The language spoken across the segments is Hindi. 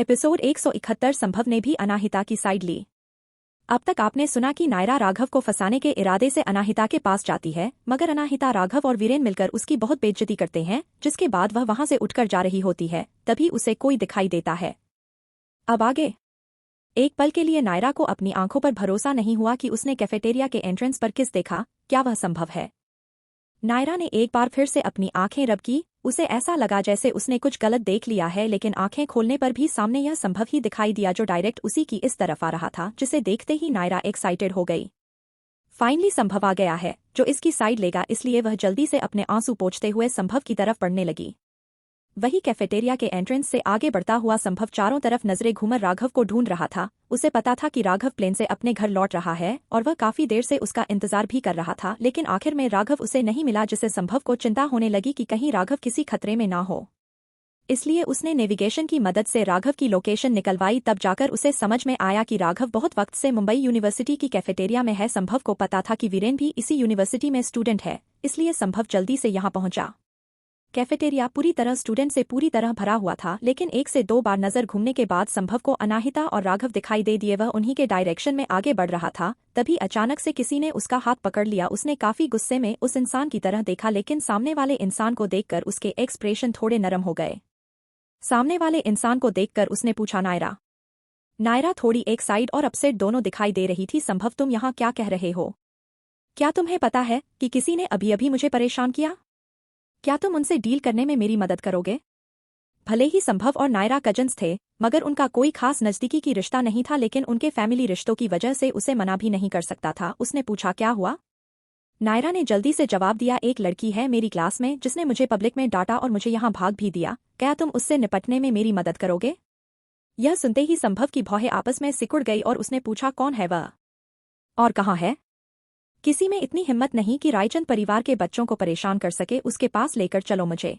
एपिसोड 171 संभव ने भी अनाहिता की साइड ली। अब तक आपने सुना कि नायरा राघव को फंसाने के इरादे से अनाहिता के पास जाती है, मगर अनाहिता राघव और वीरेन मिलकर उसकी बहुत बेइज्जती करते हैं, जिसके बाद वह वहां से उठकर जा रही होती है, तभी उसे कोई दिखाई देता है। अब आगे। एक पल के लिए नायरा को अपनी आंखों पर भरोसा नहीं हुआ कि उसने कैफेटेरिया के एंट्रेंस पर किस देखा। क्या वह संभव है? नायरा ने एक बार फिर से अपनी आंखें रब की। उसे ऐसा लगा जैसे उसने कुछ गलत देख लिया है, लेकिन आंखें खोलने पर भी सामने यह संभव ही दिखाई दिया जो डायरेक्ट उसी की इस तरफ आ रहा था, जिसे देखते ही नायरा एक्साइटेड हो गई। फाइनली संभव आ गया है जो इसकी साइड लेगा, इसलिए वह जल्दी से अपने आंसू पोंछते हुए संभव की तरफ बढ़ने लगी। वही कैफेटेरिया के एंट्रेंस से आगे बढ़ता हुआ संभव चारों तरफ नजरें घूमर राघव को ढूंढ रहा था। उसे पता था कि राघव प्लेन से अपने घर लौट रहा है और वह काफी देर से उसका इंतजार भी कर रहा था, लेकिन आखिर में राघव उसे नहीं मिला, जिससे संभव को चिंता होने लगी कि कहीं राघव किसी खतरे में ना हो। इसलिए उसने नेविगेशन की मदद से राघव की लोकेशन निकलवाई। तब जाकर उसे समझ में आया कि राघव बहुत वक्त से मुंबई यूनिवर्सिटी की कैफेटेरिया में है। संभव को पता था कि वीरेन भी इसी यूनिवर्सिटी में स्टूडेंट है, इसलिए संभव जल्दी से यहाँ पहुंचा। कैफेटेरिया पूरी तरह स्टूडेंट से पूरी तरह भरा हुआ था, लेकिन एक से दो बार नजर घूमने के बाद संभव को अनाहिता और राघव दिखाई दे दिए। वह उन्हीं के डायरेक्शन में आगे बढ़ रहा था, तभी अचानक से किसी ने उसका हाथ पकड़ लिया। उसने काफी गुस्से में उस इंसान की तरह देखा, लेकिन सामने वाले इंसान को देखकर उसके एक्सप्रेशन थोड़े नरम हो गए। सामने वाले इंसान को देखकर उसने पूछा, नायरा? नायरा थोड़ी एक साइड और अपसेट दोनों दिखाई दे रही थी। संभव, तुम यहाँ क्या कह रहे हो? क्या तुम्हें पता है कि किसी ने अभी अभी मुझे परेशान किया? क्या तुम उनसे डील करने में मेरी मदद करोगे? भले ही संभव और नायरा कजन्स थे, मगर उनका कोई खास नजदीकी की रिश्ता नहीं था, लेकिन उनके फैमिली रिश्तों की वजह से उसे मना भी नहीं कर सकता था। उसने पूछा, क्या हुआ? नायरा ने जल्दी से जवाब दिया, एक लड़की है मेरी क्लास में जिसने मुझे पब्लिक में डांटा और मुझे यहाँ भाग भी दिया। क्या तुम उससे निपटने में मेरी मदद करोगे? यह सुनते ही संभव की भौहें आपस में सिकुड़ गई और उसने पूछा, कौन है वह और कहाँ है? किसी में इतनी हिम्मत नहीं कि रायचंद परिवार के बच्चों को परेशान कर सके, उसके पास लेकर चलो मुझे।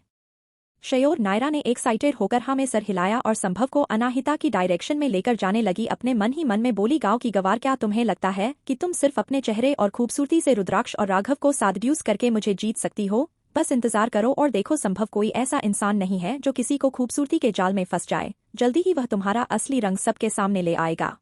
शयोर नायरा ने एक्साइटेड होकर हाँ में सर हिलाया और संभव को अनाहिता की डायरेक्शन में लेकर जाने लगी। अपने मन ही मन में बोली, गांव की गवार, क्या तुम्हें लगता है कि तुम सिर्फ अपने चेहरे और खूबसूरती से रुद्राक्ष और राघव को सादड्यूस करके मुझे जीत सकती हो? बस इंतजार करो और देखो, संभव कोई ऐसा इंसान नहीं है जो किसी को खूबसूरती के जाल में फंस जाए। जल्दी ही वह तुम्हारा असली रंग सबके सामने ले आएगा।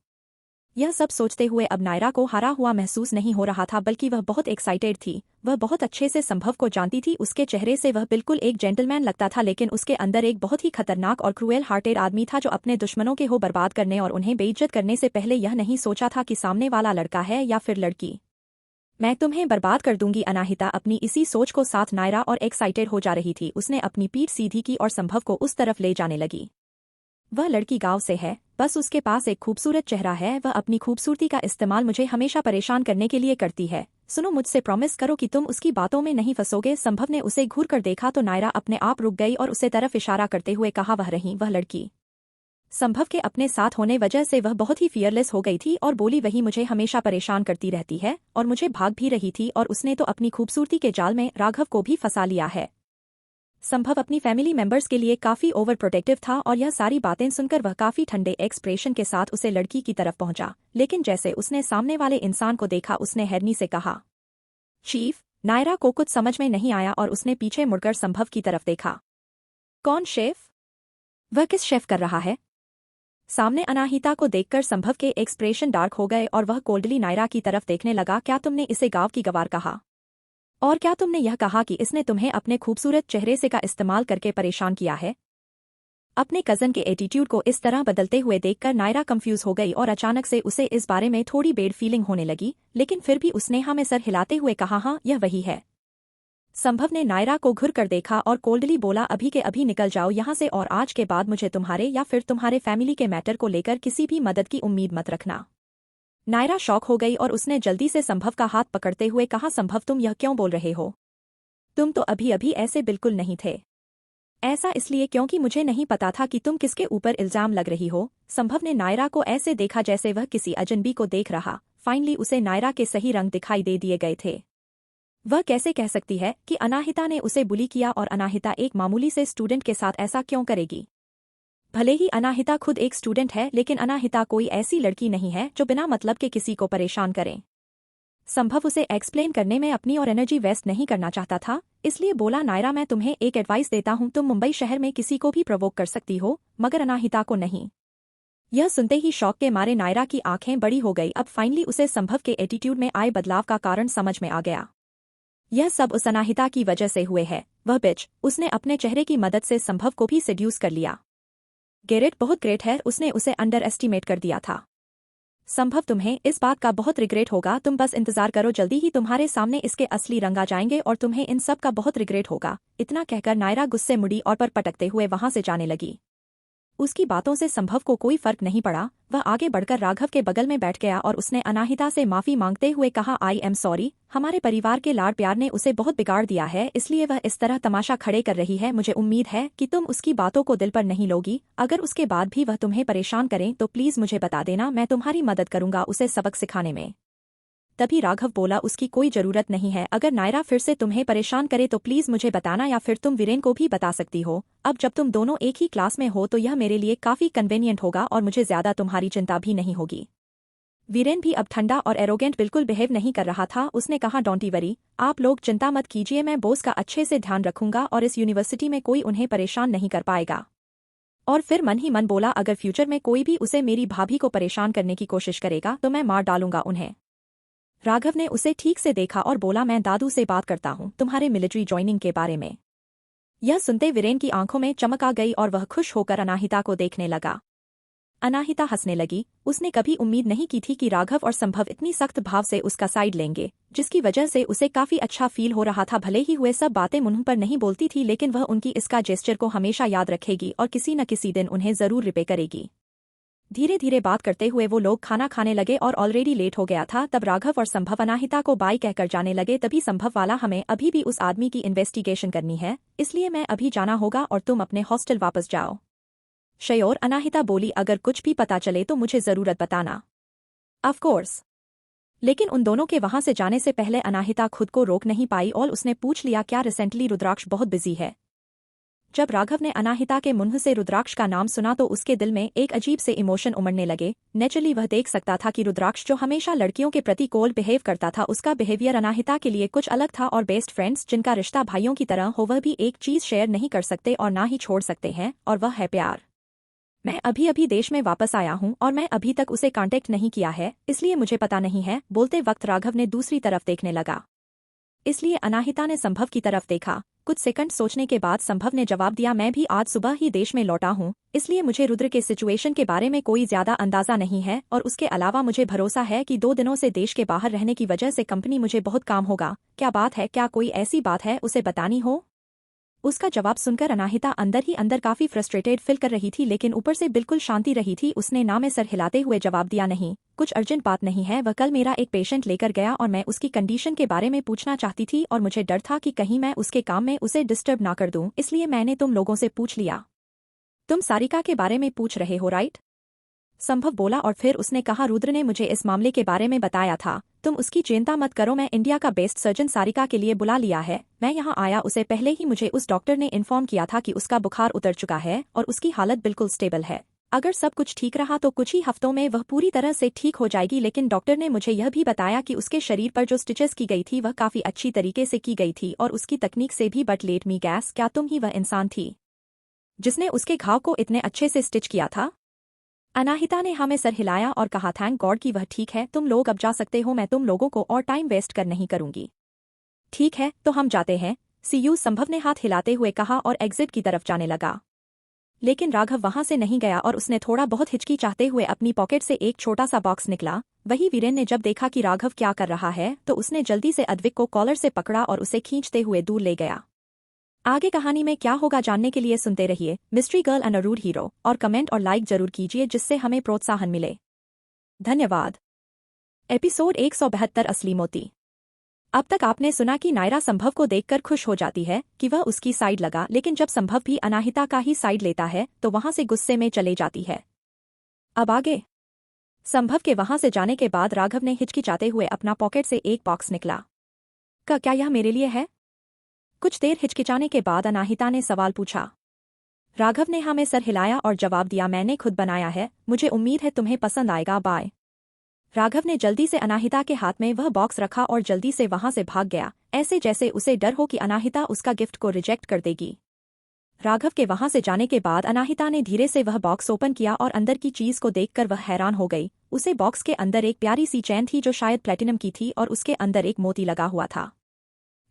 यह सब सोचते हुए अब नायरा को हारा हुआ महसूस नहीं हो रहा था, बल्कि वह बहुत एक्साइटेड थी। वह बहुत अच्छे से संभव को जानती थी। उसके चेहरे से वह बिल्कुल एक जेंटलमैन लगता था, लेकिन उसके अंदर एक बहुत ही खतरनाक और क्रूएल हार्टेड आदमी था जो अपने दुश्मनों के हो बर्बाद करने और उन्हें बेइज्जत करने से पहले यह नहीं सोचा था कि सामने वाला लड़का है या फिर लड़की। मैं तुम्हें बर्बाद कर दूंगी। अनाहिता अपनी इसी सोच को साथ नायरा और एक्साइटेड हो जा रही थी। उसने अपनी पीठ सीधी की और संभव को उस तरफ ले जाने लगी। वह लड़की गांव से है, बस उसके पास एक खूबसूरत चेहरा है। वह अपनी खूबसूरती का इस्तेमाल मुझे हमेशा परेशान करने के लिए करती है। सुनो, मुझसे प्रॉमिस करो कि तुम उसकी बातों में नहीं फंसोगे। संभव ने उसे घूर कर देखा तो नायरा अपने आप रुक गई और उसे तरफ इशारा करते हुए कहा, वह लड़की। संभव के अपने साथ होने वजह से वह बहुत ही फियरलेस हो गई थी और बोली, वही मुझे हमेशा परेशान करती रहती है और मुझे भाग भी रही थी, और उसने तो अपनी खूबसूरती के जाल में राघव को भी फंसा लिया है। संभव अपनी फैमिली मेंबर्स के लिए काफी ओवर प्रोटेक्टिव था और यह सारी बातें सुनकर वह काफी ठंडे एक्सप्रेशन के साथ उसे लड़की की तरफ पहुंचा, लेकिन जैसे उसने सामने वाले इंसान को देखा उसने हैरानी से कहा, चीफ। नायरा को कुछ समझ में नहीं आया और उसने पीछे मुड़कर संभव की तरफ देखा। कौन शेफ? वह किस शेफ कर रहा है? सामने अनाहिता को देखकर संभव के एक्सप्रेशन डार्क हो गए और वह कोल्डली नायरा की तरफ देखने लगा। क्या तुमने इसे गांव की गवार कहा? और क्या तुमने यह कहा कि इसने तुम्हें अपने खूबसूरत चेहरे से का इस्तेमाल करके परेशान किया है? अपने कजन के एटीट्यूड को इस तरह बदलते हुए देखकर नायरा कंफ्यूज हो गई और अचानक से उसे इस बारे में थोड़ी बेड फीलिंग होने लगी, लेकिन फिर भी उसने हाँ में सर हिलाते हुए कहा, हाँ यह वही है। संभव ने नायरा को घुर कर देखा और कोल्डली बोला, अभी के अभी निकल जाओ यहाँ से, और आज के बाद मुझे तुम्हारे या फिर तुम्हारे फैमिली के मैटर को लेकर किसी भी मदद की उम्मीद मत रखना। नायरा शॉक हो गई और उसने जल्दी से संभव का हाथ पकड़ते हुए कहा, संभव तुम यह क्यों बोल रहे हो? तुम तो अभी अभी ऐसे बिल्कुल नहीं थे। ऐसा इसलिए क्योंकि मुझे नहीं पता था कि तुम किसके ऊपर इल्जाम लग रही हो। संभव ने नायरा को ऐसे देखा जैसे वह किसी अजनबी को देख रहा। फाइनली उसे नायरा के सही रंग दिखाई दे दिए गए थे। वह कैसे कह सकती है कि अनाहिता ने उसे बुली किया, और अनाहिता एक मामूली से स्टूडेंट के साथ ऐसा क्यों करेगी? भले ही अनाहिता खुद एक स्टूडेंट है, लेकिन अनाहिता कोई ऐसी लड़की नहीं है जो बिना मतलब के किसी को परेशान करे। संभव उसे एक्सप्लेन करने में अपनी और एनर्जी वेस्ट नहीं करना चाहता था, इसलिए बोला, नायरा मैं तुम्हें एक एडवाइस देता हूँ, तुम मुंबई शहर में किसी को भी प्रोवोक कर सकती हो, मगर अनाहिता को नहीं। यह सुनते ही शौक के मारे नायरा की आंखें बड़ी हो गई। अब फाइनली उसे संभव के एटीट्यूड में आए बदलाव का कारण समझ में आ गया। यह सब उस अनाहिता की वजह से हुए है। वह बिच, उसने अपने चेहरे की मदद से संभव को भी सेड्यूस कर लिया। गेरेट बहुत ग्रेट है, उसने उसे अंडर एस्टिमेट कर दिया था। संभव, तुम्हें इस बात का बहुत रिग्रेट होगा। तुम बस इंतजार करो, जल्दी ही तुम्हारे सामने इसके असली रंग आ जाएंगे और तुम्हें इन सब का बहुत रिग्रेट होगा। इतना कहकर नायरा गुस्से मुड़ी और पर पटकते हुए वहां से जाने लगी। उसकी बातों से संभव को कोई फर्क नहीं पड़ा। वह आगे बढ़कर राघव के बगल में बैठ गया और उसने अनाहिता से माफी मांगते हुए कहा, आई एम सॉरी, हमारे परिवार के लाड़ प्यार ने उसे बहुत बिगाड़ दिया है, इसलिए वह इस तरह तमाशा खड़े कर रही है। मुझे उम्मीद है कि तुम उसकी बातों को दिल पर नहीं लोगी। अगर उसके बाद भी वह तुम्हें परेशान करें तो प्लीज मुझे बता देना, मैं तुम्हारी मदद करूंगा उसे सबक सिखाने में। तभी राघव बोला, उसकी कोई जरूरत नहीं है। अगर नायरा फिर से तुम्हें परेशान करे तो प्लीज मुझे बताना, या फिर तुम वीरेन को भी बता सकती हो। अब जब तुम दोनों एक ही क्लास में हो तो यह मेरे लिए काफी कन्वीनियंट होगा और मुझे ज्यादा तुम्हारी चिंता भी नहीं होगी। वीरेन भी अब ठंडा और एरोगेंट बिल्कुल बिहेव नहीं कर रहा था। उसने कहा, डोंट वरी, आप लोग चिंता मत कीजिए, मैं बॉस का अच्छे से ध्यान रखूंगा और इस यूनिवर्सिटी में कोई उन्हें परेशान नहीं कर पाएगा। और फिर मन ही मन बोला, अगर फ्यूचर में कोई भी उसे मेरी भाभी को परेशान करने की कोशिश करेगा तो मैं मार डालूंगा उन्हें। राघव ने उसे ठीक से देखा और बोला, मैं दादू से बात करता हूँ तुम्हारे मिलिट्री ज्वाइनिंग के बारे में। यह सुनते वीरेन की आंखों में चमक आ गई और वह खुश होकर अनाहिता को देखने लगा। अनाहिता हंसने लगी। उसने कभी उम्मीद नहीं की थी कि राघव और संभव इतनी सख्त भाव से उसका साइड लेंगे, जिसकी वजह से उसे काफी अच्छा फील हो रहा था। भले ही हुए सब बातें मुंह पर नहीं बोलती थी, लेकिन वह उनकी इसका जेस्चर को हमेशा याद रखेगी और किसी न किसी दिन उन्हें जरूर रिपे करेगी। धीरे धीरे बात करते हुए वो लोग खाना खाने लगे और ऑलरेडी लेट हो गया था। तब राघव और संभव अनाहिता को बाय कहकर जाने लगे। तभी संभव वाला, हमें अभी भी उस आदमी की इन्वेस्टिगेशन करनी है, इसलिए मैं अभी जाना होगा और तुम अपने हॉस्टल वापस जाओ। श्योर, अनाहिता बोली, अगर कुछ भी पता चले तो मुझे जरूरत बताना। Of course. लेकिन उन दोनों के वहां से जाने से पहले अनाहिता खुद को रोक नहीं पाई और उसने पूछ लिया, क्या रिसेंटली रुद्राक्ष बहुत बिजी है? जब राघव ने अनाहिता के मुंह से रुद्राक्ष का नाम सुना तो उसके दिल में एक अजीब से इमोशन उमड़ने लगे। नेचुरली वह देख सकता था कि रुद्राक्ष जो हमेशा लड़कियों के प्रति कोल्ड बिहेव करता था, उसका बिहेवियर अनाहिता के लिए कुछ अलग था। और बेस्ट फ्रेंड्स जिनका रिश्ता भाइयों की तरह हो, वह भी एक चीज शेयर नहीं कर सकते और ना ही छोड़ सकते हैं, और वह है प्यार। मैं अभी अभी देश में वापस आया हूं और मैं अभी तक उसे कांटेक्ट नहीं किया है, इसलिए मुझे पता नहीं है। बोलते वक्त राघव ने दूसरी तरफ देखने लगा, इसलिए अनाहिता ने संभव की तरफ देखा। कुछ सेकंड सोचने के बाद संभव ने जवाब दिया, मैं भी आज सुबह ही देश में लौटा हूं, इसलिए मुझे रुद्र के सिचुएशन के बारे में कोई ज्यादा अंदाजा नहीं है, और उसके अलावा मुझे भरोसा है कि 2 दिनों से देश के बाहर रहने की वजह से कंपनी मुझे बहुत काम होगा। क्या बात है? क्या कोई ऐसी बात है उसे बतानी हो? उसका जवाब सुनकर अनाहिता अंदर ही अंदर काफी फ्रस्ट्रेटेड फील कर रही थी, लेकिन ऊपर से बिल्कुल शांति रही थी। उसने ना में सर हिलाते हुए जवाब दिया, नहीं, कुछ अर्जेंट बात नहीं है। वह कल मेरा एक पेशेंट लेकर गया और मैं उसकी कंडीशन के बारे में पूछना चाहती थी और मुझे डर था कि कहीं मैं उसके काम में उसे डिस्टर्ब ना कर दूं, इसलिए मैंने तुम लोगों से पूछ लिया। तुम सारिका के बारे में पूछ रहे हो, राइट? संभव बोला और फिर उसने कहा, रुद्र ने मुझे इस मामले के बारे में बताया था। तुम उसकी चिंता मत करो, मैं इंडिया का बेस्ट सर्जन सारिका के लिए बुला लिया है। मैं यहाँ आया उससे पहले ही मुझे उस डॉक्टर ने इन्फॉर्म किया था कि उसका बुखार उतर चुका है और उसकी हालत बिल्कुल स्टेबल है। अगर सब कुछ ठीक रहा तो कुछ ही हफ्तों में वह पूरी तरह से ठीक हो जाएगी। लेकिन डॉक्टर ने मुझे यह भी बताया कि उसके शरीर पर जो स्टिचेस की गई थी वह काफी अच्छी तरीके से की गई थी और उसकी तकनीक से भी। बट लेट मी गैस, क्या तुम ही वह इंसान थी जिसने उसके घाव को इतने अच्छे से स्टिच किया था? अनाहिता ने हाँ में सर हिलाया और कहा, थैंक गॉड कि वह ठीक है। तुम लोग अब जा सकते हो, मैं तुम लोगों को और टाइम वेस्ट कर नहीं करूंगी। ठीक है, तो हम जाते हैं। सी यू, संभव ने हाथ हिलाते हुए कहा और एग्जिट की तरफ जाने लगा। लेकिन राघव वहां से नहीं गया और उसने थोड़ा बहुत हिचकिचाते हुए अपनी पॉकेट से एक छोटा सा बॉक्स निकला। वही वीरेन ने जब देखा कि राघव क्या कर रहा है तो उसने जल्दी से अद्विक को कॉलर से पकड़ा और उसे खींचते हुए दूर ले गया। आगे कहानी में क्या होगा जानने के लिए सुनते रहिए mystery girl and a rude hero, और कमेंट और लाइक जरूर कीजिए जिससे हमें प्रोत्साहन मिले। धन्यवाद। एपिसोड 172, असली मोती। अब तक आपने सुना कि नायरा संभव को देखकर खुश हो जाती है कि वह उसकी साइड लगा, लेकिन जब संभव भी अनाहिता का ही साइड लेता है तो वहां से गुस्से में चले जाती है। अब आगे। संभव के वहां से जाने के बाद राघव ने हिचकिचाते हुए अपना पॉकेट से एक बॉक्स निकला। क्या यह मेरे लिए है? कुछ देर हिचकिचाने के बाद अनाहिता ने सवाल पूछा। राघव ने हाँ में सर हिलाया और जवाब दिया, मैंने खुद बनाया है, मुझे उम्मीद है तुम्हें पसंद आएगा, बाय। राघव ने जल्दी से अनाहिता के हाथ में वह बॉक्स रखा और जल्दी से वहां से भाग गया, ऐसे जैसे उसे डर हो कि अनाहिता उसका गिफ्ट को रिजेक्ट कर देगी। राघव के वहां से जाने के बाद अनाहिता ने धीरे से वह बॉक्स ओपन किया और अंदर की चीज को देखकर वह हैरान हो गई। उसे बॉक्स के अंदर एक प्यारी सी चैन थी जो शायद प्लेटिनम की थी और उसके अंदर एक मोती लगा हुआ था।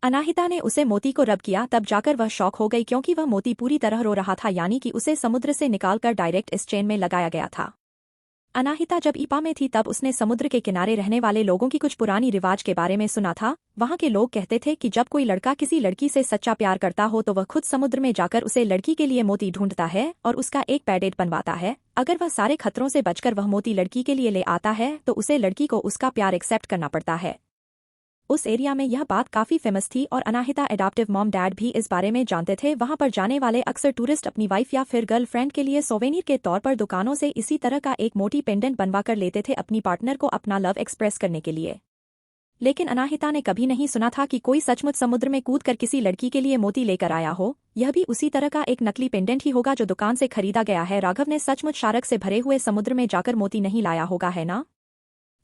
अनाहिता ने उसे मोती को रब किया, तब जाकर वह शॉक हो गई क्योंकि वह मोती पूरी तरह रो रहा था, यानी कि उसे समुद्र से निकालकर डायरेक्ट इस चेन में लगाया गया था। अनाहिता जब ईपा में थी तब उसने समुद्र के किनारे रहने वाले लोगों की कुछ पुरानी रिवाज के बारे में सुना था। वहां के लोग कहते थे कि जब कोई लड़का किसी लड़की से सच्चा प्यार करता हो तो वह खुद समुद्र में जाकर उसे लड़की के लिए मोती ढूंढता है और उसका एक पैडेट बनवाता है। अगर वह सारे खतरों से बचकर वह मोती लड़की के लिए ले आता है तो उसे लड़की को उसका प्यार एक्सेप्ट करना पड़ता है। उस एरिया में यह बात काफी फेमस थी और अनाहिता एडॉप्टिव मॉम डैड भी इस बारे में जानते थे। वहां पर जाने वाले अक्सर टूरिस्ट अपनी वाइफ या फिर गर्लफ्रेंड के लिए सोवेनिर के तौर पर दुकानों से इसी तरह का एक मोटी पेंडेंट बनवा कर लेते थे अपनी पार्टनर को अपना लव एक्सप्रेस करने के लिए। लेकिन अनाहिता ने कभी नहीं सुना था कि कोई सचमुच समुद्र में कूद कर किसी लड़की के लिए मोती लेकर आया हो। यह भी उसी तरह का एक नकली पेंडेंट ही होगा जो दुकान से खरीदा गया है। राघव ने सचमुच शार्क से भरे हुए समुद्र में जाकर मोती नहीं लाया होगा, है ना?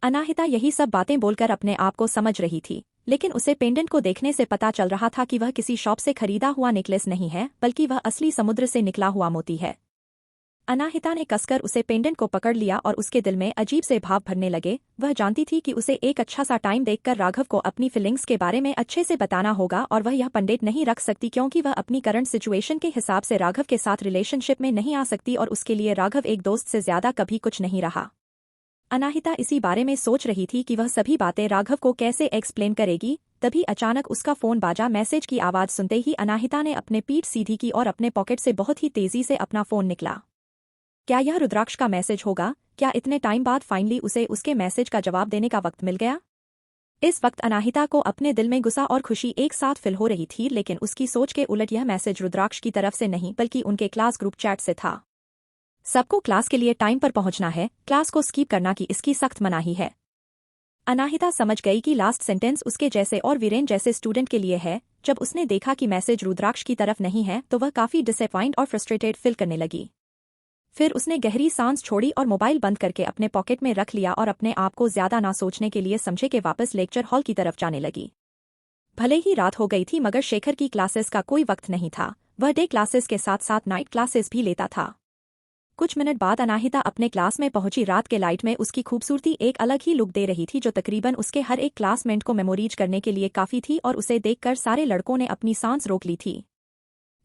अनाहिता यही सब बातें बोलकर अपने आप को समझ रही थी, लेकिन उसे पेंडेंट को देखने से पता चल रहा था कि वह किसी शॉप से खरीदा हुआ नेकलेस नहीं है, बल्कि वह असली समुद्र से निकला हुआ मोती है। अनाहिता ने कसकर उसे पेंडेंट को पकड़ लिया और उसके दिल में अजीब से भाव भरने लगे। वह जानती थी कि उसे एक अच्छा सा टाइम देखकर राघव को अपनी फीलिंग्स के बारे में अच्छे से बताना होगा और वह यह पेंडेंट नहीं रख सकती क्योंकि वह अपनी करंट सिचुएशन के हिसाब से राघव के साथ रिलेशनशिप में नहीं आ सकती और उसके लिए राघव एक दोस्त से ज्यादा कभी कुछ नहीं रहा। अनाहिता इसी बारे में सोच रही थी कि वह सभी बातें राघव को कैसे एक्सप्लेन करेगी। तभी अचानक उसका फोन बाजा। मैसेज की आवाज सुनते ही अनाहिता ने अपने पीठ सीधी की और अपने पॉकेट से बहुत ही तेजी से अपना फोन निकला। क्या यह रुद्राक्ष का मैसेज होगा? क्या इतने टाइम बाद फाइनली उसे उसके मैसेज का जवाब देने का वक्त मिल गया? इस वक्त अनाहिता को अपने दिल में गुस्सा और खुशी एक साथ फिल हो रही थी, लेकिन उसकी सोच के उलट यह मैसेज रुद्राक्ष की तरफ से नहीं बल्कि उनके क्लास ग्रुप चैट से था। सबको क्लास के लिए टाइम पर पहुंचना है, क्लास को स्किप करना की इसकी सख्त मनाही है। अनाहिता समझ गई कि लास्ट सेंटेंस उसके जैसे और वीरेन जैसे स्टूडेंट के लिए है। जब उसने देखा कि मैसेज रुद्राक्ष की तरफ नहीं है तो वह काफी डिसअपॉइंट और फ्रस्ट्रेटेड फील करने लगी। फिर उसने गहरी सांस छोड़ी और मोबाइल बंद करके अपने पॉकेट में रख लिया और अपने आप को ज्यादा ना सोचने के लिए समझे के वापस लेक्चर हॉल की तरफ जाने लगी। भले ही रात हो गई थी मगर शेखर की क्लासेस का कोई वक्त नहीं था। वह डे क्लासेस के साथ साथ नाइट क्लासेस भी लेता था। कुछ मिनट बाद अनाहिता अपने क्लास में पहुंची। रात के लाइट में उसकी खूबसूरती एक अलग ही लुक दे रही थी जो तकरीबन उसके हर एक क्लासमेट को मेमोरीज करने के लिए काफी थी और उसे देखकर सारे लड़कों ने अपनी सांस रोक ली थी।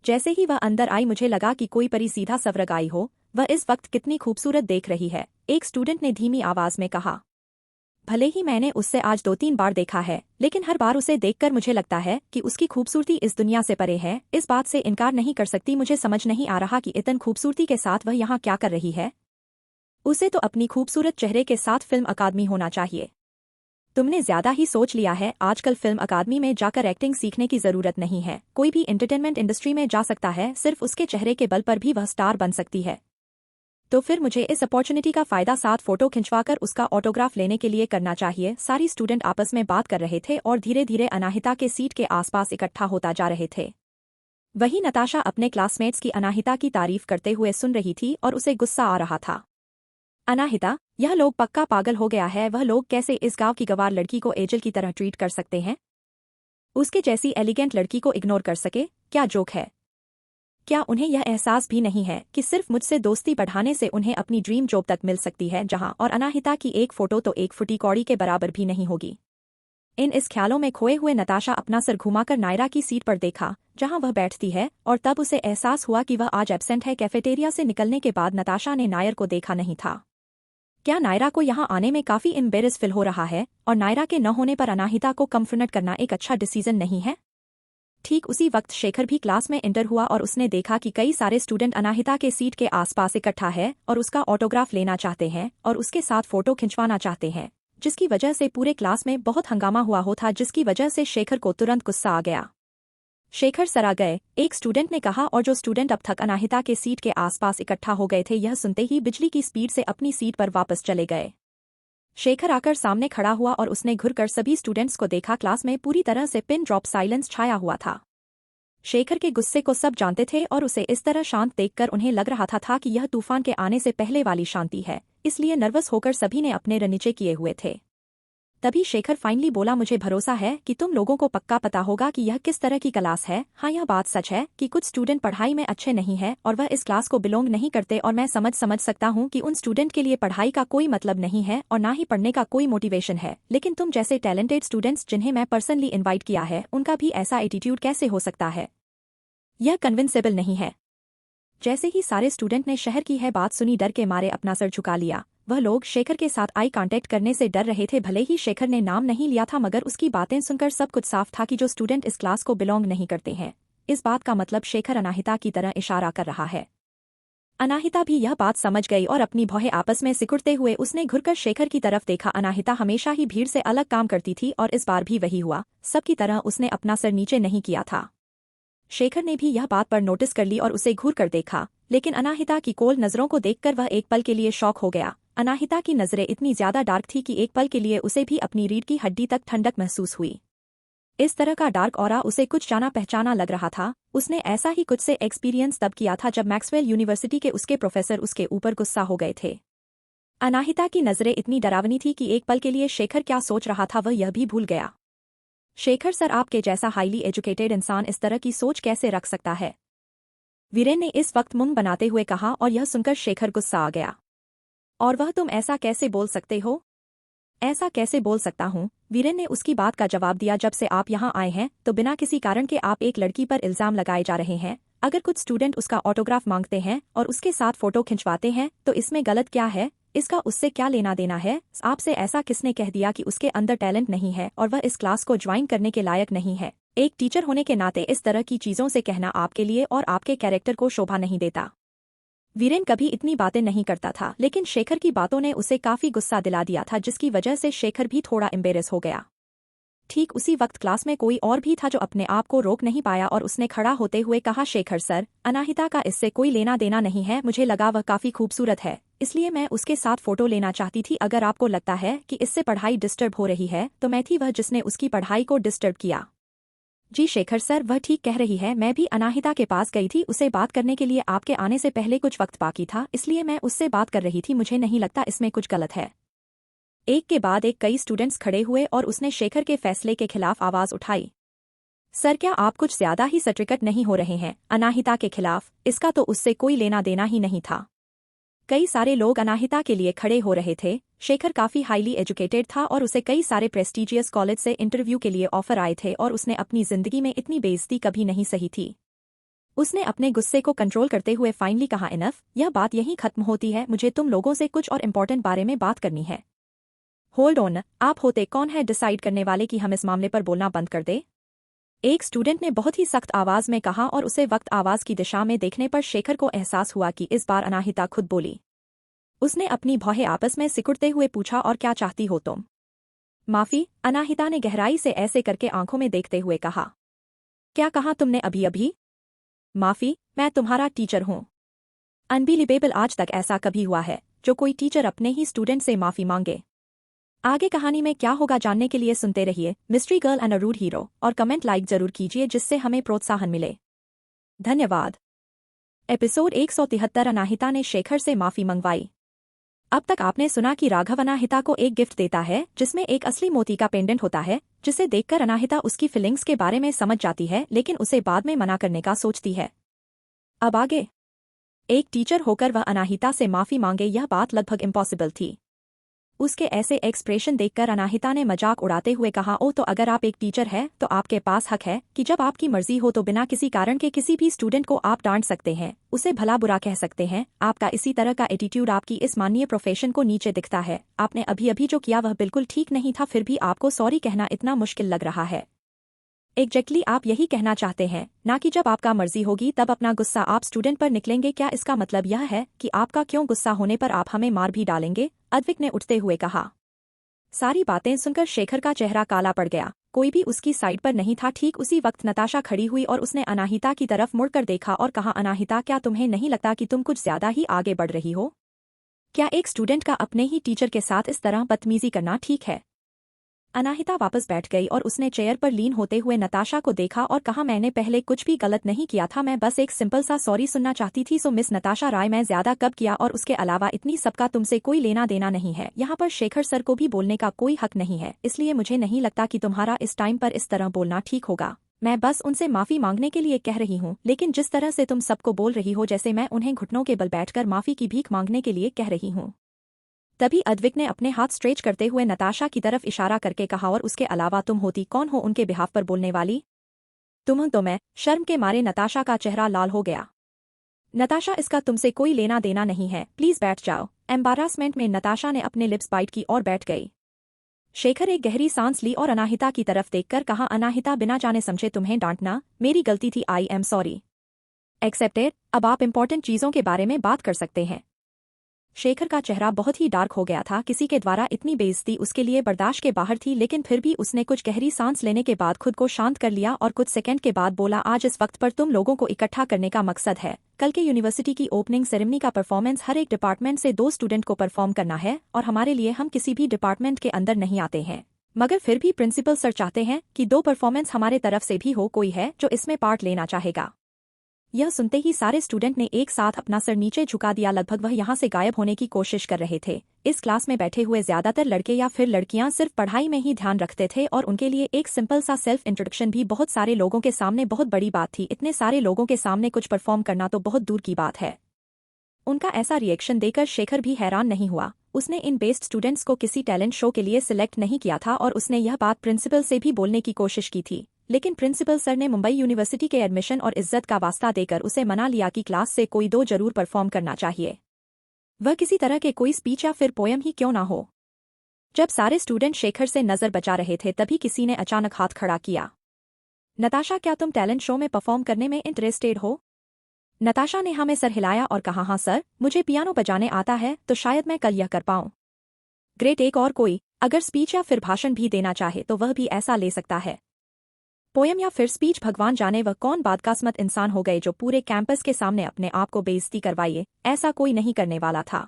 जैसे ही वह अंदर आई मुझे लगा कि कोई परी सीधा स्वर्ग आई हो। वह इस वक्त कितनी खूबसूरत देख रही है, एक स्टूडेंट ने धीमी आवाज में कहा। भले ही मैंने उससे आज 2-3 बार देखा है, लेकिन हर बार उसे देखकर मुझे लगता है कि उसकी खूबसूरती इस दुनिया से परे है। इस बात से इनकार नहीं कर सकती। मुझे समझ नहीं आ रहा कि इतनी खूबसूरती के साथ वह यहाँ क्या कर रही है। उसे तो अपनी खूबसूरत चेहरे के साथ फिल्म अकादमी होना चाहिए। तुमने ज्यादा ही सोच लिया है। आजकल फिल्म अकादमी में जाकर एक्टिंग सीखने की जरूरत नहीं है। कोई भी एंटरटेनमेंट इंडस्ट्री में जा सकता है, सिर्फ उसके चेहरे के बल पर भी वह स्टार बन सकती है। तो फिर मुझे इस अपॉर्चुनिटी का फायदा साथ फोटो खिंचवाकर उसका ऑटोग्राफ लेने के लिए करना चाहिए। सारी स्टूडेंट आपस में बात कर रहे थे और धीरे धीरे अनाहिता के सीट के आसपास इकट्ठा होता जा रहे थे। वही नताशा अपने क्लासमेट्स की अनाहिता की तारीफ करते हुए सुन रही थी और उसे गुस्सा आ रहा था। अनाहिता, यह लोग पक्का पागल हो गया है। वह लोग कैसे इस गांव की गवार लड़की को एंजल की तरह ट्रीट कर सकते हैं? उसके जैसी एलिगेंट लड़की को इग्नोर कर सके? क्या जोक है? क्या उन्हें यह एहसास भी नहीं है कि सिर्फ मुझसे दोस्ती बढ़ाने से उन्हें अपनी ड्रीम जॉब तक मिल सकती है, जहां और अनाहिता की एक फोटो तो एक फुटी कौड़ी के बराबर भी नहीं होगी। इस ख्यालों में खोए हुए नताशा अपना सर घुमाकर नायरा की सीट पर देखा जहां वह बैठती है और तब उसे एहसास हुआ कि वह आज एब्सेंट है। कैफेटेरिया से निकलने के बाद नताशा ने नायर को देखा नहीं था। क्या नायरा को यहाँ आने में काफी एम्बेरस फील हो रहा है और नायरा के न होने पर अनाहिता को कम्फ्रंट करना एक अच्छा डिसीजन नहीं है? ठीक उसी वक्त शेखर भी क्लास में एंटर हुआ और उसने देखा कि कई सारे स्टूडेंट अनाहिता के सीट के आसपास इकट्ठा है और उसका ऑटोग्राफ लेना चाहते हैं और उसके साथ फोटो खिंचवाना चाहते हैं, जिसकी वजह से पूरे क्लास में बहुत हंगामा हुआ हो था, जिसकी वजह से शेखर को तुरंत गुस्सा आ गया। शेखर सरा गए, एक स्टूडेंट ने कहा, और जो स्टूडेंट अब तक अनाहिता के सीट के आसपास इकट्ठा हो गए थे यह सुनते ही बिजली की स्पीड से अपनी सीट पर वापस चले गए। शेखर आकर सामने खड़ा हुआ और उसने घुरकर सभी स्टूडेंट्स को देखा। क्लास में पूरी तरह से पिन ड्रॉप साइलेंस छाया हुआ था। शेखर के गुस्से को सब जानते थे और उसे इस तरह शांत देखकर उन्हें लग रहा था कि यह तूफान के आने से पहले वाली शांति है, इसलिए नर्वस होकर सभी ने अपने रणनीचे किए हुए थे। तभी शेखर फाइनली बोला, मुझे भरोसा है कि तुम लोगों को पक्का पता होगा कि यह किस तरह की क्लास है। हाँ, यह बात सच है कि कुछ स्टूडेंट पढ़ाई में अच्छे नहीं है और वह इस क्लास को बिलोंग नहीं करते, और मैं समझ सकता हूँ कि उन स्टूडेंट के लिए पढ़ाई का कोई मतलब नहीं है और ना ही पढ़ने का कोई मोटिवेशन है। लेकिन तुम जैसे टैलेंटेड स्टूडेंट्स जिन्हें मैं पर्सनली इन्वाइट किया है, उनका भी ऐसा एटीट्यूड कैसे हो सकता है? यह कन्विंसेबल नहीं है। जैसे ही सारे स्टूडेंट ने शहर की है बात सुनी, डर के मारे अपना सर झुका लिया। वह लोग शेखर के साथ आई कांटेक्ट करने से डर रहे थे। भले ही शेखर ने नाम नहीं लिया था, मगर उसकी बातें सुनकर सब कुछ साफ था कि जो स्टूडेंट इस क्लास को बिलोंग नहीं करते हैं, इस बात का मतलब शेखर अनाहिता की तरह इशारा कर रहा है। अनाहिता भी यह बात समझ गई और अपनी भौहें आपस में सिकुड़ते हुए उसने घुरकर शेखर की तरफ देखा। अनाहिता हमेशा ही भीड़ से अलग काम करती थी और इस बार भी वही हुआ। सबकी तरह उसने अपना सर नीचे नहीं किया था। शेखर ने भी यह बात पर नोटिस कर ली और उसे घूर कर देखा, लेकिन अनाहिता की कोल्ड नजरों को देखकर वह एक पल के लिए शॉक हो गया। अनाहिता की नजरें इतनी ज्यादा डार्क थी कि एक पल के लिए उसे भी अपनी रीढ़ की हड्डी तक ठंडक महसूस हुई। इस तरह का डार्क ऑरा उसे कुछ जाना पहचाना लग रहा था। उसने ऐसा ही कुछ से एक्सपीरियंस तब किया था जब मैक्सवेल यूनिवर्सिटी के उसके प्रोफेसर उसके ऊपर गुस्सा हो गए थे। अनाहिता की नजरें इतनी डरावनी थी कि एक पल के लिए शेखर क्या सोच रहा था वह यह भी भूल गया। शेखर सर, आपके जैसा हाईली एजुकेटेड इंसान इस तरह की सोच कैसे रख सकता है? वीरेन ने इस वक्त मुंह बनाते हुए कहा, और यह सुनकर शेखर गुस्सा आ गया। और वह, तुम ऐसा कैसे बोल सकते हो? ऐसा कैसे बोल सकता हूँ? वीरेन ने उसकी बात का जवाब दिया, जब से आप यहाँ आए हैं तो बिना किसी कारण के आप एक लड़की पर इल्जाम लगाए जा रहे हैं। अगर कुछ स्टूडेंट उसका ऑटोग्राफ मांगते हैं और उसके साथ फोटो खिंचवाते हैं तो इसमें गलत क्या है? इसका उससे क्या लेना देना है? आपसे ऐसा किसने कह दिया कि उसके अंदर टैलेंट नहीं है और वह इस क्लास को ज्वाइन करने के लायक नहीं है? एक टीचर होने के नाते इस तरह की चीजों से कहना आपके लिए और आपके कैरेक्टर को शोभा नहीं देता। वीरेन कभी इतनी बातें नहीं करता था, लेकिन शेखर की बातों ने उसे काफी गुस्सा दिला दिया था, जिसकी वजह से शेखर भी थोड़ा एम्बेरस हो गया। ठीक उसी वक्त क्लास में कोई और भी था जो अपने आप को रोक नहीं पाया और उसने खड़ा होते हुए कहा, शेखर सर, अनाहिता का इससे कोई लेना देना नहीं है। मुझे लगा वह काफी खूबसूरत है, इसलिए मैं उसके साथ फोटो लेना चाहती थी। अगर आपको लगता है कि इससे पढ़ाई डिस्टर्ब हो रही है तो मैं थी वह जिसने उसकी पढ़ाई को डिस्टर्ब किया। जी शेखर सर, वह ठीक कह रही है। मैं भी अनाहिता के पास गई थी उसे बात करने के लिए। आपके आने से पहले कुछ वक्त बाकी था, इसलिए मैं उससे बात कर रही थी। मुझे नहीं लगता इसमें कुछ गलत है। एक के बाद एक कई स्टूडेंट्स खड़े हुए और उसने शेखर के फैसले के खिलाफ आवाज उठाई। सर, क्या आप कुछ ज्यादा ही सट्रिकट नहीं हो रहे हैं अनाहिता के खिलाफ? इसका तो उससे कोई लेना देना ही नहीं था। कई सारे लोग अनाहिता के लिए खड़े हो रहे थे। शेखर काफी हाईली एजुकेटेड था और उसे कई सारे प्रेस्टीजियस कॉलेज से इंटरव्यू के लिए ऑफर आए थे और उसने अपनी जिंदगी में इतनी बेइज्जती कभी नहीं सही थी। उसने अपने गुस्से को कंट्रोल करते हुए फाइनली कहा, इनफ, यह बात यहीं खत्म होती है। मुझे तुम लोगों से कुछ और इम्पोर्टेंट बारे में बात करनी है। होल्ड ऑन, आप होते कौन है डिसाइड करने वाले कि हम इस मामले पर बोलना बंद कर दे? एक स्टूडेंट ने बहुत ही सख्त आवाज में कहा और उसे वक्त आवाज की दिशा में देखने पर शेखर को एहसास हुआ कि इस बार अनाहिता खुद बोली। उसने अपनी भौहें आपस में सिकुड़ते हुए पूछा, और क्या चाहती हो तुम? माफी, अनाहिता ने गहराई से ऐसे करके आंखों में देखते हुए कहा। क्या कहा तुमने अभी अभी? माफी, मैं तुम्हारा टीचर हूँ। अनबिलीवेबल, आज तक ऐसा कभी हुआ है जो कोई टीचर अपने ही स्टूडेंट से माफी मांगे? आगे कहानी में क्या होगा जानने के लिए सुनते रहिए mystery girl and a rude hero, और कमेंट लाइक जरूर कीजिए जिससे हमें प्रोत्साहन मिले। धन्यवाद। एपिसोड 173, अनाहिता ने शेखर से माफी मंगवाई। अब तक आपने सुना कि राघव अनाहिता को एक गिफ्ट देता है जिसमें एक असली मोती का पेंडेंट होता है, जिसे देखकर अनाहिता उसकी फीलिंग्स के बारे में समझ जाती है, लेकिन उसे बाद में मना करने का सोचती है। अब आगे, एक टीचर होकर वह अनाहिता से माफी मांगे, यह बात लगभग इम्पॉसिबल थी। उसके ऐसे एक्सप्रेशन देखकर अनाहिता ने मजाक उड़ाते हुए कहा, ओ तो अगर आप एक टीचर हैं तो आपके पास हक है कि जब आपकी मर्जी हो तो बिना किसी कारण के किसी भी स्टूडेंट को आप डांट सकते हैं, उसे भला बुरा कह सकते हैं। आपका इसी तरह का एटीट्यूड आपकी इस माननीय प्रोफेशन को नीचे दिखता है। आपने अभी अभी जो किया वह बिल्कुल ठीक नहीं था, फिर भी आपको सॉरी कहना इतना मुश्किल लग रहा है। एग्जैक्टली आप यही कहना चाहते हैं ना कि जब आपका मर्जी होगी तब अपना गुस्सा आप स्टूडेंट पर निकलेंगे? क्या इसका मतलब यह है कि आपका क्यों गुस्सा होने पर आप हमें मार भी डालेंगे? अद्विक ने उठते हुए कहा। सारी बातें सुनकर शेखर का चेहरा काला पड़ गया। कोई भी उसकी साइड पर नहीं था। ठीक उसी वक्त नताशा खड़ी हुई और उसने अनाहिता की तरफ मुड़कर देखा और कहा, अनाहिता, क्या तुम्हें नहीं लगता कि तुम कुछ ज्यादा ही आगे बढ़ रही हो? क्या एक स्टूडेंट का अपने ही टीचर के साथ इस तरह बदतमीजी करना ठीक है? अनाहिता वापस बैठ गई और उसने चेयर पर लीन होते हुए नताशा को देखा और कहा, मैंने पहले कुछ भी गलत नहीं किया था, मैं बस एक सिंपल सा सॉरी सुनना चाहती थी। सो मिस नताशा राय, मैं ज्यादा कब किया और उसके अलावा इतनी सबका तुमसे कोई लेना देना नहीं है। यहाँ पर शेखर सर को भी बोलने का कोई हक नहीं है, इसलिए मुझे नहीं लगता कि तुम्हारा इस टाइम पर इस तरह बोलना ठीक होगा। मैं बस उनसे माफी मांगने के लिए कह रही हूँ, लेकिन जिस तरह से तुम सबको बोल रही हो जैसे मैं उन्हें घुटनों के बल बैठकर माफी की भीख मांगने के लिए कह रही हूँ। तभी अद्विक ने अपने हाथ स्ट्रेच करते हुए नताशा की तरफ इशारा करके कहा, और उसके अलावा तुम होती कौन हो उनके बिहाफ पर बोलने वाली? तुम तो मैं। शर्म के मारे नताशा का चेहरा लाल हो गया। नताशा, इसका तुमसे कोई लेना देना नहीं है, प्लीज बैठ जाओ। एम्बारासमेंट में नताशा ने अपने लिप्स बाइट की और बैठ गई। शेखर एक गहरी सांस ली और अनाहिता की तरफ देखकर कहा, अनाहिता, बिना जाने समझे तुम्हें डांटना मेरी गलती थी, आई एम सॉरी। एक्सेप्टेड। अब आप इंपॉर्टेंट चीजों के बारे में बात कर सकते हैं। शेखर का चेहरा बहुत ही डार्क हो गया था। किसी के द्वारा इतनी बेइज्जती उसके लिए बर्दाश्त के बाहर थी, लेकिन फिर भी उसने कुछ गहरी सांस लेने के बाद खुद को शांत कर लिया और कुछ सेकंड के बाद बोला, आज इस वक्त पर तुम लोगों को इकट्ठा करने का मकसद है, कल के यूनिवर्सिटी की ओपनिंग सेरेमनी का परफॉर्मेंस हर एक डिपार्टमेंट से 2 स्टूडेंट को परफॉर्म करना है, और हमारे लिए हम किसी भी डिपार्टमेंट के अंदर नहीं आते हैं, मगर फिर भी प्रिंसिपल सर चाहते हैं कि 2 परफॉर्मेंस हमारे तरफ से भी हो। कोई है जो इसमें पार्ट लेना चाहेगा? यह सुनते ही सारे स्टूडेंट ने एक साथ अपना सर नीचे झुका दिया। लगभग वह यहाँ से गायब होने की कोशिश कर रहे थे। इस क्लास में बैठे हुए ज्यादातर लड़के या फिर लड़कियां सिर्फ पढ़ाई में ही ध्यान रखते थे, और उनके लिए एक सिंपल सा सेल्फ इंट्रोडक्शन भी बहुत सारे लोगों के सामने बहुत बड़ी बात थी। इतने सारे लोगों के सामने कुछ परफॉर्म करना तो बहुत दूर की बात है। उनका ऐसा रिएक्शन देकर शेखर भी हैरान नहीं हुआ। उसने इन बेस्ट स्टूडेंट्स को किसी टैलेंट शो के लिए सिलेक्ट नहीं किया था, और उसने यह बात प्रिंसिपल से भी बोलने की कोशिश की थी, लेकिन प्रिंसिपल सर ने मुंबई यूनिवर्सिटी के एडमिशन और इज्जत का वास्ता देकर उसे मना लिया कि क्लास से कोई 2 जरूर परफॉर्म करना चाहिए, वह किसी तरह के कोई स्पीच या फिर पोयम ही क्यों ना हो। जब सारे स्टूडेंट शेखर से नजर बचा रहे थे तभी किसी ने अचानक हाथ खड़ा किया। नताशा, क्या तुम टैलेंट शो में परफॉर्म करने में इंटरेस्टेड हो? नताशा ने हमें सर हिलाया और कहा, हाँ सर, मुझे पियानो बजाने आता है, तो शायद मैं कल यह कर पाऊं। ग्रेट। एक और कोई अगर स्पीच या फिर भाषण भी देना चाहे तो वह भी ऐसा ले सकता है। पोयम या फिर स्पीच, भगवान जाने वह कौन बदकिस्मत इंसान हो गए जो पूरे कैंपस के सामने अपने आप को बेइज्जती करवाइए। ऐसा कोई नहीं करने वाला था।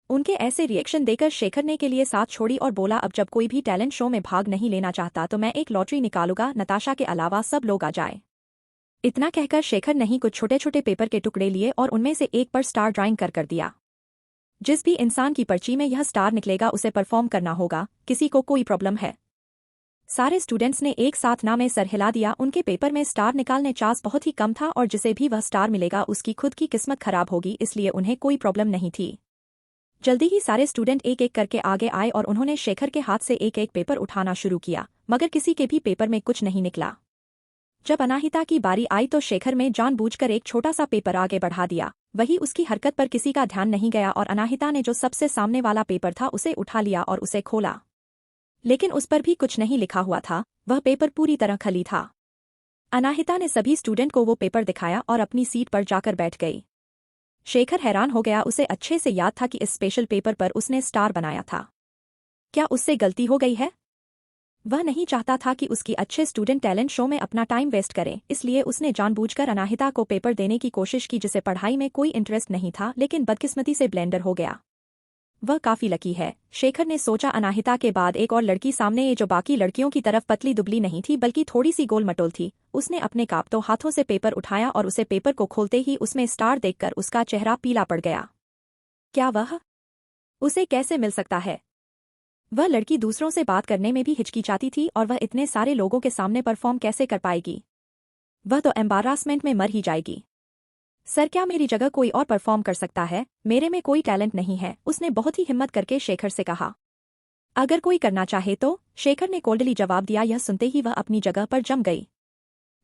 उनके ऐसे रिएक्शन देकर शेखर ने के लिए साथ छोड़ी और बोला, अब जब कोई भी टैलेंट शो में भाग नहीं लेना चाहता तो मैं एक लॉटरी निकालूंगा, नताशा के अलावा सब लोग आ जाए। इतना कहकर शेखर ने ही कुछ छोटे छोटे पेपर के टुकड़े लिए और उनमें से एक पर स्टार ड्राइंग कर दिया। जिस भी इंसान की पर्ची में यह स्टार निकलेगा उसे परफॉर्म करना होगा। किसी को कोई प्रॉब्लम है? सारे स्टूडेंट्स ने एक साथ ना में सर हिला दिया। उनके पेपर में स्टार निकालने चांस बहुत ही कम था, और जिसे भी वह स्टार मिलेगा उसकी खुद की किस्मत खराब होगी, इसलिए उन्हें कोई प्रॉब्लम नहीं थी। जल्दी ही सारे स्टूडेंट एक एक करके आगे आए और उन्होंने शेखर के हाथ से एक एक पेपर उठाना शुरू किया, मगर किसी के भी पेपर में कुछ नहीं निकला। जब अनाहिता की बारी आई तो शेखर में जानबूझकर एक छोटा सा पेपर आगे बढ़ा दिया। वही उसकी हरकत पर किसी का ध्यान नहीं गया और अनाहिता ने जो सबसे सामने वाला पेपर था उसे उठा लिया और उसे खोला, लेकिन उस पर भी कुछ नहीं लिखा हुआ था। वह पेपर पूरी तरह खाली था। अनाहिता ने सभी स्टूडेंट को वो पेपर दिखाया और अपनी सीट पर जाकर बैठ गई। शेखर हैरान हो गया। उसे अच्छे से याद था कि इस स्पेशल पेपर पर उसने स्टार बनाया था। क्या उससे गलती हो गई है? वह नहीं चाहता था कि उसकी अच्छे स्टूडेंट टैलेंट शो में अपना टाइम वेस्ट करें, इसलिए उसने जानबूझकर अनाहिता को पेपर देने की कोशिश की जिसे पढ़ाई में कोई इंटरेस्ट नहीं था, लेकिन बदकिस्मती से ब्लेंडर हो गया। वह काफी लकी है, शेखर ने सोचा। अनाहिता के बाद एक और लड़की सामने, ये जो बाकी लड़कियों की तरफ पतली दुबली नहीं थी बल्कि थोड़ी सी गोल मटोल थी। उसने अपने कांपते हाथों से पेपर उठाया और उसे पेपर को खोलते ही उसमें स्टार देखकर उसका चेहरा पीला पड़ गया। क्या वह उसे कैसे मिल सकता है? वह लड़की दूसरों से बात करने में भी हिचकिचाती थी और वह इतने सारे लोगों के सामने परफॉर्म कैसे कर पाएगी? वह तो एम्बारासमेंट में मर ही जाएगी। सर, क्या मेरी जगह कोई और परफॉर्म कर सकता है? मेरे में कोई टैलेंट नहीं है, उसने बहुत ही हिम्मत करके शेखर से कहा। अगर कोई करना चाहे तो, शेखर ने कोल्डली जवाब दिया। यह सुनते ही वह अपनी जगह पर जम गई।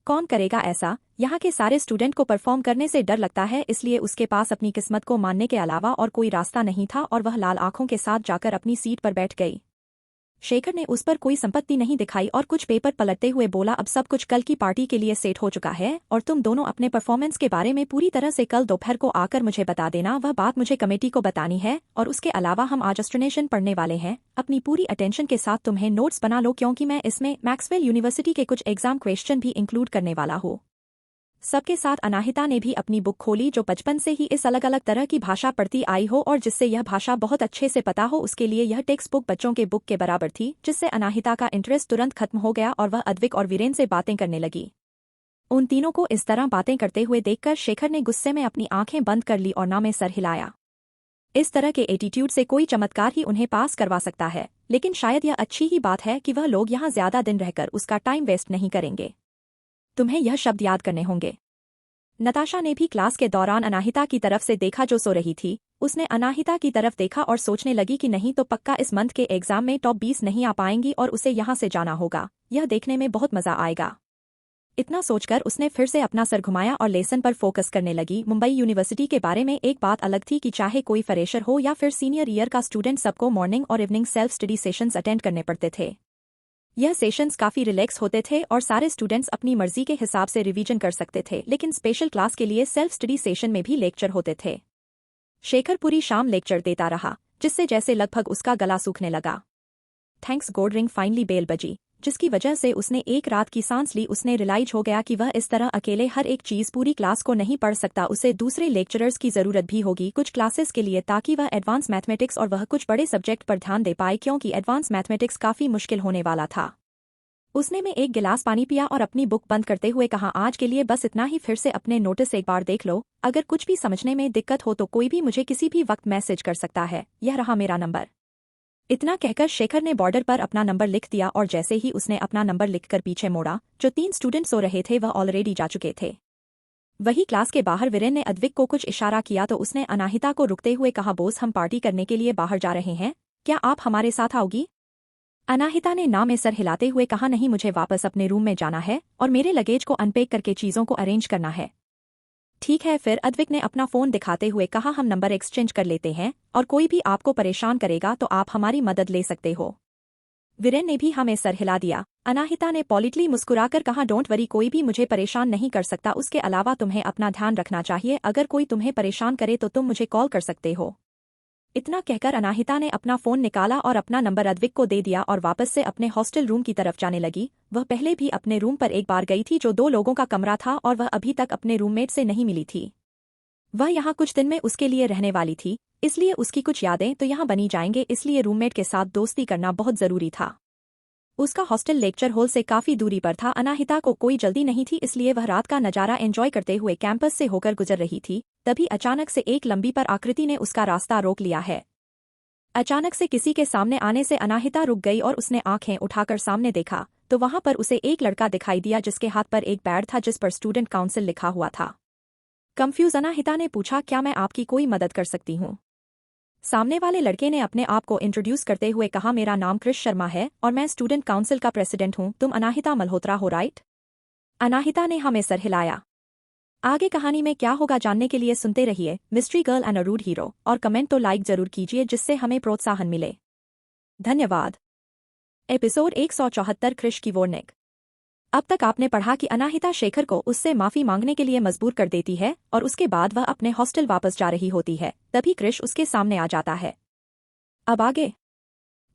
कौन करेगा ऐसा? यहाँ के सारे स्टूडेंट को परफॉर्म करने से डर लगता है, इसलिए उसके पास अपनी किस्मत को मानने के अलावा और कोई रास्ता नहीं था और वह लाल आंखों के साथ जाकर अपनी सीट पर बैठ गई। शेखर ने उस पर कोई संपत्ति नहीं दिखाई और कुछ पेपर पलटते हुए बोला, अब सब कुछ कल की पार्टी के लिए सेट हो चुका है और तुम दोनों अपने परफॉर्मेंस के बारे में पूरी तरह से कल दोपहर को आकर मुझे बता देना। वह बात मुझे कमेटी को बतानी है और उसके अलावा हम आज एक्सप्लेनेशन पढ़ने वाले हैं। अपनी पूरी अटेंशन के साथ तुम्हें नोट्स बना लो, क्योंकि मैं इसमें मैक्सवेल यूनिवर्सिटी के कुछ एग्जाम क्वेश्चन भी इंक्लूड करने वाला हूँ। सबके साथ अनाहिता ने भी अपनी बुक खोली जो बचपन से ही इस अलग अलग तरह की भाषा पढ़ती आई हो और जिससे यह भाषा बहुत अच्छे से पता हो उसके लिए यह टेक्स्ट बुक बच्चों के बुक के बराबर थी, जिससे अनाहिता का इंटरेस्ट तुरंत खत्म हो गया और वह अद्विक और वीरेन से बातें करने लगी। उन तीनों को इस तरह बातें करते हुए देखकर शेखर ने गुस्से में अपनी आंखें बंद कर ली और ना में सर हिलाया। इस तरह के एटीट्यूड से कोई चमत्कार ही उन्हें पास करवा सकता है, लेकिन शायद यह अच्छी ही बात है कि वह लोग यहाँ ज्यादा दिन रहकर उसका टाइम वेस्ट नहीं करेंगे। तुम्हें यह शब्द याद करने होंगे। नताशा ने भी क्लास के दौरान अनाहिता की तरफ से देखा जो सो रही थी। उसने अनाहिता की तरफ देखा और सोचने लगी कि नहीं तो पक्का इस मंथ के एग्जाम में टॉप 20 नहीं आ पाएंगी और उसे यहाँ से जाना होगा। यह देखने में बहुत मजा आएगा। इतना सोचकर उसने फिर से अपना सर घुमाया और लेसन पर फोकस करने लगी। मुंबई यूनिवर्सिटी के बारे में एक बात अलग थी कि चाहे कोई फ्रेशर हो या फिर सीनियर ईयर का स्टूडेंट, सबको मॉर्निंग और evening self study sessions attend करने पड़ते थे। यह सेशंस काफी रिलैक्स होते थे और सारे स्टूडेंट्स अपनी मर्जी के हिसाब से रिवीजन कर सकते थे, लेकिन स्पेशल क्लास के लिए सेल्फ स्टडी सेशन में भी लेक्चर होते थे। शेखर पूरी शाम लेक्चर देता रहा, जिससे जैसे लगभग उसका गला सूखने लगा। Thanks god ring finally bell बजी, जिसकी वजह से उसने एक रात की सांस ली। उसने रियलाइज हो गया कि वह इस तरह अकेले हर एक चीज पूरी क्लास को नहीं पढ़ सकता, उसे दूसरे लेक्चरर्स की जरूरत भी होगी कुछ क्लासेस के लिए, ताकि वह एडवांस मैथमेटिक्स और वह कुछ बड़े सब्जेक्ट पर ध्यान दे पाए, क्योंकि एडवांस मैथमेटिक्स काफी मुश्किल होने वाला था। उसने में एक गिलास पानी पिया और अपनी बुक बंद करते हुए कहा, आज के लिए बस इतना ही। फिर से अपने नोटिस एक बार देख लो, अगर कुछ भी समझने में दिक्कत हो तो कोई भी मुझे किसी भी वक्त मैसेज कर सकता है, यह रहा मेरा नंबर। इतना कहकर शेखर ने बॉर्डर पर अपना नंबर लिख दिया और जैसे ही उसने अपना नंबर लिखकर पीछे मोड़ा, जो 3 स्टूडेंट सो रहे थे वह ऑलरेडी जा चुके थे। वही क्लास के बाहर वीरेन ने अद्विक को कुछ इशारा किया तो उसने अनाहिता को रुकते हुए कहा, बोस हम पार्टी करने के लिए बाहर जा रहे हैं, क्या आप हमारे साथ आओगी? अनाहिता ने ना में सर हिलाते हुए कहा, नहीं मुझे वापस अपने रूम में जाना है और मेरे लगेज को अनपैक करके चीजों को अरेंज करना है। ठीक है फिर, अद्विक ने अपना फोन दिखाते हुए कहा, हम नंबर एक्सचेंज कर लेते हैं और कोई भी आपको परेशान करेगा तो आप हमारी मदद ले सकते हो। वीरेन ने भी हमें सर हिला दिया। अनाहिता ने पॉलिटली मुस्कुराकर कहा, डोंट वरी, कोई भी मुझे परेशान नहीं कर सकता, उसके अलावा तुम्हें अपना ध्यान रखना चाहिए, अगर कोई तुम्हें परेशान करे तो तुम मुझे कॉल कर सकते हो। इतना कहकर अनाहिता ने अपना फोन निकाला और अपना नंबर अद्विक को दे दिया और वापस से अपने हॉस्टल रूम की तरफ जाने लगी। वह पहले भी अपने रूम पर एक बार गई थी जो 2 लोगों का कमरा था और वह अभी तक अपने रूममेट से नहीं मिली थी। वह यहाँ कुछ दिन में उसके लिए रहने वाली थी, इसलिए उसकी कुछ यादें तो यहाँ बनी जाएंगे, इसलिए रूममेट के साथ दोस्ती करना बहुत जरूरी था। उसका हॉस्टल लेक्चर हॉल से काफी दूरी पर था। अनाहिता को कोई जल्दी नहीं थी, इसलिए वह रात का नजारा एंजॉय करते हुए कैंपस से होकर गुजर रही थी। तभी अचानक से एक लंबी पर आकृति ने उसका रास्ता रोक लिया है। अचानक से किसी के सामने आने से अनाहिता रुक गई और उसने आंखें उठाकर सामने देखा तो वहां पर उसे एक लड़का दिखाई दिया जिसके हाथ पर एक बैड था जिस पर स्टूडेंट काउंसिल लिखा हुआ था। कंफ्यूज अनाहिता ने पूछा, क्या मैं आपकी कोई मदद कर सकती हूँ? सामने वाले लड़के ने अपने आप को इंट्रोड्यूस करते हुए कहा, मेरा नाम कृष शर्मा है और मैं स्टूडेंट काउंसिल का प्रेसिडेंट हूँ। तुम अनाहिता मल्होत्रा हो, राइट? अनाहिता ने हमें सर हिलाया। आगे कहानी में क्या होगा जानने के लिए सुनते रहिए mystery girl and a rude hero, और कमेंट तो लाइक जरूर कीजिए जिससे हमें प्रोत्साहन मिले। धन्यवाद। एपिसोड 174, कृष की वार्निंग। अब तक आपने पढ़ा कि अनाहिता शेखर को उससे माफी मांगने के लिए मजबूर कर देती है और उसके बाद वह अपने हॉस्टल वापस जा रही होती है, तभी कृष उसके सामने आ जाता है। अब आगे।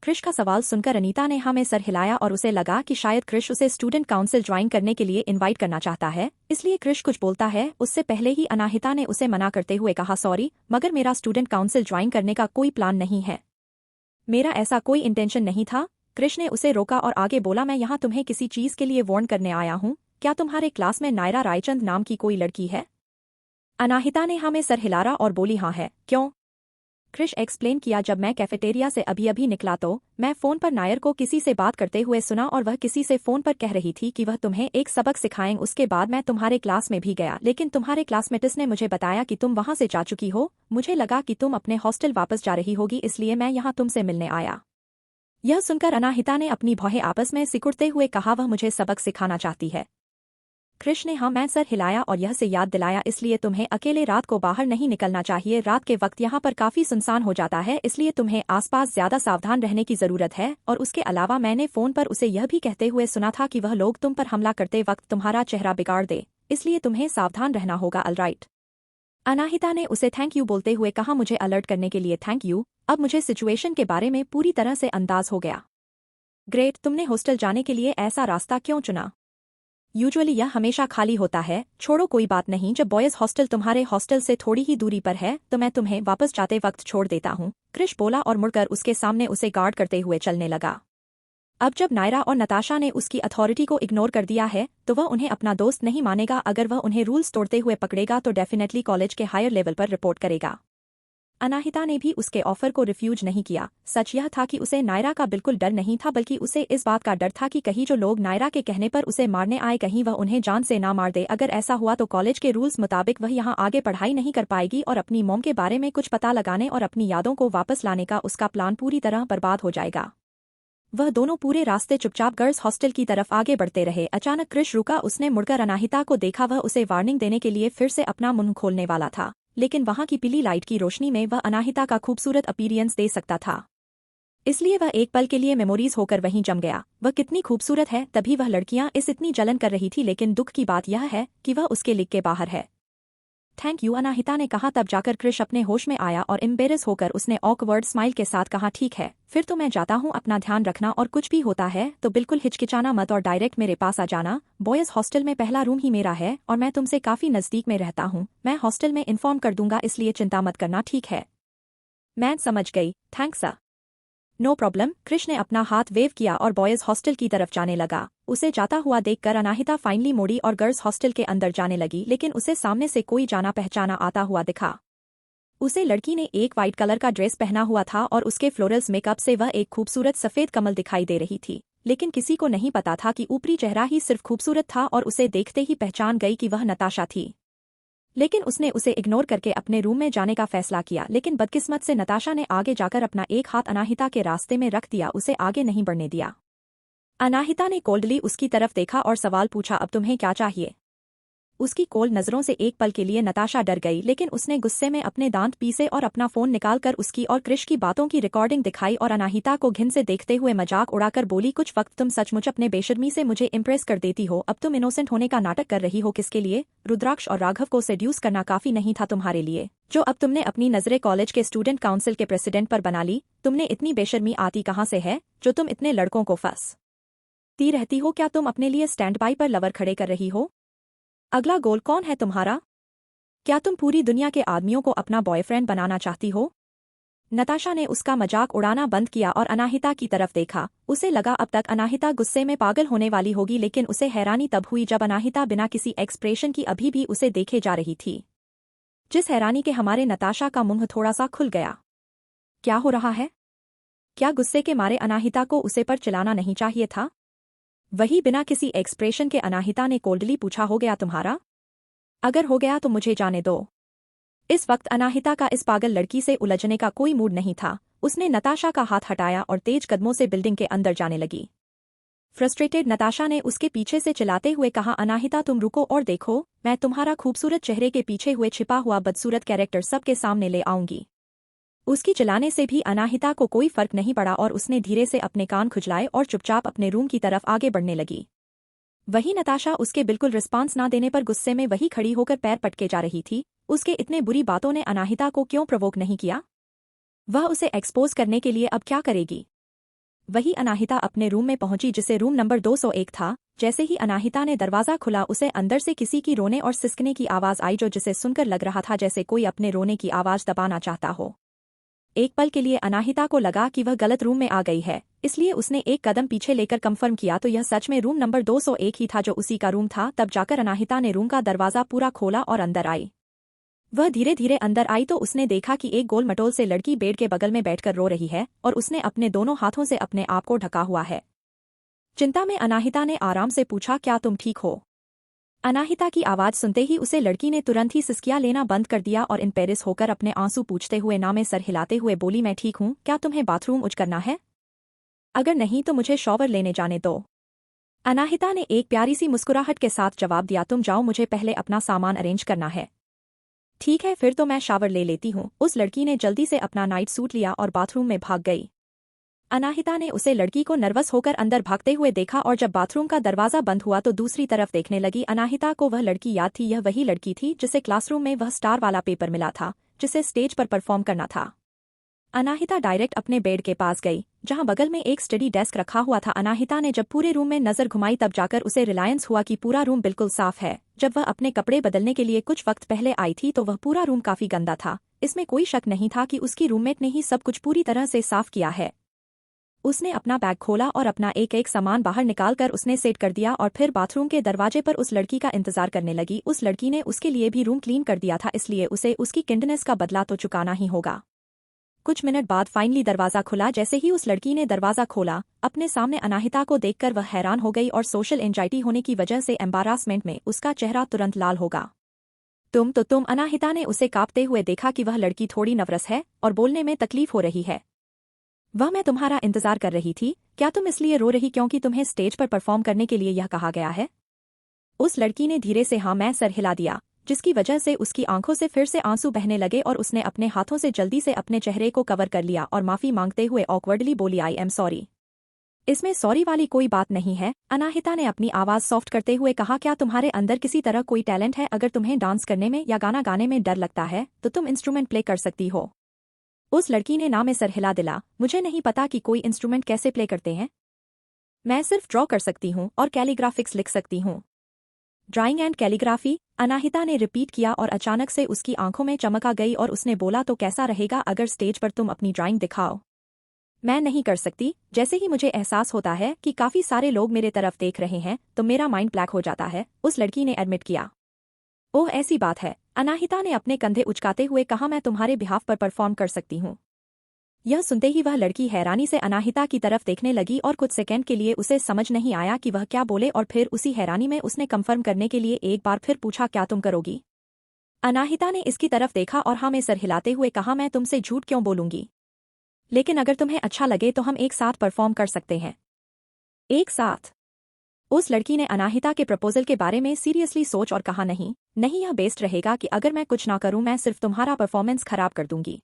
कृष का सवाल सुनकर अनीता ने हमें सर हिलाया और उसे लगा कि शायद कृष उसे स्टूडेंट काउंसिल ज्वाइन करने के लिए इनवाइट करना चाहता है, इसलिए कृष कुछ बोलता है। उससे पहले ही अनाहिता ने उसे मना करते हुए कहा, सॉरी, मगर मेरा स्टूडेंट काउंसिल ज्वाइन करने का कोई प्लान नहीं है, मेरा ऐसा कोई इंटेंशन नहीं था। कृष ने उसे रोका और आगे बोला, मैं यहाँ तुम्हें किसी चीज के लिए वार्न करने आया हूँ। क्या तुम्हारे क्लास में नायरा रायचंद नाम की कोई लड़की है? अनाहिता ने हमें सर हिलाया और बोली, हाँ है, क्यों? कृष एक्सप्लेन किया, जब मैं कैफेटेरिया से अभी निकला तो मैं फोन पर नायर को किसी से बात करते हुए सुना और वह किसी से फोन पर कह रही थी कि वह तुम्हें एक सबक सिखाएं। उसके बाद मैं तुम्हारे क्लास में भी गया, लेकिन तुम्हारे क्लासमेट्स ने मुझे बताया कि तुम वहां से जा चुकी हो। मुझे लगा कि तुम अपने हॉस्टल वापस जा रही होगी, इसलिए मैं यहाँ तुमसे मिलने आया। यह सुनकर अनाहिता ने अपनी भौहें आपस में सिकुड़ते हुए कहा, वह मुझे सबक सिखाना चाहती है। कृष ने हाँ मैं सर हिलाया और यह से याद दिलाया, इसलिए तुम्हें अकेले रात को बाहर नहीं निकलना चाहिए। रात के वक्त यहाँ पर काफी सुनसान हो जाता है, इसलिए तुम्हें आसपास ज्यादा सावधान रहने की जरूरत है। और उसके अलावा मैंने फोन पर उसे यह भी कहते हुए सुना था कि वह लोग तुम पर हमला करते वक्त तुम्हारा चेहरा बिगाड़ दे, इसलिए तुम्हें सावधान रहना होगा, ऑलराइट? अनाहिता ने उसे थैंक यू बोलते हुए कहा, मुझे अलर्ट करने के लिए थैंक यू। अब मुझे सिचुएशन के बारे में पूरी तरह से अंदाज हो गया। ग्रेट, तुमने हॉस्टल जाने के लिए ऐसा रास्ता क्यों चुना? यूजुअली यह हमेशा खाली होता है। छोड़ो कोई बात नहीं, जब बॉयज हॉस्टल तुम्हारे हॉस्टल से थोड़ी ही दूरी पर है तो मैं तुम्हें वापस जाते वक्त छोड़ देता हूँ, क्रिश बोला और मुड़कर उसके सामने उसे गार्ड करते हुए चलने लगा। अब जब नायरा और नताशा ने उसकी अथॉरिटी को इग्नोर कर दिया है तो वह उन्हें अपना दोस्त नहीं मानेगा। अगर वह उन्हें रूल्स तोड़ते हुए पकड़ेगा तो डेफिनेटली कॉलेज के हायर लेवल पर रिपोर्ट करेगा। अनाहिता ने भी उसके ऑफर को रिफ्यूज नहीं किया। सच यह था कि उसे नायरा का बिल्कुल डर नहीं था, बल्कि उसे इस बात का डर था कि कहीं जो लोग नायरा के कहने पर उसे मारने आए कहीं वह उन्हें जान से ना मार दे। अगर ऐसा हुआ तो कॉलेज के रूल्स मुताबिक वह यहाँ आगे पढ़ाई नहीं कर पाएगी और अपनी मॉम के बारे में कुछ पता लगाने और अपनी यादों को वापस लाने का उसका प्लान पूरी तरह बर्बाद हो जाएगा। वह दोनों पूरे रास्ते चुपचाप गर्ल्स हॉस्टल की तरफ आगे बढ़ते रहे। अचानक क्रिश रुका। उसने मुड़कर अनाहिता को देखा। वह उसे वार्निंग देने के लिए फिर से अपना मुंह खोलने वाला था, लेकिन वहां की पीली लाइट की रोशनी में वह अनाहिता का खूबसूरत अपीयरेंस दे सकता था, इसलिए वह एक पल के लिए मेमोरीज होकर वहीं जम गया। वह कितनी खूबसूरत है, तभी वह लड़कियां इस इतनी जलन कर रही थी, लेकिन दुख की बात यह है कि वह उसके लिग के बाहर है। थैंक यू, अनाहिता ने कहा। तब जाकर क्रिश अपने होश में आया और एम्बेरस होकर उसने ऑकवर्ड स्माइल के साथ कहा, ठीक है फिर तो मैं जाता हूँ, अपना ध्यान रखना और कुछ भी होता है तो बिल्कुल हिचकिचाना मत और डायरेक्ट मेरे पास आ जाना। बॉयज हॉस्टल में पहला रूम ही मेरा है और मैं तुमसे काफी नजदीक में रहता हूँ। मैं हॉस्टल में इन्फॉर्म कर दूंगा, इसलिए चिंता मत करना, ठीक है? मैं समझ गई, thanks sir. No problem. Krish ने अपना हाथ वेव किया और बॉयज हॉस्टल की तरफ जाने लगा। उसे जाता हुआ देखकर अनाहिता फाइनली मोड़ी और गर्ल्स हॉस्टल के अंदर जाने लगी, लेकिन उसे सामने से कोई जाना पहचाना आता हुआ दिखा। उसे लड़की ने एक वाइट कलर का ड्रेस पहना हुआ था और उसके फ्लोरल्स मेकअप से वह एक खूबसूरत सफेद कमल दिखाई दे रही थी, लेकिन किसी को नहीं पता था कि ऊपरी चेहरा ही सिर्फ खूबसूरत था और उसे देखते ही पहचान गई कि वह नताशा थी। लेकिन उसने उसे इग्नोर करके अपने रूम में जाने का फैसला किया, लेकिन बदकिस्मत से नताशा ने आगे जाकर अपना एक हाथ अनाहिता के रास्ते में रख दिया, उसे आगे नहीं बढ़ने दिया। अनाहिता ने कोल्डली उसकी तरफ देखा और सवाल पूछा, अब तुम्हें क्या चाहिए? उसकी कोल्ड नजरों से एक पल के लिए नताशा डर गई, लेकिन उसने गुस्से में अपने दांत पीसे और अपना फोन निकालकर उसकी और क्रिश की बातों की रिकॉर्डिंग दिखाई और अनाहिता को घिन से देखते हुए मजाक उड़ाकर बोली, कुछ वक्त तुम सचमुच अपने बेशर्मी से मुझे इम्प्रेस कर देती हो। अब तुम इनोसेंट होने का नाटक कर रही हो, किसके लिए? रुद्राक्ष और राघव को सेड्यूस करना काफी नहीं था तुम्हारे लिए, जो अब तुमने अपनी नजरें कॉलेज के स्टूडेंट काउंसिल के प्रेसिडेंट पर बना ली। तुमने इतनी बेशर्मी आती कहाँ से है जो तुम इतने लड़कों को फंसती रहती हो? क्या तुम अपने लिए स्टैंड बाई पर लवर खड़े कर रही हो? अगला गोल कौन है तुम्हारा? क्या तुम पूरी दुनिया के आदमियों को अपना बॉयफ्रेंड बनाना चाहती हो? नताशा ने उसका मजाक उड़ाना बंद किया और अनाहिता की तरफ देखा। उसे लगा अब तक अनाहिता गुस्से में पागल होने वाली होगी, लेकिन उसे हैरानी तब हुई जब अनाहिता बिना किसी एक्सप्रेशन की अभी भी उसे देखे जा रही थी, जिस हैरानी के हमारे नताशा का मुंह थोड़ा सा खुल गया। क्या हो रहा है? क्या गुस्से के मारे अनाहिता को उसे पर चिल्लाना नहीं चाहिए था? वही बिना किसी एक्सप्रेशन के अनाहिता ने कोल्डली पूछा, हो गया तुम्हारा? अगर हो गया तो मुझे जाने दो। इस वक्त अनाहिता का इस पागल लड़की से उलझने का कोई मूड नहीं था। उसने नताशा का हाथ हटाया और तेज कदमों से बिल्डिंग के अंदर जाने लगी। फ्रस्ट्रेटेड नताशा ने उसके पीछे से चिल्लाते हुए कहा, अनाहिता तुम रुको और देखो, मैं तुम्हारा खूबसूरत चेहरे के पीछे हुए छिपा हुआ बदसूरत कैरेक्टर सबके सामने ले आऊंगी। उसकी चिल्लाने से भी अनाहिता को कोई फर्क नहीं पड़ा और उसने धीरे से अपने कान खुजलाए और चुपचाप अपने रूम की तरफ आगे बढ़ने लगी। वही नताशा उसके बिल्कुल रिस्पांस ना देने पर गुस्से में वही खड़ी होकर पैर पटके जा रही थी। उसके इतने बुरी बातों ने अनाहिता को क्यों प्रोवोक नहीं किया? वह उसे एक्सपोज करने के लिए अब क्या करेगी? वही अनाहिता अपने रूम में पहुंची, जिसे रूम नंबर 201 था। जैसे ही अनाहिता ने दरवाजा खुला, उसे अंदर से किसी की रोने और सिसकने की आवाज आई, जो जिसे सुनकर लग रहा था जैसे कोई अपने रोने की आवाज दबाना चाहता हो। एक पल के लिए अनाहिता को लगा कि वह गलत रूम में आ गई है, इसलिए उसने एक कदम पीछे लेकर कंफर्म किया तो यह सच में रूम नंबर 201 ही था, जो उसी का रूम था। तब जाकर अनाहिता ने रूम का दरवाजा पूरा खोला और अंदर आई। वह धीरे धीरे अंदर आई तो उसने देखा कि एक गोल मटोल से लड़की बेड के बगल में बैठकर रो रही है और उसने अपने दोनों हाथों से अपने आप को ढका हुआ है। चिंता में अनाहिता ने आराम से पूछा, क्या तुम ठीक हो? अनाहिता की आवाज सुनते ही उसे लड़की ने तुरंत ही सिसकियां लेना बंद कर दिया और इम्पेरिस होकर अपने आंसू पूछते हुए ना में सर हिलाते हुए बोली, मैं ठीक हूँ। क्या तुम्हें बाथरूम उज करना है? अगर नहीं तो मुझे शॉवर लेने जाने दो। अनाहिता ने एक प्यारी सी मुस्कुराहट के साथ जवाब दिया, तुम जाओ, मुझे पहले अपना सामान अरेंज करना है। ठीक है फिर तो मैं शावर ले लेती हूँ। उस लड़की ने जल्दी से अपना नाइट सूट लिया और बाथरूम में भाग गई। अनाहिता ने उसे लड़की को नर्वस होकर अंदर भागते हुए देखा और जब बाथरूम का दरवाजा बंद हुआ तो दूसरी तरफ देखने लगी। अनाहिता को वह लड़की याद थी। यह वही लड़की थी जिसे क्लासरूम में वह स्टार वाला पेपर मिला था, जिसे स्टेज पर परफॉर्म करना था। अनाहिता डायरेक्ट अपने बेड के पास गई, जहां बगल में एक स्टडी डेस्क रखा हुआ था। अनाहिता ने जब पूरे रूम में नजर घुमाई तब जाकर उसे रिलायंस हुआ कि पूरा रूम बिल्कुल साफ है। जब वह अपने कपड़े बदलने के लिए कुछ वक्त पहले आई थी तो वह पूरा रूम काफी गंदा था। इसमें कोई शक नहीं था कि उसकी रूममेट ने ही सब कुछ पूरी तरह से साफ किया है। उसने अपना बैग खोला और अपना एक एक सामान बाहर निकालकर उसने सेट कर दिया और फिर बाथरूम के दरवाजे पर उस लड़की का इंतजार करने लगी। उस लड़की ने उसके लिए भी रूम क्लीन कर दिया था, इसलिए उसे उसकी किंडनेस का बदला तो चुकाना ही होगा। कुछ मिनट बाद फाइनली दरवाजा खुला। जैसे ही उस लड़की ने दरवाजा खोला, अपने सामने अनाहिता को देखकर वह हैरान हो गई और सोशल एंजाइटी होने की वजह से एम्बारासमेंट में उसका चेहरा तुरंत लाल होगा। तुम अनाहिता ने उसे कांपते हुए देखा कि वह लड़की थोड़ी नर्वस है और बोलने में तकलीफ हो रही है। वह मैं तुम्हारा इंतजार कर रही थी। क्या तुम इसलिए रो रही क्योंकि तुम्हें स्टेज पर परफॉर्म करने के लिए यह कहा गया है? उस लड़की ने धीरे से हाँ मैं सर हिला दिया, जिसकी वजह से उसकी आंखों से फिर से आंसू बहने लगे और उसने अपने हाथों से जल्दी से अपने चेहरे को कवर कर लिया और माफी मांगते हुए ऑकवर्डली बोली, आई एम सॉरी। इसमें सॉरी वाली कोई बात नहीं है, अनाहिता ने अपनी आवाज सॉफ्ट करते हुए कहा। क्या तुम्हारे अंदर किसी तरह कोई टैलेंट है? अगर तुम्हें डांस करने में या गाना गाने में डर लगता है तो तुम इंस्ट्रूमेंट प्ले कर सकती हो। उस लड़की ने ना में सर हिला दिला। मुझे नहीं पता कि कोई इंस्ट्रूमेंट कैसे प्ले करते हैं। मैं सिर्फ ड्रॉ कर सकती हूँ और कैलीग्राफिक्स लिख सकती हूँ। ड्राइंग एंड कैलीग्राफी, अनाहिता ने रिपीट किया और अचानक से उसकी आंखों में चमक आ गई और उसने बोला, तो कैसा रहेगा अगर स्टेज पर तुम अपनी ड्राइंग दिखाओ? मैं नहीं कर सकती। जैसे ही मुझे एहसास होता है कि काफी सारे लोग मेरे तरफ देख रहे हैं तो मेरा माइंड ब्लैक हो जाता है, उस लड़की ने एडमिट किया। ओह ऐसी बात है, अनाहिता ने अपने कंधे उचकाते हुए कहा। मैं तुम्हारे बिहाफ पर परफॉर्म कर सकती हूँ। यह सुनते ही वह लड़की हैरानी से अनाहिता की तरफ देखने लगी और कुछ सेकंड के लिए उसे समझ नहीं आया कि वह क्या बोले और फिर उसी हैरानी में उसने कंफर्म करने के लिए एक बार फिर पूछा, क्या तुम करोगी? अनाहिता ने इसकी तरफ देखा और हाँ में सर हिलाते हुए कहा, मैं तुमसे झूठ क्यों बोलूंगी, लेकिन अगर तुम्हें अच्छा लगे तो हम एक साथ परफॉर्म कर सकते हैं। एक साथ? उस लड़की ने अनाहिता के प्रपोजल के बारे में सीरियसली सोच और कहा, नहीं नहीं, यह बेस्ट रहेगा कि अगर मैं कुछ ना करूं, मैं सिर्फ तुम्हारा परफॉर्मेंस खराब कर दूंगी।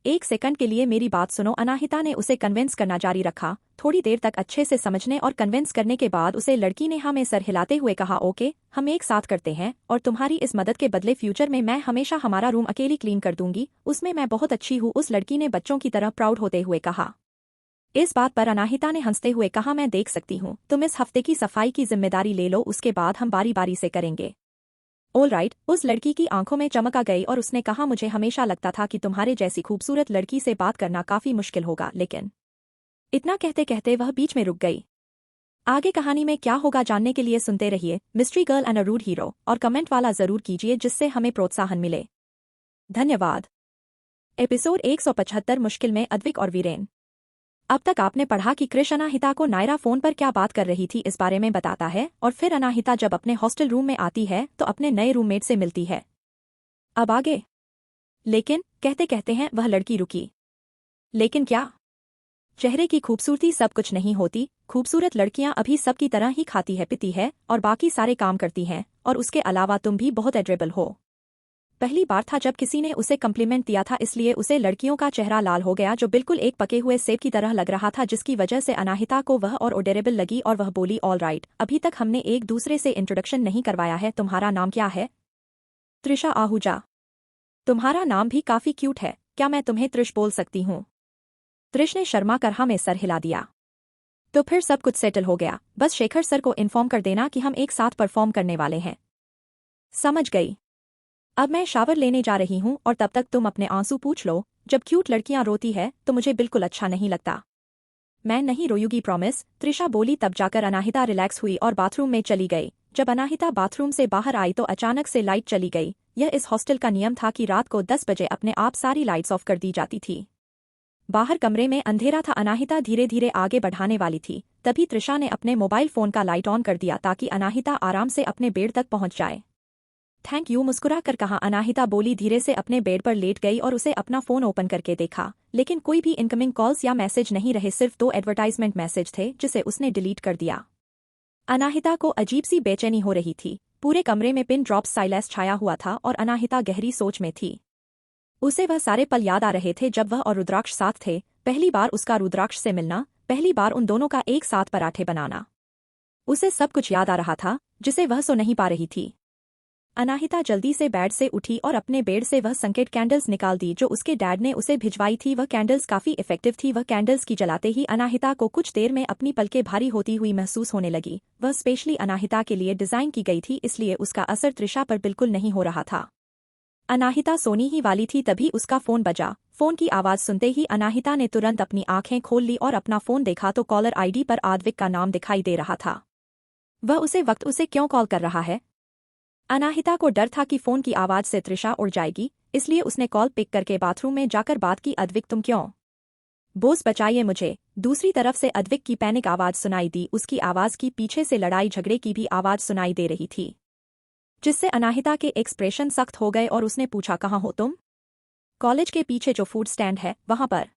एक सेकंड के लिए मेरी बात सुनो। अनाहिता ने उसे कन्विंस करना जारी रखा। थोड़ी देर तक अच्छे से समझने और कन्विंस करने के बाद उसे लड़की ने हाँ में सर हिलाते हुए कहा, ओके हम एक साथ करते हैं और तुम्हारी इस मदद के बदले फ्यूचर में मैं हमेशा हमारा रूम अकेली क्लीन कर दूंगी, उसमें मैं बहुत अच्छी हूँ, उस लड़की ने बच्चों की तरह प्राउड होते हुए कहा। इस बात पर अनाहिता ने हंसते हुए कहा, मैं देख सकती हूँ, तुम इस हफ्ते की सफाई की जिम्मेदारी ले लो, उसके बाद हम बारी बारी से करेंगे। ऑल राइट, उस लड़की की आंखों में चमक आ गई और उसने कहा, मुझे हमेशा लगता था कि तुम्हारे जैसी खूबसूरत लड़की से बात करना काफी मुश्किल होगा, लेकिन। इतना कहते कहते वह बीच में रुक गई। आगे कहानी में क्या होगा जानने के लिए सुनते रहिए mystery girl and a rude hero और कमेंट वाला जरूर कीजिए जिससे हमें प्रोत्साहन मिले। धन्यवाद। एपिसोड 175, मुश्किल में अद्विक और वीरेन। अब तक आपने पढ़ा कि क्रिश अनाहिता को नायरा फोन पर क्या बात कर रही थी इस बारे में बताता है और फिर अनाहिता जब अपने हॉस्टल रूम में आती है तो अपने नए रूममेट से मिलती है। अब आगे। लेकिन कहते कहते हैं वह लड़की रुकी। लेकिन क्या? चेहरे की खूबसूरती सब कुछ नहीं होती। खूबसूरत लड़कियां अभी सब की तरह ही खाती है, पीती है और बाकी सारे काम करती हैं, और उसके अलावा तुम भी बहुत एड्रेबल हो। पहली बार था जब किसी ने उसे कम्प्लीमेंट दिया था, इसलिए उसे लड़कियों का चेहरा लाल हो गया जो बिल्कुल एक पके हुए सेब की तरह लग रहा था, जिसकी वजह से अनाहिता को वह और ओडेरेबल लगी और वह बोली, ऑल राइट, अभी तक हमने एक दूसरे से इंट्रोडक्शन नहीं करवाया है, तुम्हारा नाम क्या है? त्रिशा आहूजा। तुम्हारा नाम भी काफी क्यूट है, क्या मैं तुम्हें त्रिश बोल सकती हूँ? त्रिश ने शर्मा कर हाँ में सर हिला दिया। तो फिर सब कुछ सेटल हो गया, बस शेखर सर को इन्फॉर्म कर देना कि हम एक साथ परफॉर्म करने वाले हैं। समझ गई। अब मैं शावर लेने जा रही हूँ और तब तक तुम अपने आंसू पूछ लो। जब क्यूट लड़कियां रोती है तो मुझे बिल्कुल अच्छा नहीं लगता। मैं नहीं रोयूंगी, प्रॉमिस, त्रिशा बोली। तब जाकर अनाहिता रिलैक्स हुई और बाथरूम में चली गई। जब अनाहिता बाथरूम से बाहर आई तो अचानक से लाइट चली गई। यह इस हॉस्टल का नियम था कि रात को 10 बजे अपने आप सारी लाइट्स ऑफ कर दी जाती थी। बाहर कमरे में अंधेरा था। अनाहिता धीरे धीरे आगे बढ़ाने वाली थी, तभी त्रिशा ने अपने मोबाइल फोन का लाइट ऑन कर दिया ताकि अनाहिता आराम से अपने बेड तक पहुंच जाए। थैंक यू, मुस्कुरा कर कहा। अनाहिता बोली, धीरे से अपने बेड पर लेट गई और उसे अपना फोन ओपन करके देखा, लेकिन कोई भी इनकमिंग कॉल्स या मैसेज नहीं रहे, सिर्फ 2 एडवर्टाइजमेंट मैसेज थे जिसे उसने डिलीट कर दिया। अनाहिता को अजीब सी बेचैनी हो रही थी। पूरे कमरे में पिन ड्रॉप साइलेंस छाया हुआ था और अनाहिता गहरी सोच में थी। उसे वह सारे पल याद आ रहे थे जब वह और रुद्राक्ष साथ थे, पहली बार उसका रुद्राक्ष से मिलना, पहली बार उन दोनों का एक साथ पराठे बनाना। उसे सब कुछ याद आ रहा था जिसे वह सो नहीं पा रही थी। अनाहिता जल्दी से बेड से उठी और अपने बेड से वह संकेत कैंडल्स निकाल दी जो उसके डैड ने उसे भिजवाई थी। वह कैंडल्स काफी इफेक्टिव थी। वह कैंडल्स की जलाते ही अनाहिता को कुछ देर में अपनी पलकें भारी होती हुई महसूस होने लगी। वह स्पेशली अनाहिता के लिए डिजाइन की गई थी, इसलिए उसका असर त्रिशा पर बिल्कुल नहीं हो रहा था। अनाहिता सोनी ही वाली थी, तभी उसका फोन बजा। फोन की आवाज सुनते ही अनाहिता ने तुरंत अपनी आंखें खोल ली और अपना फोन देखा तो कॉलर आईडी पर आद्विक का नाम दिखाई दे रहा था। वह उसे क्यों कॉल कर रहा है? अनाहिता को डर था कि फोन की आवाज से त्रिशा उड़ जाएगी, इसलिए उसने कॉल पिक करके बाथरूम में जाकर बात की। अद्विक, तुम क्यों? बॉस बचाइए मुझे। दूसरी तरफ से अद्विक की पैनिक आवाज सुनाई दी। उसकी आवाज की पीछे से लड़ाई झगड़े की भी आवाज सुनाई दे रही थी, जिससे अनाहिता के एक्सप्रेशन सख्त हो गए और उसने पूछा, कहाँ हो तुम? कॉलेज के पीछे जो फूड स्टैंड है वहां पर।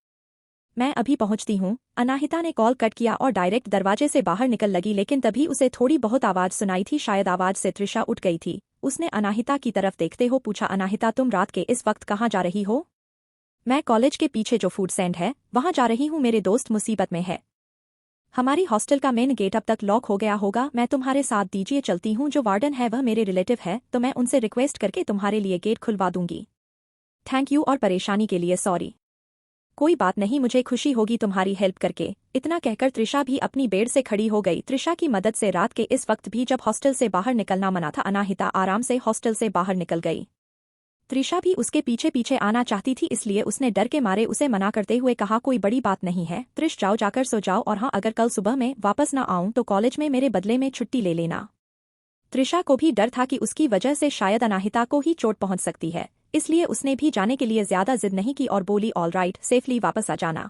मैं अभी पहुंचती हूँ। अनाहिता ने कॉल कट किया और डायरेक्ट दरवाजे से बाहर निकल लगी, लेकिन तभी उसे थोड़ी बहुत आवाज सुनाई थी। शायद आवाज से त्रिशा उठ गई थी। उसने अनाहिता की तरफ देखते हो पूछा, अनाहिता तुम रात के इस वक्त कहाँ जा रही हो? मैं कॉलेज के पीछे जो फूड स्टैंड है वहां जा रही हूँ। मेरे दोस्त मुसीबत में है। हमारी हॉस्टल का मेन गेट अब तक लॉक हो गया होगा। मैं तुम्हारे साथ दीजिए चलती हूँ। जो वार्डन है वह मेरे रिलेटिव है, तो मैं उनसे रिक्वेस्ट करके तुम्हारे लिए गेट खुलवा दूंगी। थैंक यू और परेशानी के लिए सॉरी। कोई बात नहीं, मुझे खुशी होगी तुम्हारी हेल्प करके। इतना कहकर त्रिशा भी अपनी बेड से खड़ी हो गई। त्रिशा की मदद से रात के इस वक्त भी जब हॉस्टल से बाहर निकलना मना था, अनाहिता आराम से हॉस्टल से बाहर निकल गई। त्रिशा भी उसके पीछे पीछे आना चाहती थी, इसलिए उसने डर के मारे उसे मना करते हुए कहा, कोई बड़ी बात नहीं है त्रिश, जाओ जाकर सो जाओ, और हाँ, अगर कल सुबह में वापस न आऊं तो कॉलेज में मेरे बदले में छुट्टी ले लेना। त्रिशा को भी डर था कि उसकी वजह से शायद अनाहिता को ही चोट पहुंच सकती है, इसलिए उसने भी जाने के लिए ज्यादा जिद नहीं की और बोली, ऑल राइट, सेफली वापस आ जाना।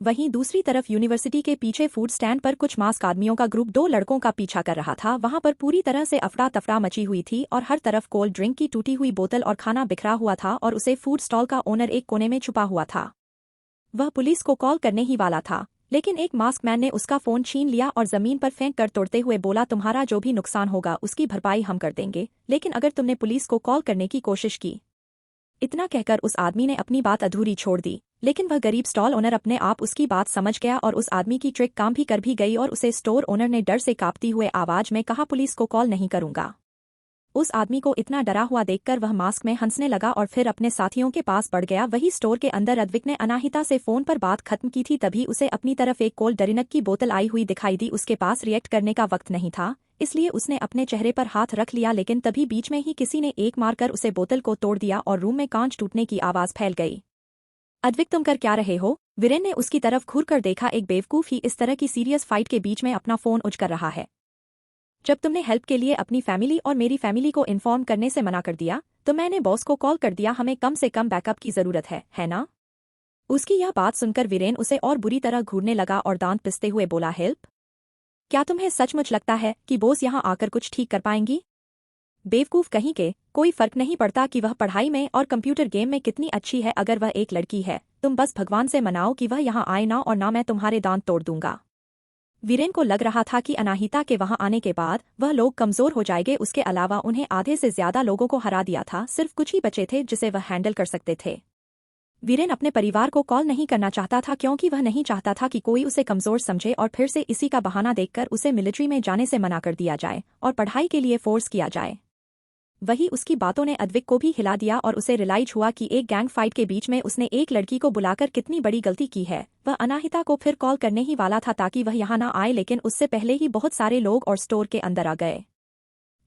वहीं दूसरी तरफ यूनिवर्सिटी के पीछे फूड स्टैंड पर कुछ मास्क आदमियों का ग्रुप 2 लड़कों का पीछा कर रहा था। वहां पर पूरी तरह से अफरा तफरा मची हुई थी और हर तरफ कोल्ड ड्रिंक की टूटी हुई बोतल और खाना बिखरा हुआ था और उसे फूड स्टॉल का ओनर एक कोने में छुपा हुआ था। वह पुलिस को कॉल करने ही वाला था, लेकिन एक मास्क मैन ने उसका फोन छीन लिया और जमीन पर फेंक कर तोड़ते हुए बोला, तुम्हारा जो भी नुकसान होगा उसकी भरपाई हम कर देंगे, लेकिन अगर तुमने पुलिस को कॉल करने की कोशिश की। इतना कहकर उस आदमी ने अपनी बात अधूरी छोड़ दी, लेकिन वह गरीब स्टॉल ओनर अपने आप उसकी बात समझ गया और उस आदमी की ट्रिक काम भी कर भी गई और उसे स्टोर ओनर ने डर से कांपती हुए आवाज में कहा, पुलिस को कॉल नहीं करूंगा। उस आदमी को इतना डरा हुआ देखकर वह मास्क में हंसने लगा और फिर अपने साथियों के पास बढ़ गया। वही स्टोर के अंदर अद्विक ने अनाहिता से फोन पर बात खत्म की थी, तभी उसे अपनी तरफ एक कोल्ड ड्रिंक की बोतल आई हुई दिखाई दी। उसके पास रिएक्ट करने का वक्त नहीं था, इसलिए उसने अपने चेहरे पर हाथ रख लिया, लेकिन तभी बीच में ही किसी ने एक मारकर उसे बोतल को तोड़ दिया और रूम में कांच टूटने की आवाज फैल गई। अद्विक, तुम कर क्या रहे हो? वीरेन ने उसकी तरफ घूर कर देखा। एक बेवकूफ ही इस तरह की सीरियस फाइट के बीच में अपना फोन उठ कर रहा है। जब तुमने हेल्प के लिए अपनी फैमिली और मेरी फैमिली को इन्फॉर्म करने से मना कर दिया तो मैंने बॉस को कॉल कर दिया। हमें कम से कम बैकअप की जरूरत है ना? उसकी यह बात सुनकर वीरेन उसे और बुरी तरह घूरने लगा और दांत पिसते हुए बोला, हेल्प? क्या तुम्हें सचमुच लगता है कि बॉस यहाँ आकर कुछ ठीक कर पाएंगी? बेवकूफ कहीं के, कोई फर्क नहीं पड़ता कि वह पढ़ाई में और कंप्यूटर गेम में कितनी अच्छी है। अगर वह एक लड़की है, तुम बस भगवान से मनाओ कि वह यहाँ आए ना, और ना मैं तुम्हारे दांत तोड़ दूंगा। वीरेन को लग रहा था कि अनाहिता के वहां आने के बाद वह लोग कमजोर हो जाएंगे। उसके अलावा उन्हें आधे से ज्यादा लोगों को हरा दिया था, सिर्फ कुछ ही बचे थे जिसे वह हैंडल कर सकते थे। वीरेन अपने परिवार को कॉल नहीं करना चाहता था, क्योंकि वह नहीं चाहता था कि कोई उसे कमजोर समझे और फिर से इसी का बहाना देखकर उसे मिलिट्री में जाने से मना कर दिया जाए और पढ़ाई के लिए फोर्स किया जाए। वही उसकी बातों ने अद्विक को भी हिला दिया और उसे रियलाइज हुआ कि एक गैंग फाइट के बीच में उसने एक लड़की को बुलाकर कितनी बड़ी गलती की है। वह अनाहिता को फिर कॉल करने ही वाला था ताकि वह यहाँ ना आए, लेकिन उससे पहले ही बहुत सारे लोग और स्टोर के अंदर आ गए।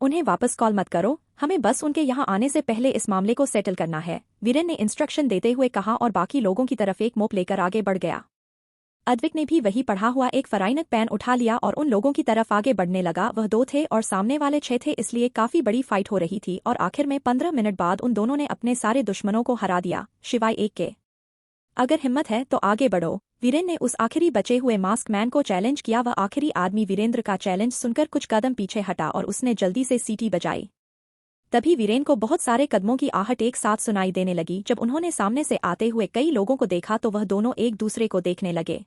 उन्हें वापस कॉल मत करो, हमें बस उनके यहाँ आने से पहले इस मामले को सेटल करना है, वीरेन ने इंस्ट्रक्शन देते हुए कहा और बाकी लोगों की तरफ एक मोप लेकर आगे बढ़ गया। अद्विक ने भी वही पढ़ा हुआ एक फराइनक पेन उठा लिया और उन लोगों की तरफ आगे बढ़ने लगा। वह 2 थे और सामने वाले 6 थे, इसलिए काफी बड़ी फाइट हो रही थी और आखिर में 15 मिनट बाद उन दोनों ने अपने सारे दुश्मनों को हरा दिया, शिवाय एक के। अगर हिम्मत है तो आगे बढ़ो, वीरेन ने उस आखिरी बचे हुए मास्क मैन को चैलेंज किया। वह आखिरी आदमी वीरेंद्र का चैलेंज सुनकर कुछ कदम पीछे हटा और उसने जल्दी से सीटी बजाई। तभी वीरेन को बहुत सारे कदमों की आहट एक साथ सुनाई देने लगी। जब उन्होंने सामने से आते हुए कई लोगों को देखा तो वह दोनों एक दूसरे को देखने लगे।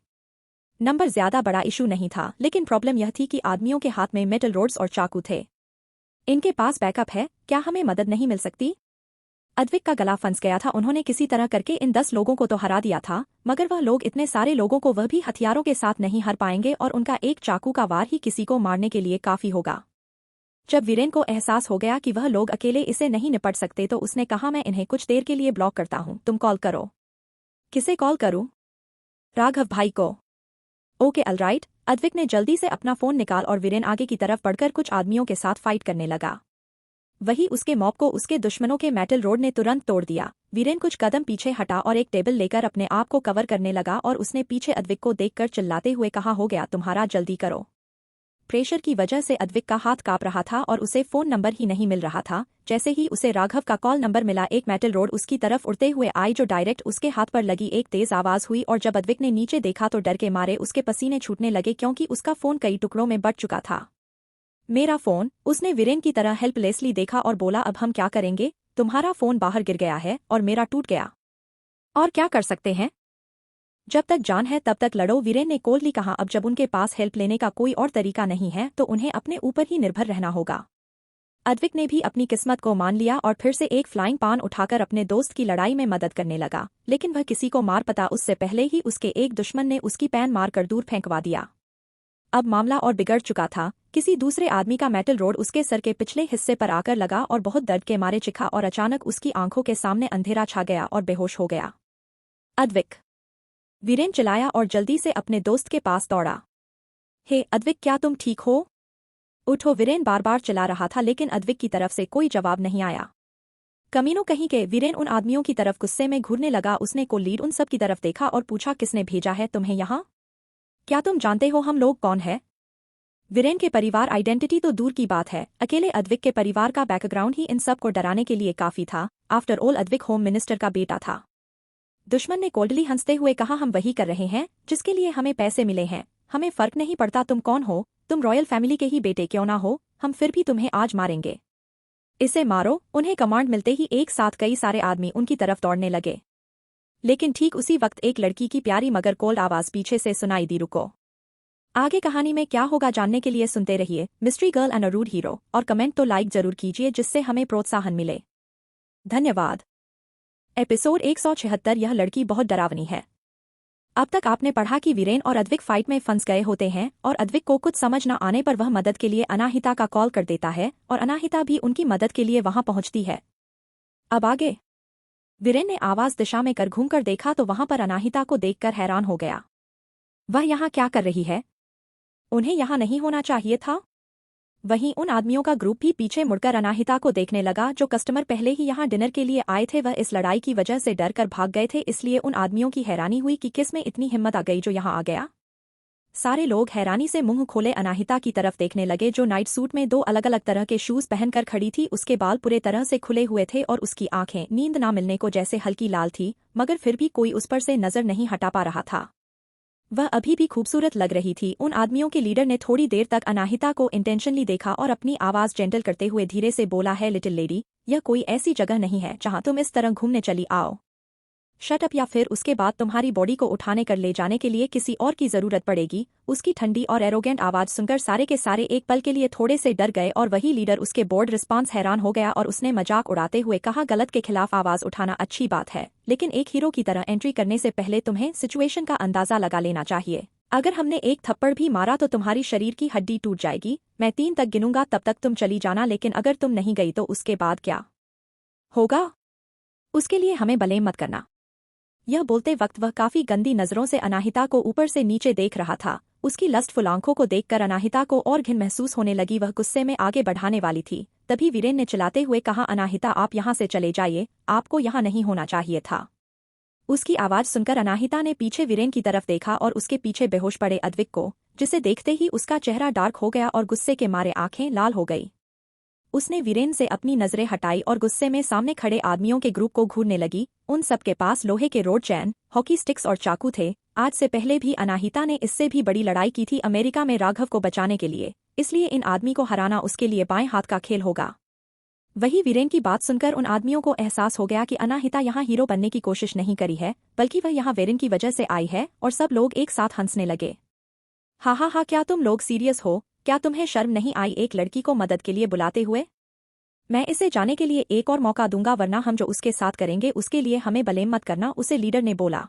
नंबर ज्यादा बड़ा इशू नहीं था, लेकिन प्रॉब्लम यह थी कि आदमियों के हाथ में मेटल रोड्स और चाकू थे। इनके पास बैकअप है, क्या हमें मदद नहीं मिल सकती? अद्विक का गला फंस गया था। उन्होंने किसी तरह करके इन 10 लोगों को तो हरा दिया था, मगर वह लोग इतने सारे लोगों को वह भी हथियारों के साथ नहीं हर पाएंगे और उनका एक चाकू का वार ही किसी को मारने के लिए काफी होगा। जब वीरेन को एहसास हो गया कि वह लोग अकेले इसे नहीं निपट सकते तो उसने कहा, मैं इन्हें कुछ देर के लिए ब्लॉक करता हूँ, तुम कॉल करो। किसे कॉल करूँ? राघव भाई को। Okay alright. अद्विक ने जल्दी से अपना फोन निकाल और वीरेन आगे की तरफ बढ़कर कुछ आदमियों के साथ फाइट करने लगा। वही उसके मॉब को उसके दुश्मनों के मेटल रोड ने तुरंत तोड़ दिया। वीरेन कुछ कदम पीछे हटा और एक टेबल लेकर अपने आप को कवर करने लगा और उसने पीछे अद्विक को देखकर चिल्लाते हुए कहा, हो गया तुम्हारा, जल्दी करो। प्रेशर की वजह से अद्विक का हाथ कांप रहा था और उसे फोन नंबर ही नहीं मिल रहा था। जैसे ही उसे राघव का कॉल नंबर मिला, एक मेटल रोड उसकी तरफ उड़ते हुए आई जो डायरेक्ट उसके हाथ पर लगी। एक तेज आवाज हुई और जब अद्विक ने नीचे देखा तो डर के मारे उसके पसीने छूटने लगे क्योंकि उसका फोन कई टुकड़ों में बट चुका था। मेरा फोन, उसने वीरेन की तरह हेल्पलेसली देखा और बोला, अब हम क्या करेंगे? तुम्हारा फोन बाहर गिर गया है और मेरा टूट गया। और क्या कर सकते हैं? जब तक जान है तब तक लड़ो, वीरेन ने कोल्डली कहा। अब जब उनके पास हेल्प लेने का कोई और तरीका नहीं है तो उन्हें अपने ऊपर ही निर्भर रहना होगा। अद्विक ने भी अपनी किस्मत को मान लिया और फिर से एक फ्लाइंग पान उठाकर अपने दोस्त की लड़ाई में मदद करने लगा, लेकिन वह किसी को मार पता उससे पहले ही उसके एक दुश्मन ने उसकी पैन मारकर दूर फेंकवा दिया। अब मामला और बिगड़ चुका था। किसी दूसरे आदमी का मेटल रोड उसके सर के पिछले हिस्से पर आकर लगा और बहुत दर्द के मारे चिखा और अचानक उसकी आंखों के सामने अंधेरा छा गया और बेहोश हो गया। अद्विक! वीरेन चिल्लाया और जल्दी से अपने दोस्त के पास दौड़ा। हे अद्विक, क्या तुम ठीक हो? उठो, वीरेन बार बार चिल्ला रहा था लेकिन अद्विक की तरफ से कोई जवाब नहीं आया। कमीनों कहीं के! वीरेन उन आदमियों की तरफ गुस्से में घूरने लगा। उसने कोलीड उन सब की तरफ देखा और पूछा, किसने भेजा है तुम्हें यहाँ? क्या तुम जानते हो हम लोग कौन है? वीरेन के परिवार आइडेंटिटी तो दूर की बात है, अकेले अद्विक के परिवार का बैकग्राउंड ही इन सब को डराने के लिए काफी था। After all Advik home minister का बेटा था। दुश्मन ने कोल्डली हंसते हुए कहा, हम वही कर रहे हैं जिसके लिए हमें पैसे मिले हैं। हमें फर्क नहीं पड़ता तुम कौन हो, तुम रॉयल फैमिली के ही बेटे क्यों ना हो, हम फिर भी तुम्हें आज मारेंगे। इसे मारो। उन्हें कमांड मिलते ही एक साथ कई सारे आदमी उनकी तरफ दौड़ने लगे। लेकिन ठीक उसी वक्त एक लड़की की प्यारी मगर कोल्ड आवाज पीछे से सुनाई दी, रुको। आगे कहानी में क्या होगा जानने के लिए सुनते रहिए mystery girl and a rude hero, और कमेंट तो लाइक जरूर कीजिए जिससे हमें प्रोत्साहन मिले। धन्यवाद। एपिसोड 176। यह लड़की बहुत डरावनी है। अब तक आपने पढ़ा कि वीरेन और अद्विक फाइट में फंस गए होते हैं और अद्विक को कुछ समझ न आने पर वह मदद के लिए अनाहिता का कॉल कर देता है और अनाहिता भी उनकी मदद के लिए वहां पहुंचती है। अब आगे? वीरेन ने आवाज दिशा में कर घूमकर देखा तो वहां पर अनाहिता को देखकर हैरान हो गया। वह यहाँ क्या कर रही है? उन्हें यहाँ नहीं होना चाहिए था। वहीं उन आदमियों का ग्रुप भी पीछे मुड़कर अनाहिता को देखने लगा। जो कस्टमर पहले ही यहाँ डिनर के लिए आए थे वह इस लड़ाई की वजह से डर कर भाग गए थे, इसलिए उन आदमियों की हैरानी हुई कि किस में इतनी हिम्मत आ गई जो यहाँ आ गया। सारे लोग हैरानी से मुंह खोले अनाहिता की तरफ देखने लगे, जो नाइट सूट में 2 अलग अलग तरह के शूज पहनकर खड़ी थी। उसके बाल पूरे तरह से खुले हुए थे और उसकी आंखें नींद ना मिलने को जैसे हल्की लाल थी, मगर फिर भी कोई उस पर से नजर नहीं हटा पा रहा था। वह अभी भी खूबसूरत लग रही थी। उन आदमियों के लीडर ने थोड़ी देर तक अनाहिता को इंटेंशनली देखा और अपनी आवाज जेंटल करते हुए धीरे से बोला, है लिटिल लेडी, यह कोई ऐसी जगह नहीं है जहां तुम इस तरह घूमने चली आओ। शट अप या फिर उसके बाद तुम्हारी बॉडी को उठाने कर ले जाने के लिए किसी और की जरूरत पड़ेगी। उसकी ठंडी और एरोगेंट आवाज सुनकर सारे के सारे एक पल के लिए थोड़े से डर गए और वही लीडर उसके बोर्ड रिस्पांस हैरान हो गया और उसने मजाक उड़ाते हुए कहा, गलत के खिलाफ आवाज उठाना अच्छी बात है, लेकिन एक हीरो की तरह एंट्री करने से पहले तुम्हें सिचुएशन का अंदाजा लगा लेना चाहिए। अगर हमने एक थप्पड़ भी मारा तो तुम्हारी शरीर की हड्डी टूट जाएगी। मैं 3 तक गिनूंगा, तब तक तुम चली जाना, लेकिन अगर तुम नहीं गई तो उसके बाद क्या होगा उसके लिए हमें ब्लेम मत करना। यह बोलते वक्त वह काफी गंदी नजरों से अनाहिता को ऊपर से नीचे देख रहा था। उसकी लस्टफुल आंखों को देखकर अनाहिता को और घिन महसूस होने लगी। वह गुस्से में आगे बढ़ाने वाली थी, तभी वीरेन ने चिल्लाते हुए कहा, अनाहिता आप यहाँ से चले जाइए, आपको यहाँ नहीं होना चाहिए था। उसकी आवाज सुनकर अनाहिता ने पीछे वीरेन की तरफ देखा और उसके पीछे बेहोश पड़े अद्विक को, जिसे देखते ही उसका चेहरा डार्क हो गया और गुस्से के मारे आंखें लाल हो गई। उसने वीरेन से अपनी नजरें हटाई और गुस्से में सामने खड़े आदमियों के ग्रुप को घूरने लगी। उन सब के पास लोहे के रोड चैन, हॉकी स्टिक्स और चाकू थे। आज से पहले भी अनाहिता ने इससे भी बड़ी लड़ाई की थी अमेरिका में राघव को बचाने के लिए, इसलिए इन आदमी को हराना उसके लिए बाएं हाथ का खेल होगा। वही वीरेन की बात सुनकर उन आदमियों को एहसास हो गया कि अनाहिता यहाँ हीरो बनने की कोशिश नहीं करी है, बल्कि वह यहाँ वीरेन की वजह से आई है, और सब लोग एक साथ हंसने लगे। हा हा हा, क्या तुम लोग सीरियस हो? क्या तुम्हें शर्म नहीं आई एक लड़की को मदद के लिए बुलाते हुए? मैं इसे जाने के लिए एक और मौका दूंगा, वरना हम जो उसके साथ करेंगे उसके लिए हमें ब्लेम मत करना, उसे लीडर ने बोला।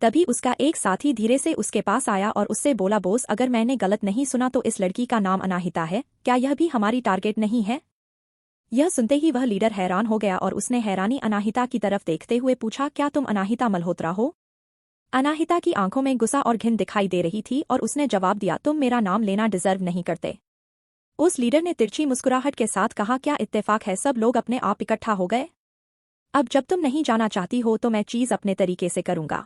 तभी उसका एक साथी धीरे से उसके पास आया और उससे बोला, बोस अगर मैंने गलत नहीं सुना तो इस लड़की का नाम अनाहिता है, क्या यह भी हमारी टारगेट नहीं है? यह सुनते ही वह लीडर हैरान हो गया और उसने हैरानी अनाहिता की तरफ देखते हुए पूछा, क्या तुम अनाहिता मल्होत्रा हो? अनाहिता की आंखों में गुस्सा और घिन दिखाई दे रही थी और उसने जवाब दिया, तुम मेरा नाम लेना डिजर्व नहीं करते। उस लीडर ने तिरछी मुस्कुराहट के साथ कहा, क्या इत्तेफाक है, सब लोग अपने आप इकट्ठा हो गए। अब जब तुम नहीं जाना चाहती हो तो मैं चीज अपने तरीके से करूंगा।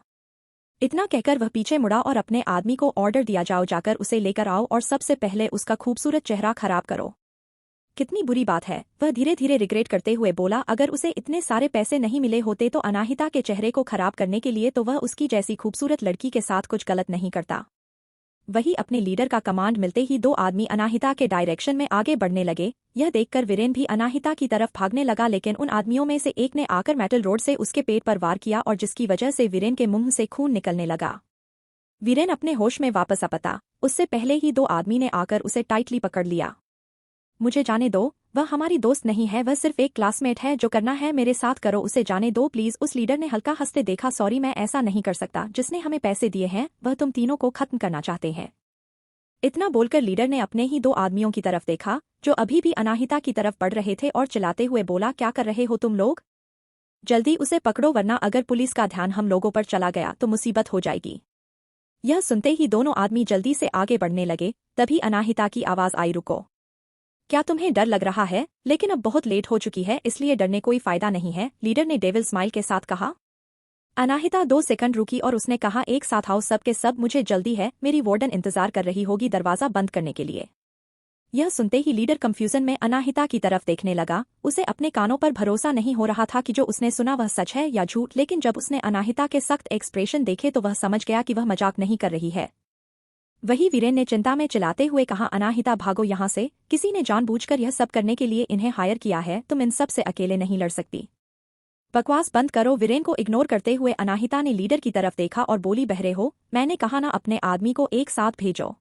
इतना कहकर वह पीछे मुड़ा और अपने आदमी को ऑर्डर दिया, जाओ जाकर उसे लेकर आओ और सबसे पहले उसका खूबसूरत चेहरा खराब करो। कितनी बुरी बात है, वह धीरे धीरे रिग्रेट करते हुए बोला, अगर उसे इतने सारे पैसे नहीं मिले होते तो अनाहिता के चेहरे को खराब करने के लिए तो वह उसकी जैसी खूबसूरत लड़की के साथ कुछ गलत नहीं करता। वही अपने लीडर का कमांड मिलते ही दो आदमी अनाहिता के डायरेक्शन में आगे बढ़ने लगे। यह देखकर वीरेन भी अनाहिता की तरफ भागने लगा, लेकिन उन आदमियों में से एक ने आकर मेटल रोड से उसके पेट पर वार किया और जिसकी वजह से वीरेन के मुंह से खून निकलने लगा। वीरेन अपने होश में वापस आ पाता उससे पहले ही दो आदमी ने आकर उसे टाइटली पकड़ लिया। मुझे जाने दो, वह हमारी दोस्त नहीं है, वह सिर्फ एक क्लासमेट है, जो करना है मेरे साथ करो, उसे जाने दो प्लीज। उस लीडर ने हल्का हंसते देखा, सॉरी मैं ऐसा नहीं कर सकता, जिसने हमें पैसे दिए हैं वह तुम तीनों को खत्म करना चाहते हैं। इतना बोलकर लीडर ने अपने ही दो आदमियों की तरफ देखा जो अभी भी अनाहिता की तरफ बढ़ रहे थे और चिल्लाते हुए बोला, क्या कर रहे हो तुम लोग? जल्दी उसे पकड़ो वरना अगर पुलिस का ध्यान हम लोगों पर चला गया तो मुसीबत हो जाएगी। यह सुनते ही दोनों आदमी जल्दी से आगे बढ़ने लगे। तभी अनाहिता की आवाज आई, रुको। क्या तुम्हें डर लग रहा है? लेकिन अब बहुत लेट हो चुकी है, इसलिए डरने कोई फायदा नहीं है, लीडर ने डेविल स्माइल के साथ कहा। अनाहिता 2 सेकंड रुकी और उसने कहा, एक साथ आओ सब के सब, मुझे जल्दी है, मेरी वार्डन इंतजार कर रही होगी दरवाजा बंद करने के लिए। यह सुनते ही लीडर कंफ्यूजन में अनाहिता की तरफ देखने लगा। उसे अपने कानों पर भरोसा नहीं हो रहा था कि जो उसने सुना वह सच है या झूठ, लेकिन जब उसने अनाहिता के सख्त एक्सप्रेशन देखे तो वह समझ गया कि वह मजाक नहीं कर रही है। वही वीरेन ने चिंता में चिल्लाते हुए कहा, अनाहिता भागो यहाँ से, किसी ने जानबूझकर यह सब करने के लिए इन्हें हायर किया है, तुम इन सब से अकेले नहीं लड़ सकती। बकवास बंद करो। वीरेन को इग्नोर करते हुए अनाहिता ने लीडर की तरफ देखा और बोली, बहरे हो, मैंने कहा ना अपने आदमी को एक साथ भेजो।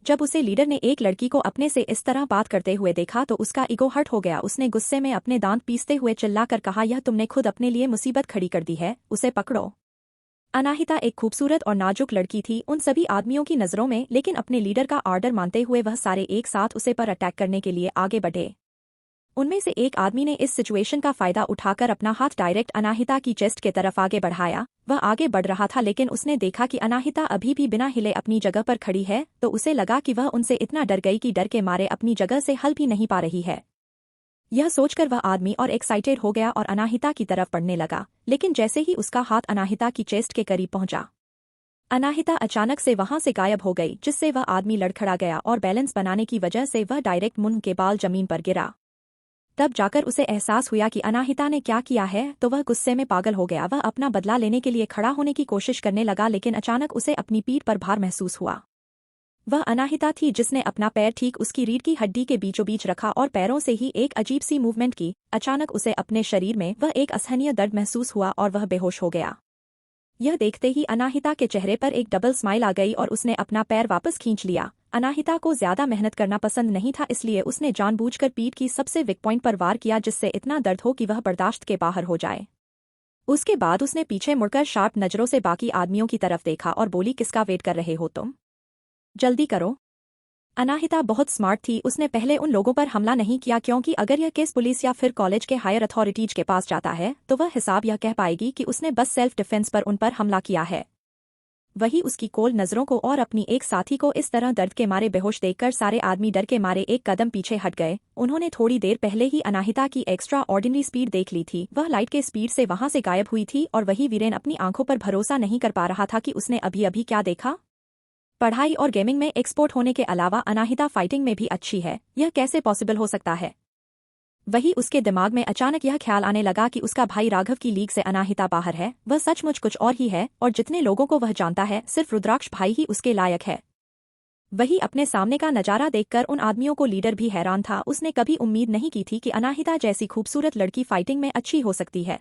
जब उसे लीडर ने एक लड़की को अपने से इस तरह बात करते हुए देखा तो उसका ईगो हर्ट हो गया। उसने गुस्से में अपने दांत पीसते हुए चिल्लाकर कहा, यह तुमने खुद अपने लिए मुसीबत खड़ी कर दी है, उसे पकड़ो। अनाहिता एक खूबसूरत और नाजुक लड़की थी उन सभी आदमियों की नजरों में, लेकिन अपने लीडर का ऑर्डर मानते हुए वह सारे एक साथ उसे पर अटैक करने के लिए आगे बढ़े। उनमें से एक आदमी ने इस सिचुएशन का फायदा उठाकर अपना हाथ डायरेक्ट अनाहिता की चेस्ट के तरफ आगे बढ़ाया। वह आगे बढ़ रहा था लेकिन उसने देखा कि अनाहिता अभी भी बिना हिले अपनी जगह पर खड़ी है, तो उसे लगा कि वह उनसे इतना डर गई कि डर के मारे अपनी जगह से हल भी नहीं पा रही है। यह सोचकर वह आदमी और एक्साइटेड हो गया और अनाहिता की तरफ बढ़ने लगा, लेकिन जैसे ही उसका हाथ अनाहिता की चेस्ट के करीब पहुंचा, अनाहिता अचानक से वहां से गायब हो गई, जिससे वह आदमी लड़खड़ा गया और बैलेंस बनाने की वजह से वह डायरेक्ट मुंह के बाल जमीन पर गिरा। तब जाकर उसे एहसास हुआ कि अनाहिता ने क्या किया है, तो वह गुस्से में पागल हो गया। वह अपना बदला लेने के लिए खड़ा होने की कोशिश करने लगा, लेकिन अचानक उसे अपनी पीठ पर भार महसूस हुआ। वह अनाहिता थी जिसने अपना पैर ठीक उसकी रीढ़ की हड्डी के बीचों बीच रखा और पैरों से ही एक अजीब सी मूवमेंट की। अचानक उसे अपने शरीर में वह एक असहनीय दर्द महसूस हुआ और वह बेहोश हो गया। यह देखते ही अनाहिता के चेहरे पर एक डबल स्माइल आ गई और उसने अपना पैर वापस खींच लिया। अनाहिता को ज्यादा मेहनत करना पसंद नहीं था, इसलिए उसने जानबूझकर पीठ की सबसे वीक पॉइंट पर वार किया, जिससे इतना दर्द हो कि वह बर्दाश्त के बाहर हो जाए। उसके बाद उसने पीछे मुड़कर शार्प नजरों से बाकी आदमियों की तरफ देखा और बोली, किसका वेट कर रहे हो तुम? जल्दी करो। अनाहिता बहुत स्मार्ट थी, उसने पहले उन लोगों पर हमला नहीं किया, क्योंकि अगर यह केस पुलिस या फिर कॉलेज के हायर अथॉरिटीज के पास जाता है तो वह हिसाब यह कह पाएगी कि उसने बस सेल्फ डिफेंस पर उन पर हमला किया है। वही उसकी कोल नजरों को और अपनी एक साथी को इस तरह दर्द के मारे बेहोश देखकर सारे आदमी डर के मारे एक कदम पीछे हट गए। उन्होंने थोड़ी देर पहले ही अनाहिता की एक्स्ट्रा ऑर्डिनरी स्पीड देख ली थी, वह लाइट के स्पीड से वहां से गायब हुई थी और वही वीरेन अपनी आंखों पर भरोसा नहीं कर पा रहा था कि उसने अभी अभी क्या देखा। पढ़ाई और गेमिंग में एक्सपोर्ट होने के अलावा अनाहिता फाइटिंग में भी अच्छी है, यह कैसे पॉसिबल हो सकता है? वही उसके दिमाग में अचानक यह ख्याल आने लगा कि उसका भाई राघव की लीग से अनाहिता बाहर है, वह सचमुच कुछ और ही है और जितने लोगों को वह जानता है सिर्फ रुद्राक्ष भाई ही उसके लायक है। वही अपने सामने का नजारा देखकर उन आदमियों को लीडर भी हैरान था। उसने कभी उम्मीद नहीं की थी कि अनाहिता जैसी खूबसूरत लड़की फाइटिंग में अच्छी हो सकती है।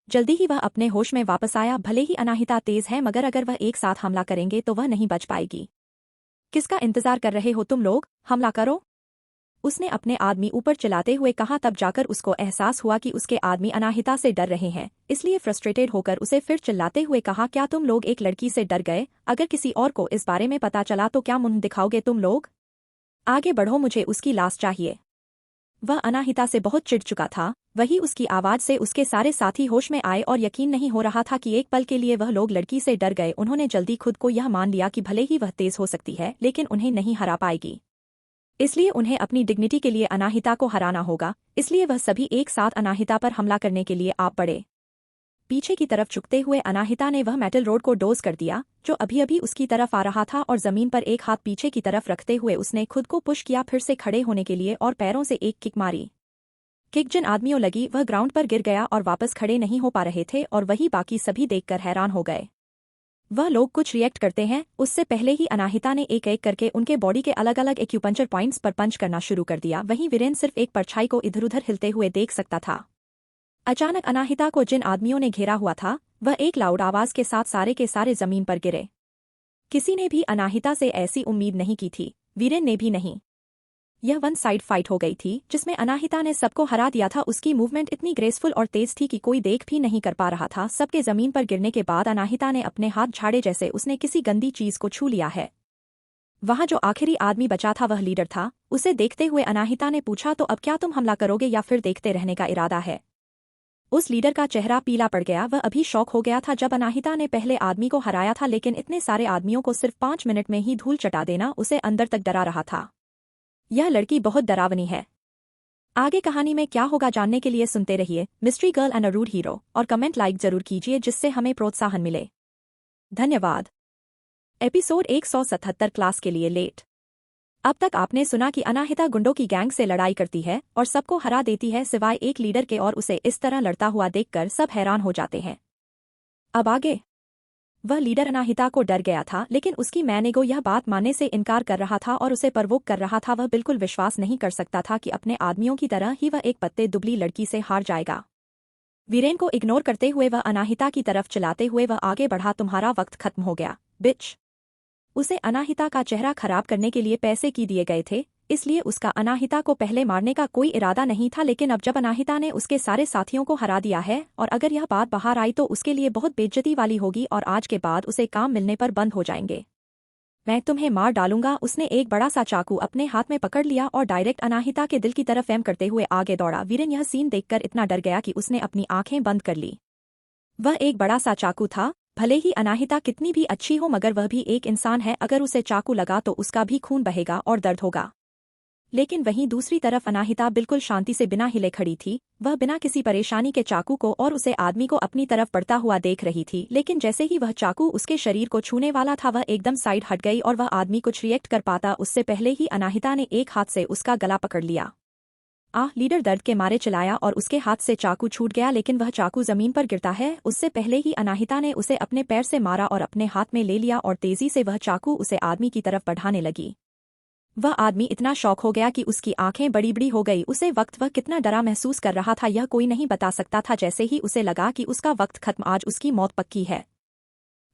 जल्दी ही वह अपने होश में वापस आया। भले ही अनाहिता तेज है, मगर अगर वह एक साथ हमला करेंगे तो वह नहीं बच पाएगी। किसका इंतजार कर रहे हो तुम लोग? हमला करो। उसने अपने आदमी ऊपर चलाते हुए कहा। तब जाकर उसको एहसास हुआ कि उसके आदमी अनाहिता से डर रहे हैं, इसलिए फ्रस्ट्रेटेड होकर उसे फिर चिल्लाते हुए कहा, क्या तुम लोग एक लड़की से डर गए? अगर किसी और को इस बारे में पता चला तो क्या मुंह दिखाओगे तुम लोग? आगे बढ़ो, मुझे उसकी लाश चाहिए। वह अनाहिता से बहुत चिढ़ चुका था। वही उसकी आवाज से उसके सारे साथी होश में आए और यकीन नहीं हो रहा था कि एक पल के लिए वह लोग लड़की से डर गए। उन्होंने जल्दी खुद को यह मान लिया कि भले ही वह तेज हो सकती है लेकिन उन्हें नहीं हरा पाएगी, इसलिए उन्हें अपनी डिग्निटी के लिए अनाहिता को हराना होगा। इसलिए वह सभी एक साथ अनाहिता पर हमला करने के लिए आप पड़े। पीछे की तरफ झुकते हुए अनाहिता ने वह मेटल रोड को डोज कर दिया जो अभी अभी उसकी तरफ आ रहा था और जमीन पर एक हाथ पीछे की तरफ रखते हुए उसने खुद को पुश किया फिर से खड़े होने के लिए और पैरों से एक किक मारी। किक जिन आदमियों लगी वह ग्राउंड पर गिर गया और वापस खड़े नहीं हो पा रहे थे और वही बाकी सभी देखकर हैरान हो गए। वह लोग कुछ रिएक्ट करते हैं उससे पहले ही अनाहिता ने एक एक करके उनके बॉडी के अलग अलग एक्यूपंक्चर पॉइंट्स पर पंच करना शुरू कर दिया। वहीं वीरेन सिर्फ एक परछाई को इधर उधर हिलते हुए देख सकता था। अचानक अनाहिता को जिन आदमियों ने घेरा हुआ था वह एक लाउड आवाज के साथ सारे के सारे जमीन पर गिरे। किसी ने भी अनाहिता से ऐसी उम्मीद नहीं की थी, वीरेन ने भी नहीं। यह वन साइड फाइट हो गई थी जिसमें अनाहिता ने सबको हरा दिया था। उसकी मूवमेंट इतनी ग्रेसफुल और तेज थी कि कोई देख भी नहीं कर पा रहा था। सबके जमीन पर गिरने के बाद अनाहिता ने अपने हाथ झाड़े जैसे उसने किसी गंदी चीज को छू लिया है। वहां जो आखिरी आदमी बचा था वह लीडर था। उसे देखते हुए अनाहिता ने पूछा, तो अब क्या तुम हमला करोगे या फिर देखते रहने का इरादा है? उस लीडर का चेहरा पीला पड़ गया। वह अभी शॉक हो गया था जब अनाहिता ने पहले आदमी को हराया था, लेकिन इतने सारे आदमियों को सिर्फ 5 मिनट में ही धूल चटा देना उसे अंदर तक डरा रहा था। यह लड़की बहुत डरावनी है। आगे कहानी में क्या होगा जानने के लिए सुनते रहिए mystery girl and a rude hero और कमेंट लाइक जरूर कीजिए जिससे हमें प्रोत्साहन मिले। धन्यवाद। एपिसोड 177 क्लास के लिए लेट। अब तक आपने सुना कि अनाहिता गुंडों की गैंग से लड़ाई करती है और सबको हरा देती है सिवाय एक लीडर के, और उसे इस तरह लड़ता हुआ देखकर सब हैरान हो जाते हैं। अब आगे। वह लीडर अनाहिता को डर गया था लेकिन उसकी मैनेगो यह बात मानने से इनकार कर रहा था और उसे परवोक कर रहा था। वह बिल्कुल विश्वास नहीं कर सकता था कि अपने आदमियों की तरह ही वह एक पत्ते दुबली लड़की से हार जाएगा। वीरेन को इग्नोर करते हुए वह अनाहिता की तरफ चलाते हुए वह आगे बढ़ा, तुम्हारा वक्त खत्म हो गया बिच। उसे अनाहिता का चेहरा खराब करने के लिए पैसे की दिए गए थे, इसलिए उसका अनाहिता को पहले मारने का कोई इरादा नहीं था। लेकिन अब जब अनाहिता ने उसके सारे साथियों को हरा दिया है और अगर यह बात बाहर आई तो उसके लिए बहुत बेइज्जती वाली होगी और आज के बाद उसे काम मिलने पर बंद हो जाएंगे। मैं तुम्हें मार डालूंगा। उसने एक बड़ा सा चाकू अपने हाथ में पकड़ लिया और डायरेक्ट अनाहिता के दिल की तरफ एम करते हुए आगे दौड़ा। वीरेन यह सीन देखकर इतना डर गया कि उसने अपनी आंखें बंद कर ली। वह एक बड़ा सा चाकू था। भले ही अनाहिता कितनी भी अच्छी हो मगर वह भी एक इंसान है, अगर उसे चाकू लगा तो उसका भी खून बहेगा और दर्द होगा। लेकिन वहीं दूसरी तरफ अनाहिता बिल्कुल शांति से बिना हिले खड़ी थी। वह बिना किसी परेशानी के चाकू को और उसे आदमी को अपनी तरफ बढ़ता हुआ देख रही थी। लेकिन जैसे ही वह चाकू उसके शरीर को छूने वाला था वह एकदम साइड हट गई और वह आदमी कुछ रिएक्ट कर पाता उससे पहले ही अनाहिता ने एक हाथ से उसका गला पकड़ लिया। लीडर दर्द के मारे चिल्लाया और उसके हाथ से चाकू छूट गया, लेकिन वह चाकू जमीन पर गिरता है उससे पहले ही अनाहिता ने उसे अपने पैर से मारा और अपने हाथ में ले लिया और तेजी से वह चाकू उसे आदमी की तरफ बढ़ाने लगी। वह आदमी इतना शॉक हो गया कि उसकी आंखें बड़ी बड़ी हो गई। उसे वक्त वह कितना डरा महसूस कर रहा था यह कोई नहीं बता सकता था। जैसे ही उसे लगा कि उसका वक्त खत्म, आज उसकी मौत पक्की है,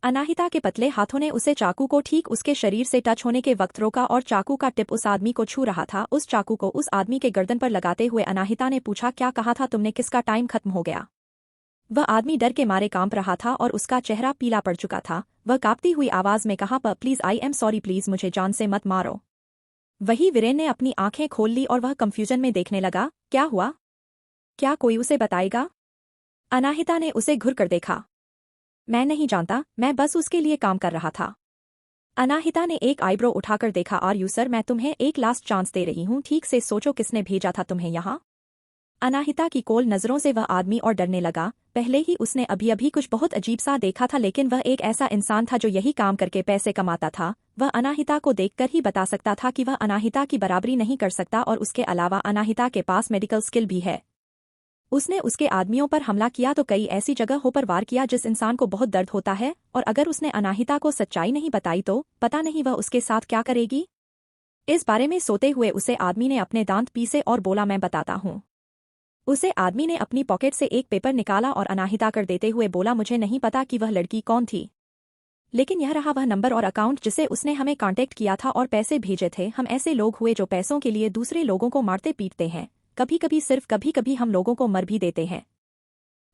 अनाहिता के पतले हाथों ने उसे चाकू को ठीक उसके शरीर से टच होने के वक्त रोका और चाकू का टिप उस आदमी को छू रहा था। उस चाकू को उस आदमी के गर्दन पर लगाते हुए अनाहिता ने पूछा, क्या कहा था तुमने? किसका टाइम खत्म हो गया? वह आदमी डर के मारे कांप रहा था और उसका चेहरा पीला पड़ चुका था। वह कांपती हुई आवाज में कहा, please I am sorry, please मुझे जान से मत मारो। वही वीरेन ने अपनी आंखें खोल ली और वह कंफ्यूजन में देखने लगा। क्या हुआ? क्या कोई उसे बताएगा? अनाहिता ने उसे घुर कर देखा। मैं नहीं जानता, मैं बस उसके लिए काम कर रहा था। अनाहिता ने एक आईब्रो उठाकर देखा। आर यू सर, मैं तुम्हें एक लास्ट चांस दे रही हूँ, ठीक से सोचो किसने भेजा था तुम्हें यहाँ? अनाहिता की कोल नजरों से वह आदमी और डरने लगा। पहले ही उसने अभी अभी कुछ बहुत अजीब सा देखा था, लेकिन वह एक ऐसा इंसान था जो यही काम करके पैसे कमाता था। वह अनाहिता को देखकर ही बता सकता था कि वह अनाहिता की बराबरी नहीं कर सकता और उसके अलावा अनाहिता के पास मेडिकल स्किल भी है। उसने उसके आदमियों पर हमला किया तो कई ऐसी जगहों पर वार किया जिस इंसान को बहुत दर्द होता है, और अगर उसने अनाहिता को सच्चाई नहीं बताई तो पता नहीं वह उसके साथ क्या करेगी। इस बारे में सोते हुए उसे आदमी ने अपने दांत पीसे और बोला, मैं बताता हूँ। उसे आदमी ने अपनी पॉकेट से एक पेपर निकाला और अनाहिता कर देते हुए बोला, मुझे नहीं पता कि वह लड़की कौन थी। लेकिन यह रहा वह नंबर और अकाउंट जिसे उसने हमें कांटेक्ट किया था और पैसे भेजे थे। हम ऐसे लोग हुए जो पैसों के लिए दूसरे लोगों को मारते पीटते हैं, कभी कभी सिर्फ कभी कभी हम लोगों को मर भी देते हैं।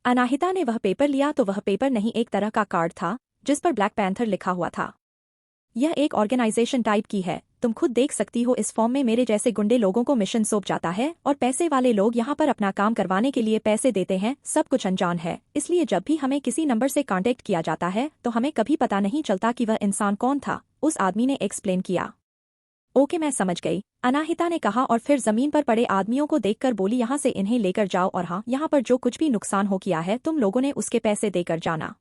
अनाहिता ने वह पेपर लिया तो वह पेपर नहीं एक तरह का कार्ड था जिस पर ब्लैक पैंथर लिखा हुआ था। यह एक ऑर्गेनाइजेशन टाइप की है, तुम खुद देख सकती हो। इस फॉर्म में मेरे जैसे गुंडे लोगों को मिशन सौंप जाता है और पैसे वाले लोग यहाँ पर अपना काम करवाने के लिए पैसे देते हैं। सब कुछ अनजान है, इसलिए जब भी हमें किसी नंबर से कांटेक्ट किया जाता है तो हमें कभी पता नहीं चलता कि वह इंसान कौन था, उस आदमी ने एक्सप्लेन किया। ओके, मैं समझ गई, अनाहिता ने कहा और फिर जमीन पर पड़े आदमियों को देखकर बोली, यहाँ से इन्हें लेकर जाओ और हाँ, यहाँ पर जो कुछ भी नुकसान हो किया है तुम लोगों ने उसके पैसे देकर जाना।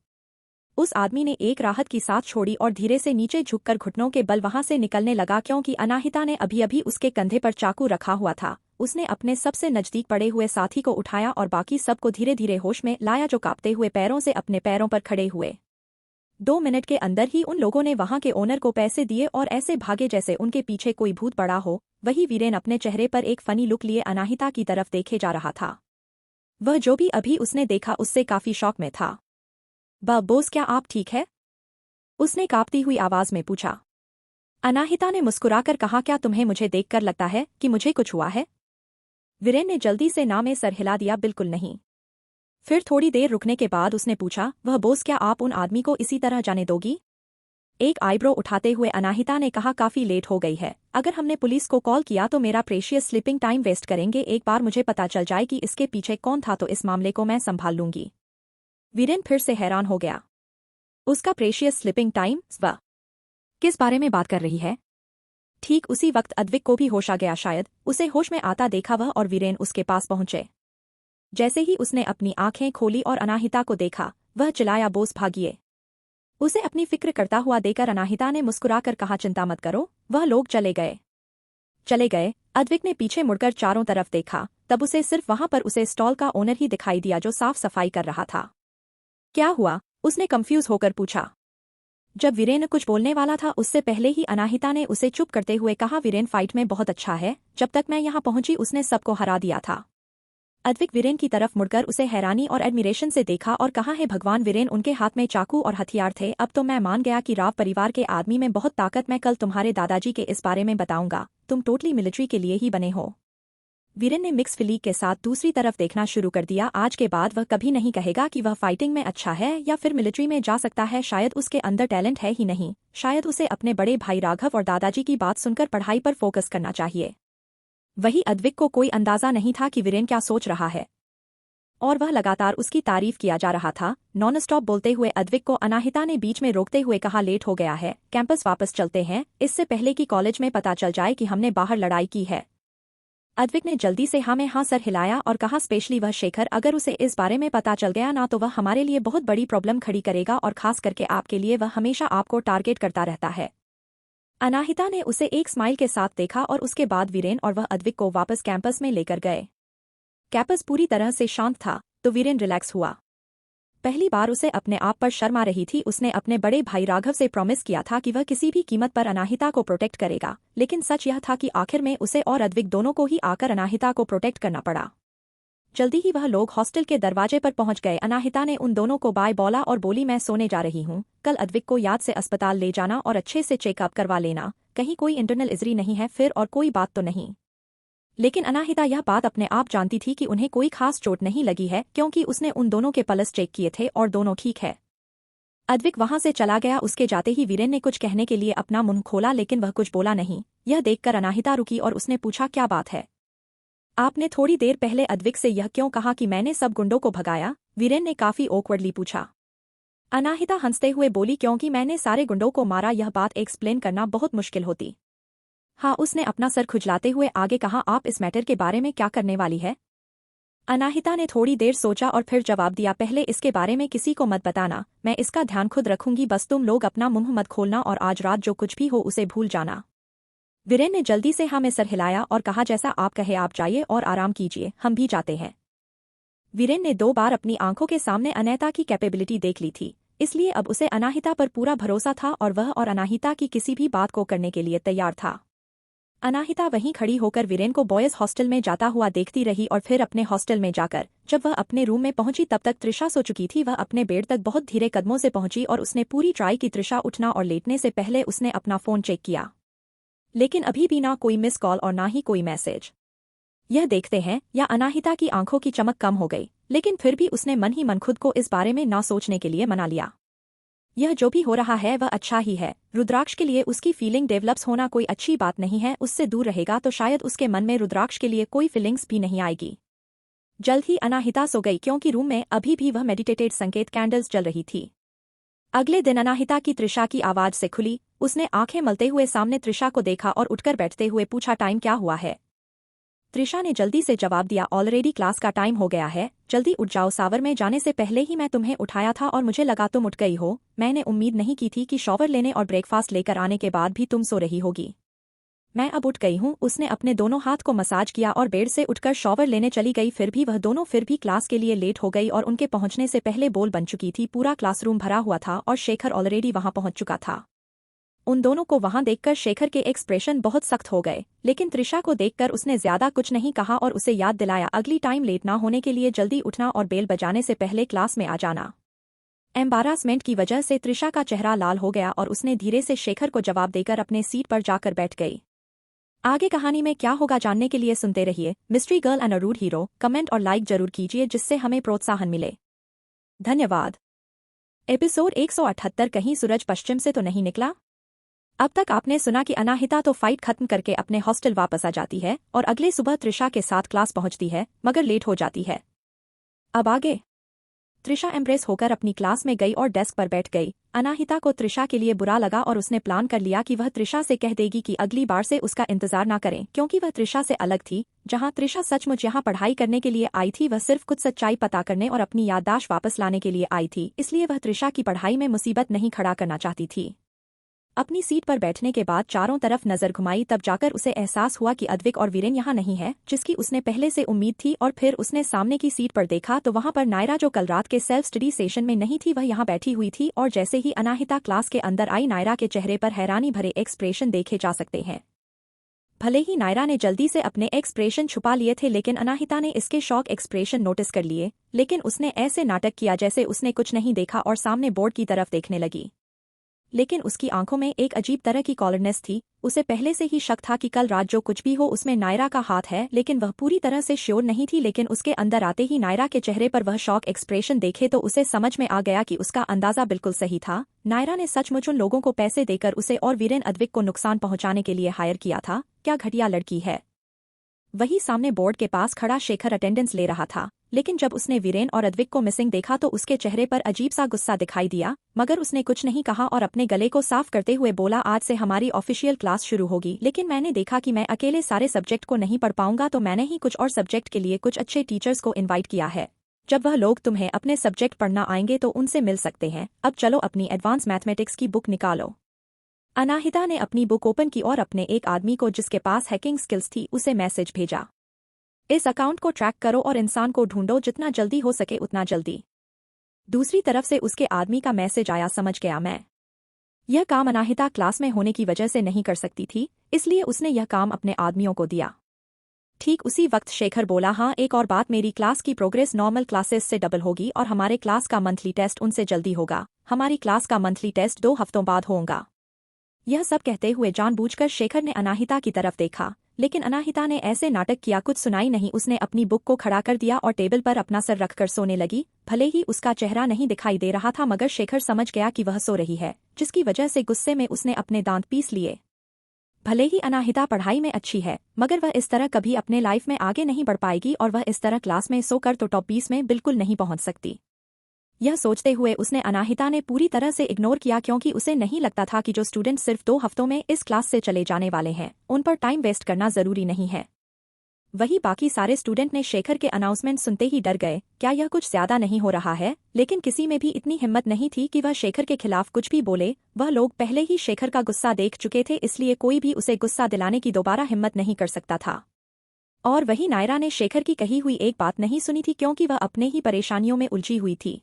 उस आदमी ने एक राहत की सांस छोड़ी और धीरे से नीचे झुककर घुटनों के बल वहां से निकलने लगा क्योंकि अनाहिता ने अभी अभी उसके कंधे पर चाकू रखा हुआ था। उसने अपने सबसे नजदीक पड़े हुए साथी को उठाया और बाकी सबको धीरे धीरे होश में लाया जो कांपते हुए पैरों से अपने पैरों पर खड़े हुए। 2 मिनट के अंदर ही उन लोगों ने वहां के ओनर को पैसे दिए और ऐसे भागे जैसे उनके पीछे कोई भूत पड़ा हो। वही वीरेन अपने चेहरे पर एक फनी लुक लिए अनाहिता की तरफ देखे जा रहा था। वह जो भी अभी उसने देखा उससे काफी शॉक में था। बोस, क्या आप ठीक है? उसने कांपती हुई आवाज में पूछा। अनाहिता ने मुस्कुराकर कहा, क्या तुम्हें मुझे देखकर लगता है कि मुझे कुछ हुआ है? वीरेन ने जल्दी से ना में सर हिला दिया, बिल्कुल नहीं। फिर थोड़ी देर रुकने के बाद उसने पूछा, वह बोस, क्या आप उन आदमी को इसी तरह जाने दोगी? एक आईब्रो उठाते हुए अनाहिता ने कहा, काफी लेट हो गई है, अगर हमने पुलिस को कॉल किया तो मेरा प्रेशियस स्लीपिंग टाइम वेस्ट करेंगे। एक बार मुझे पता चल जाए कि इसके पीछे कौन था तो इस मामले को मैं संभाल लूंगी। वीरेन फिर से हैरान हो गया। उसका प्रेशियस स्लीपिंग टाइम? वह किस बारे में बात कर रही है? ठीक उसी वक्त अद्विक को भी होश आ गया। शायद उसे होश में आता देखा वह और वीरेन उसके पास पहुंचे। जैसे ही उसने अपनी आंखें खोली और अनाहिता को देखा, वह चिल्लाया, बोस भागिए। उसे अपनी फिक्र करता हुआ देखकर अनाहिता ने मुस्कुराकर कहा, चिंता मत करो, वह लोग चले गए। चले गए? अद्विक ने पीछे मुड़कर चारों तरफ देखा, तब उसे सिर्फ वहां पर उसे स्टॉल का ओनर ही दिखाई दिया जो साफ सफाई कर रहा था। क्या हुआ? उसने कंफ्यूज होकर पूछा। जब वीरेन कुछ बोलने वाला था उससे पहले ही अनाहिता ने उसे चुप करते हुए कहा, वीरेन फाइट में बहुत अच्छा है, जब तक मैं यहाँ पहुंची उसने सबको हरा दिया था। अद्विक वीरेन की तरफ मुड़कर उसे हैरानी और एडमिरेशन से देखा और कहा, है भगवान, वीरेन उनके हाथ में चाकू और हथियार थे। अब तो मैं मान गया कि राव परिवार के आदमी में बहुत ताकत। मैं कल तुम्हारे दादाजी के इस बारे में बताऊंगा, तुम टोटली मिलिट्री के लिए ही बने हो। वीरेन ने मिक्स फीलिंग के साथ दूसरी तरफ देखना शुरू कर दिया। आज के बाद वह कभी नहीं कहेगा कि वह फाइटिंग में अच्छा है या फिर मिलिट्री में जा सकता है। शायद उसके अंदर टैलेंट है ही नहीं, शायद उसे अपने बड़े भाई राघव और दादाजी की बात सुनकर पढ़ाई पर फोकस करना चाहिए। वही अद्विक को कोई अंदाजा नहीं था कि वीरेन क्या सोच रहा है और वह लगातार उसकी तारीफ किया जा रहा था। नॉन स्टॉप बोलते हुए अद्विक को अनाहिता ने बीच में रोकते हुए कहा, लेट हो गया है, कैंपस वापस चलते हैं, इससे पहले कि कॉलेज में पता चल जाए कि हमने बाहर लड़ाई की है। अद्विक ने जल्दी से हाँ में हाँ सर हिलाया और कहा, स्पेशली वह शेखर, अगर उसे इस बारे में पता चल गया ना तो वह हमारे लिए बहुत बड़ी प्रॉब्लम खड़ी करेगा और खास करके आपके लिए। वह हमेशा आपको टारगेट करता रहता है। अनाहिता ने उसे एक स्माइल के साथ देखा और उसके बाद वीरेन और वह अद्विक को वापस कैंपस में लेकर गए। कैंपस पूरी तरह से शांत था तो वीरेन रिलैक्स हुआ। पहली बार उसे अपने आप पर शर्म आ रही थी। उसने अपने बड़े भाई राघव से प्रॉमिस किया था कि वह किसी भी कीमत पर अनाहिता को प्रोटेक्ट करेगा, लेकिन सच यह था कि आखिर में उसे और अद्विक दोनों को ही आकर अनाहिता को प्रोटेक्ट करना पड़ा। जल्दी ही वह लोग हॉस्टल के दरवाजे पर पहुंच गए। अनाहिता ने उन दोनों को बाय बोला और बोली, मैं सोने जा रही हूं, कल अद्विक को याद से अस्पताल ले जाना और अच्छे से चेकअप करवा लेना, कहीं कोई इंटरनल इंजरी नहीं है फिर और कोई बात तो नहीं। लेकिन अनाहिता यह बात अपने आप जानती थी कि उन्हें कोई खास चोट नहीं लगी है क्योंकि उसने उन दोनों के पल्स चेक किए थे और दोनों ठीक है। अद्विक वहां से चला गया। उसके जाते ही वीरेन ने कुछ कहने के लिए अपना मुंह खोला लेकिन वह कुछ बोला नहीं। यह देखकर अनाहिता रुकी और उसने पूछा, क्या बात है? आपने थोड़ी देर पहले अद्विक से यह क्यों कहा कि मैंने सब गुंडों को भगाया? वीरेन ने काफी ऑकवर्डली पूछा। अनाहिता हंसते हुए बोली, क्योंकि मैंने सारे गुंडों को मारा। यह बात एक्सप्लेन करना बहुत मुश्किल होती। हाँ, उसने अपना सर खुजलाते हुए आगे कहा, आप इस मैटर के बारे में क्या करने वाली है? अनाहिता ने थोड़ी देर सोचा और फिर जवाब दिया, पहले इसके बारे में किसी को मत बताना, मैं इसका ध्यान खुद रखूंगी, बस तुम लोग अपना मुंह मत खोलना और आज रात जो कुछ भी हो उसे भूल जाना। वीरेन ने जल्दी से हाँ में सर हिलाया और कहा, जैसा आप कहे आप जाइए और आराम कीजिए, हम भी जाते हैं। वीरेन ने 2 बार अपनी आंखों के सामने अनाहिता की कैपेबिलिटी देख ली थी, इसलिए अब उसे अनाहिता पर पूरा भरोसा था और वह और अनाहिता की किसी भी बात को करने के लिए तैयार था। अनाहिता वहीं खड़ी होकर वीरेन को बॉयज हॉस्टल में जाता हुआ देखती रही और फिर अपने हॉस्टल में जाकर जब वह अपने रूम में पहुंची तब तक त्रिशा सो चुकी थी। वह अपने बेड तक बहुत धीरे कदमों से पहुंची और उसने पूरी ट्राई की त्रिशा उठना और लेटने से पहले उसने अपना फोन चेक किया, लेकिन अभी भी ना कोई मिस कॉल और ना ही कोई मैसेज। यह देखते हैं या अनाहिता की आंखों की चमक कम हो गई, लेकिन फिर भी उसने मन ही मन खुद को इस बारे में ना सोचने के लिए मना लिया। यह जो भी हो रहा है वह अच्छा ही है। रुद्राक्ष के लिए उसकी फीलिंग डेवलप्स होना कोई अच्छी बात नहीं है। उससे दूर रहेगा तो शायद उसके मन में रुद्राक्ष के लिए कोई फीलिंग्स भी नहीं आएगी। जल्द ही अनाहिता सो गई क्योंकि रूम में अभी भी वह मेडिटेटेड संकेत कैंडल्स जल रही थी। अगले दिन अनाहिता की त्रिशा की आवाज से खुली। उसने आंखें मलते हुए सामने त्रिशा को देखा और उठकर बैठते हुए पूछा, टाइम क्या हुआ है? त्रिशा ने जल्दी से जवाब दिया, ऑलरेडी क्लास का टाइम हो गया है, जल्दी उठ जाओ। शावर में जाने से पहले ही मैं तुम्हें उठाया था और मुझे लगा तुम उठ गई हो। मैंने उम्मीद नहीं की थी कि शॉवर लेने और ब्रेकफास्ट लेकर आने के बाद भी तुम सो रही होगी। मैं अब उठ गई हूँ। उसने अपने दोनों हाथ को मसाज किया और बेड से उठकर शॉवर लेने चली गई। फिर भी वह दोनों फिर भी क्लास के लिए लेट हो गई और उनके पहुंचने से पहले बोल बन चुकी थी। पूरा क्लासरूम भरा हुआ था और शेखर ऑलरेडी वहां पहुंच चुका था। उन दोनों को वहां देखकर शेखर के एक्सप्रेशन बहुत सख्त हो गए, लेकिन त्रिशा को देखकर उसने ज्यादा कुछ नहीं कहा और उसे याद दिलाया अगली टाइम लेट ना होने के लिए जल्दी उठना और बेल बजाने से पहले क्लास में आ जाना। एम्बारासमेंट की वजह से त्रिशा का चेहरा लाल हो गया और उसने धीरे से शेखर को जवाब देकर अपने सीट पर जाकर बैठ गई। आगे कहानी में क्या होगा जानने के लिए सुनते रहिए mystery girl and a rude hero. Comment और लाइक जरूर कीजिए जिससे हमें प्रोत्साहन मिले। धन्यवाद। एपिसोड 178। कहीं सूरज पश्चिम से तो नहीं निकला? अब तक आपने सुना कि अनाहिता तो फाइट खत्म करके अपने हॉस्टल वापस आ जाती है और अगले सुबह त्रिशा के साथ क्लास पहुंचती है, मगर लेट हो जाती है। अब आगे त्रिशा एम्ब्रेस होकर अपनी क्लास में गई और डेस्क पर बैठ गई। अनाहिता को त्रिशा के लिए बुरा लगा और उसने प्लान कर लिया कि वह त्रिशा से कह देगी कि अगली बार से उसका इंतजार ना करें, क्योंकि वह त्रिशा से अलग थी। जहां त्रिशा सचमुच यहाँ पढ़ाई करने के लिए आई थी, वह सिर्फ कुछ सच्चाई पता करने और अपनी याददाश्त वापस लाने के लिए आई थी। इसलिए वह त्रिशा की पढ़ाई में मुसीबत नहीं खड़ा करना चाहती थी। अपनी सीट पर बैठने के बाद चारों तरफ नजर घुमाई, तब जाकर उसे एहसास हुआ कि अद्विक और वीरेन यहाँ नहीं है, जिसकी उसने पहले से उम्मीद थी। और फिर उसने सामने की सीट पर देखा तो वहाँ पर नायरा, जो कल रात के सेल्फ स्टडी सेशन में नहीं थी, वह यहाँ बैठी हुई थी। और जैसे ही अनाहिता क्लास के अंदर आई, नायरा के चेहरे पर हैरानी भरे एक्सप्रेशन देखे जा सकते हैं। भले ही नायरा ने जल्दी से अपने एक्सप्रेशन छुपा लिए थे, लेकिन अनाहिता ने इसके शॉक एक्सप्रेशन नोटिस कर लिए। लेकिन उसने ऐसे नाटक किया जैसे उसने कुछ नहीं देखा और सामने बोर्ड की तरफ देखने लगी। लेकिन उसकी आंखों में एक अजीब तरह की कॉलरनेस थी। उसे पहले से ही शक था कि कल रात जो कुछ भी हो उसमें नायरा का हाथ है, लेकिन वह पूरी तरह से श्योर नहीं थी। लेकिन उसके अंदर आते ही नायरा के चेहरे पर वह शॉक एक्सप्रेशन देखे तो उसे समझ में आ गया कि उसका अंदाजा बिल्कुल सही था। नायरा ने सचमुच उन लोगों को पैसे देकर उसे और वीरेन अद्विक को नुकसान पहुंचाने के लिए हायर किया था। क्या घटिया लड़की है। वही सामने बोर्ड के पास खड़ा शेखर अटेंडेंस ले रहा था, लेकिन जब उसने वीरेन और अद्विक को मिसिंग देखा तो उसके चेहरे पर अजीब सा गुस्सा दिखाई दिया, मगर उसने कुछ नहीं कहा और अपने गले को साफ करते हुए बोला, आज से हमारी ऑफिशियल क्लास शुरू होगी, लेकिन मैंने देखा कि मैं अकेले सारे सब्जेक्ट को नहीं पढ़ पाऊंगा, तो मैंने ही कुछ और सब्जेक्ट के लिए कुछ अच्छे टीचर्स को इन्वाइट किया है। जब वह लोग तुम्हें अपने सब्जेक्ट पढ़ना आएंगे तो उनसे मिल सकते हैं। अब चलो अपनी एडवांस मैथमेटिक्स की बुक निकालो। अनाहिता ने अपनी बुक ओपन की और अपने एक आदमी को, जिसके पास हैकिंग स्किल्स थी, उसे मैसेज भेजा, इस अकाउंट को ट्रैक करो और इंसान को ढूंढो, जितना जल्दी हो सके उतना जल्दी। दूसरी तरफ से उसके आदमी का मैसेज आया, समझ गया मैं। यह काम अनाहिता क्लास में होने की वजह से नहीं कर सकती थी, इसलिए उसने यह काम अपने आदमियों को दिया। ठीक उसी वक्त शेखर बोला, हाँ एक और बात, मेरी क्लास की प्रोग्रेस नॉर्मल क्लासेस से डबल होगी और हमारे क्लास का मंथली टेस्ट उनसे जल्दी होगा। हमारी क्लास का मंथली टेस्ट 2 हफ्तों बाद होगा। यह सब कहते हुए जानबूझकर शेखर ने अनाहिता की तरफ देखा, लेकिन अनाहिता ने ऐसे नाटक किया कुछ सुनाई नहीं। उसने अपनी बुक को खड़ा कर दिया और टेबल पर अपना सर रखकर सोने लगी। भले ही उसका चेहरा नहीं दिखाई दे रहा था, मगर शेखर समझ गया कि वह सो रही है, जिसकी वजह से गुस्से में उसने अपने दांत पीस लिए। भले ही अनाहिता पढ़ाई में अच्छी है, मगर वह इस तरह कभी अपने लाइफ में आगे नहीं बढ़ पाएगी और वह इस तरह क्लास में सोकर तो टॉप 20 में बिल्कुल नहीं पहुंच सकती। यह सोचते हुए उसने अनाहिता ने पूरी तरह से इग्नोर किया, क्योंकि उसे नहीं लगता था कि जो स्टूडेंट सिर्फ 2 हफ्तों में इस क्लास से चले जाने वाले हैं, उन पर टाइम वेस्ट करना जरूरी नहीं है। वही बाकी सारे स्टूडेंट ने शेखर के अनाउंसमेंट सुनते ही डर गए। क्या यह कुछ ज्यादा नहीं हो रहा है? लेकिन किसी में भी इतनी हिम्मत नहीं थी कि वह शेखर के खिलाफ कुछ भी बोले। वह लोग पहले ही शेखर का गुस्सा देख चुके थे, इसलिए कोई भी उसे गुस्सा दिलाने की दोबारा हिम्मत नहीं कर सकता था। और वही नायरा ने शेखर की कही हुई एक बात नहीं सुनी थी, क्योंकि वह अपने ही परेशानियों में उलझी हुई थी।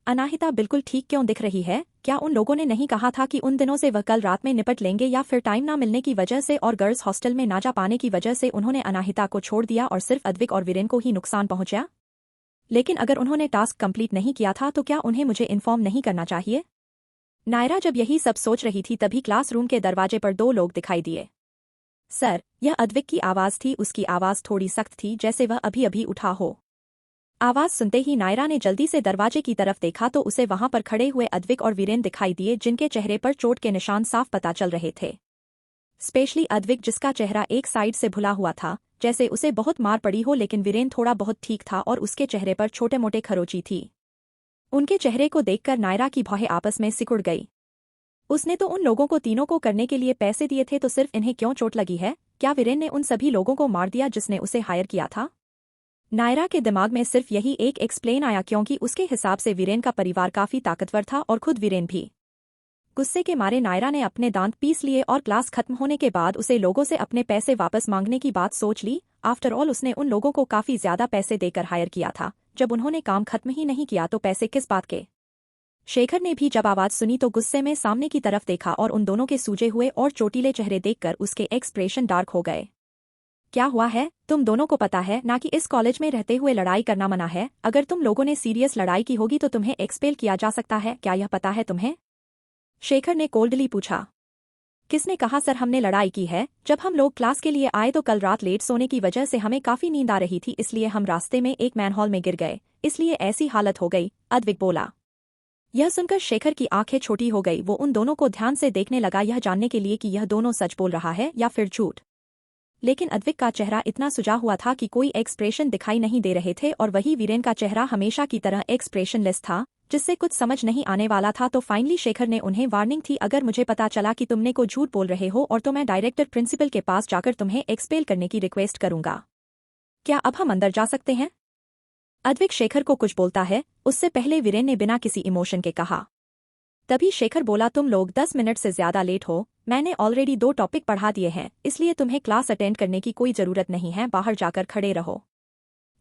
अनाहिता बिल्कुल ठीक क्यों दिख रही है? क्या उन लोगों ने नहीं कहा था कि उन दिनों से वह कल रात में निपट लेंगे, या फिर टाइम ना मिलने की वजह से और गर्ल्स हॉस्टल में ना जा पाने की वजह से उन्होंने अनाहिता को छोड़ दिया और सिर्फ अद्विक और वीरेन को ही नुकसान पहुंचा? लेकिन अगर उन्होंने टास्क कंप्लीट नहीं किया था तो क्या उन्हें मुझे इन्फॉर्म नहीं करना चाहिए? नायरा जब यही सब सोच रही थी तभी क्लासरूम के दरवाजे पर दो लोग दिखाई दिए। सर, यह अद्विक की आवाज थी। उसकी आवाज थोड़ी सख्त थी, जैसे वह अभी अभी उठा हो। आवाज सुनते ही नायरा ने जल्दी से दरवाजे की तरफ देखा तो उसे वहां पर खड़े हुए अद्विक और वीरेन दिखाई दिए, जिनके चेहरे पर चोट के निशान साफ पता चल रहे थे। स्पेशली अद्विक, जिसका चेहरा एक साइड से भुला हुआ था, जैसे उसे बहुत मार पड़ी हो, लेकिन वीरेन थोड़ा बहुत ठीक था और उसके चेहरे पर छोटे मोटे खरोंची थी। उनके चेहरे को देखकर नायरा की भौहें आपस में सिकुड़ गई। उसने तो उन लोगों को तीनों को करने के लिए पैसे दिए थे, तो सिर्फ इन्हें क्यों चोट लगी है? क्या वीरेन ने उन सभी लोगों को मार दिया जिसने उसे हायर किया था? नायरा के दिमाग में सिर्फ यही एक एक्सप्लेन आया, क्योंकि उसके हिसाब से वीरेन का परिवार काफी ताकतवर था और खुद वीरेन भी। गुस्से के मारे नायरा ने अपने दांत पीस लिए और क्लास खत्म होने के बाद उसे लोगों से अपने पैसे वापस मांगने की बात सोच ली। आफ्टर ऑल उसने उन लोगों को काफी ज्यादा पैसे देकर हायर किया था। जब उन्होंने काम खत्म ही नहीं किया तो पैसे किस बात के? शेखर ने भी जब आवाज सुनी तो गुस्से में सामने की तरफ देखा और उन दोनों के सूजे हुए और चोटीले चेहरे देखकर उसके एक्सप्रेशन डार्क हो गए। क्या हुआ है? तुम दोनों को पता है ना कि इस कॉलेज में रहते हुए लड़ाई करना मना है। अगर तुम लोगों ने सीरियस लड़ाई की होगी तो तुम्हें एक्सपेल किया जा सकता है। क्या यह पता है तुम्हें? शेखर ने कोल्डली पूछा। किसने कहा सर हमने लड़ाई की है? जब हम लोग क्लास के लिए आए तो कल रात लेट सोने की वजह से हमें काफी नींद आ रही थी, इसलिए हम रास्ते में एक मैनहॉल में गिर गए, इसलिए ऐसी हालत हो गई, अद्विक बोला। यह सुनकर शेखर की आंखें छोटी हो गई। वो उन दोनों को ध्यान से देखने लगा, यह जानने के लिए कि यह दोनों सच बोल रहा है या फिर झूठ। लेकिन अद्विक का चेहरा इतना सुजा हुआ था कि कोई एक्सप्रेशन दिखाई नहीं दे रहे थे, और वही वीरेन का चेहरा हमेशा की तरह एक्सप्रेशनलेस था, जिससे कुछ समझ नहीं आने वाला था। तो फाइनली शेखर ने उन्हें वार्निंग थी, अगर मुझे पता चला कि तुमने को झूठ बोल रहे हो और तो मैं डायरेक्टर प्रिंसिपल के पास जाकर तुम्हें एक्सपेल करने की रिक्वेस्ट करूंगा। क्या अब हम अंदर जा सकते हैं? अद्विक शेखर को कुछ बोलता है उससे पहले वीरेन ने बिना किसी इमोशन के कहा। तभी शेखर बोला, तुम लोग 10 मिनट से ज्यादा लेट हो। मैंने ऑलरेडी 2 टॉपिक पढ़ा दिए हैं, इसलिए तुम्हें क्लास अटेंड करने की कोई जरूरत नहीं है, बाहर जाकर खड़े रहो।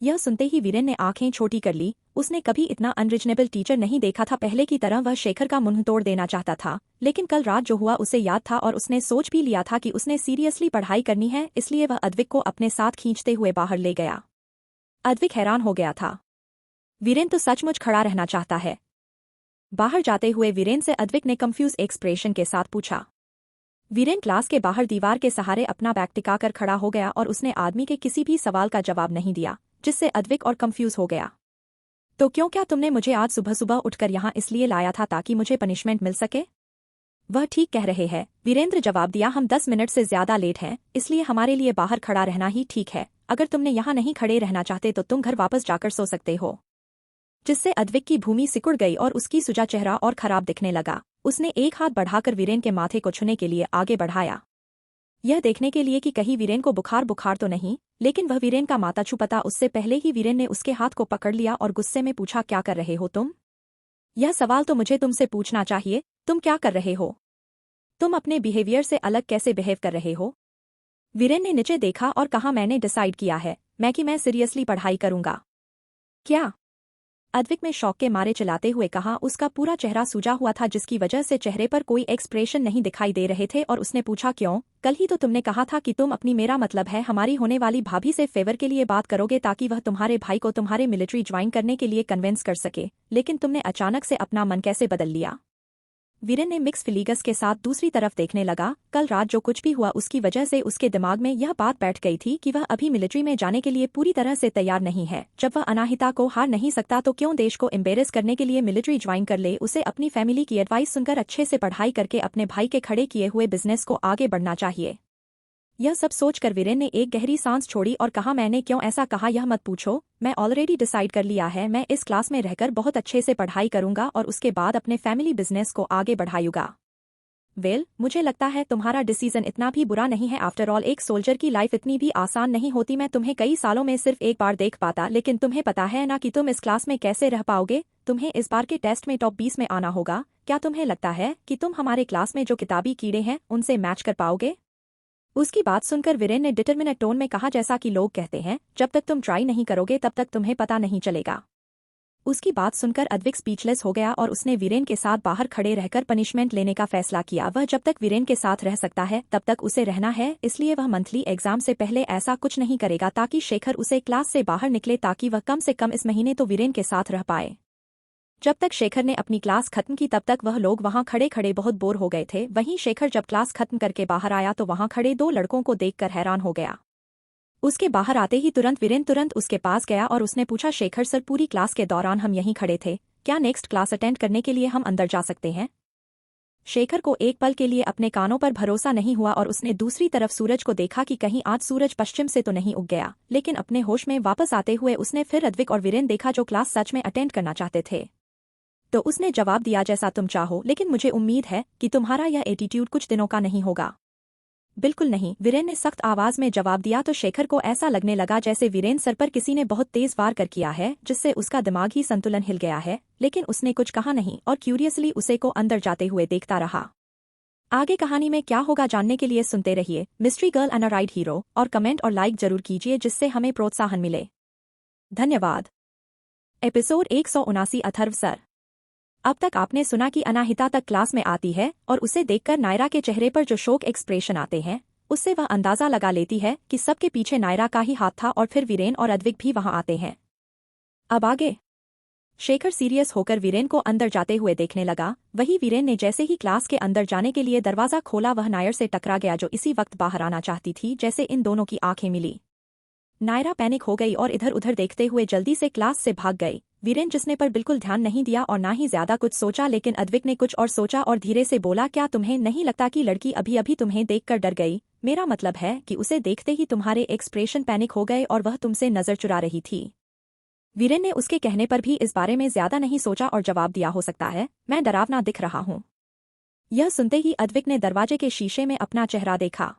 यह सुनते ही वीरेन ने आंखें छोटी कर ली। उसने कभी इतना अनरिजनेबल टीचर नहीं देखा था। पहले की तरह वह शेखर का मुंह तोड़ देना चाहता था, लेकिन कल रात जो हुआ उसे याद था और उसने सोच भी लिया था कि उसने सीरियसली पढ़ाई करनी है, इसलिए वह अद्विक को अपने साथ खींचते हुए बाहर ले गया। अद्विक हैरान हो गया था। वीरेन तो सचमुच खड़ा रहना चाहता है। बाहर जाते हुए वीरेन से अद्विक ने कंफ्यूज एक्सप्रेशन के साथ पूछा। वीरेन क्लास के बाहर दीवार के सहारे अपना बैग टिकाकर खड़ा हो गया और उसने आदमी के किसी भी सवाल का जवाब नहीं दिया, जिससे अद्विक और कंफ्यूज हो गया। तो क्यों, क्या तुमने मुझे आज सुबह सुबह उठकर यहाँ इसलिए लाया था ताकि मुझे पनिशमेंट मिल सके? वह ठीक कह रहे हैं, वीरेंद्र जवाब दिया। हम 10 मिनट से ज्यादा लेट हैं, इसलिए हमारे लिए बाहर खड़ा रहना ही ठीक है। अगर तुमने यहाँ नहीं खड़े रहना चाहते तो तुम घर वापस जाकर सो सकते हो। जिससे अद्विक की भूमि सिकुड़ गई और उसकी सुजा चेहरा और खराब दिखने लगा। उसने एक हाथ बढ़ाकर वीरेन के माथे को छूने के लिए आगे बढ़ाया, यह देखने के लिए कि कहीं वीरेन को बुखार तो नहीं, लेकिन वह वीरेन का माथा छू पता उससे पहले ही वीरेन ने उसके हाथ को पकड़ लिया और गुस्से में पूछा, क्या कर रहे हो तुम? यह सवाल तो मुझे तुमसे पूछना चाहिए, तुम क्या कर रहे हो? तुम अपने बिहेवियर से अलग कैसे बिहेव कर रहे हो? वीरेन ने नीचे देखा और कहा, मैंने डिसाइड किया है मैं सीरियसली पढ़ाई करूंगा। क्या? अद्विक में शौक के मारे चिल्लाते हुए कहा। उसका पूरा चेहरा सूजा हुआ था, जिसकी वजह से चेहरे पर कोई एक्सप्रेशन नहीं दिखाई दे रहे थे, और उसने पूछा, क्यों? कल ही तो तुमने कहा था कि तुम अपनी, मेरा मतलब है हमारी होने वाली भाभी से फेवर के लिए बात करोगे ताकि वह तुम्हारे भाई को तुम्हारे मिलिट्री ज्वाइन करने के लिए कन्विंस कर सके, लेकिन तुमने अचानक से अपना मन कैसे बदल लिया? वीरेन ने मिक्स फीलिंग्स के साथ दूसरी तरफ देखने लगा। कल रात जो कुछ भी हुआ उसकी वजह से उसके दिमाग में यह बात बैठ गई थी कि वह अभी मिलिट्री में जाने के लिए पूरी तरह से तैयार नहीं है। जब वह अनाहिता को हार नहीं सकता तो क्यों देश को एम्बेरस करने के लिए मिलिट्री ज्वाइन कर ले? उसे अपनी फैमिली की एडवाइस सुनकर अच्छे से पढ़ाई करके अपने भाई के खड़े किए हुए बिजनेस को आगे बढ़ना चाहिए। यह सब सोचकर वीरेन ने एक गहरी सांस छोड़ी और कहा, मैंने क्यों ऐसा कहा यह मत पूछो, मैं ऑलरेडी डिसाइड कर लिया है। मैं इस क्लास में रहकर बहुत अच्छे से पढ़ाई करूंगा और उसके बाद अपने फैमिली बिजनेस को आगे बढ़ाऊंगा। वेल, मुझे लगता है तुम्हारा डिसीजन इतना भी बुरा नहीं है। आफ्टर ऑल एक सोल्जर की लाइफ इतनी भी आसान नहीं होती। मैं तुम्हें कई सालों में सिर्फ एक बार देख पाता, लेकिन तुम्हें पता है ना कि तुम इस क्लास में कैसे रह पाओगे। तुम्हें इस बार के टेस्ट में टॉप 20 में आना होगा। क्या तुम्हें लगता है कि तुम हमारे क्लास में जो किताबी कीड़े हैं उनसे मैच कर पाओगे? उसकी बात सुनकर वीरेन ने डिटरमिनेट टोन में कहा, जैसा कि लोग कहते हैं, जब तक तुम ट्राई नहीं करोगे तब तक तुम्हें पता नहीं चलेगा। उसकी बात सुनकर अद्विक स्पीचलेस हो गया और उसने वीरेन के साथ बाहर खड़े रहकर पनिशमेंट लेने का फैसला किया। वह जब तक वीरेन के साथ रह सकता है तब तक उसे रहना है, इसलिए वह मंथली एग्जाम से पहले ऐसा कुछ नहीं करेगा ताकि शेखर उसे क्लास से बाहर निकले, ताकि वह कम से कम इस महीने तो वीरेन के साथ रह पाए। जब तक शेखर ने अपनी क्लास खत्म की तब तक वह लोग वहां खड़े खड़े बहुत बोर हो गए थे। वहीं शेखर जब क्लास खत्म करके बाहर आया तो वहां खड़े दो लड़कों को देखकर हैरान हो गया। उसके बाहर आते ही वीरेन तुरंत उसके पास गया और उसने पूछा, शेखर सर, पूरी क्लास के दौरान हम यहीं खड़े थे, क्या नेक्स्ट क्लास अटेंड करने के लिए हम अंदर जा सकते हैं? शेखर को एक पल के लिए अपने कानों पर भरोसा नहीं हुआ और उसने दूसरी तरफ सूरज को देखा कि कहीं आज सूरज पश्चिम से तो नहीं उग गया। लेकिन अपने होश में वापस आते हुए उसने फिर अद्विक और वीरेन देखा जो क्लास सच में अटेंड करना चाहते थे। तो उसने जवाब दिया, जैसा तुम चाहो, लेकिन मुझे उम्मीद है कि तुम्हारा यह एटीट्यूड कुछ दिनों का नहीं होगा। बिल्कुल नहीं, वीरेन ने सख्त आवाज में जवाब दिया। तो शेखर को ऐसा लगने लगा जैसे वीरेन सर पर किसी ने बहुत तेज वार कर किया है, जिससे उसका दिमाग ही संतुलन हिल गया है। लेकिन उसने कुछ कहा नहीं और क्यूरियसली उसे को अंदर जाते हुए देखता रहा। आगे कहानी में क्या होगा जानने के लिए सुनते रहिए mystery girl and a ride hero, और कमेंट और लाइक जरूर कीजिए जिससे हमें प्रोत्साहन मिले। धन्यवाद। एपिसोड 179। अथर्व सर। अब तक आपने सुना कि अनाहिता तक क्लास में आती है और उसे देखकर नायरा के चेहरे पर जो शोक एक्सप्रेशन आते हैं, उससे वह अंदाजा लगा लेती है कि सबके पीछे नायरा का ही हाथ था। और फिर वीरेन और अद्विक भी वहां आते हैं। अब आगे शेखर सीरियस होकर वीरेन को अंदर जाते हुए देखने लगा। वही वीरेन ने जैसे ही क्लास के अंदर जाने के लिए दरवाजा खोला, वह नायर से टकरा गया जो इसी वक्त बाहर आना चाहती थी। जैसे इन दोनों की आंखें मिली, नायरा पैनिक हो गई और इधर उधर देखते हुए जल्दी से क्लास से भाग गई। वीरेन जिसने पर बिल्कुल ध्यान नहीं दिया और ना ही ज्यादा कुछ सोचा, लेकिन अद्विक ने कुछ और सोचा और धीरे से बोला, क्या तुम्हें नहीं लगता कि लड़की अभी अभी तुम्हें देखकर डर गई? मेरा मतलब है कि उसे देखते ही तुम्हारे एक्सप्रेशन पैनिक हो गए और वह तुमसे नजर चुरा रही थी। वीरेन ने उसके कहने पर भी इस बारे में ज्यादा नहीं सोचा और जवाब दिया, हो सकता है मैं डरावना दिख रहा हूं। यह सुनते ही अद्विक ने दरवाजे के शीशे में अपना चेहरा देखा।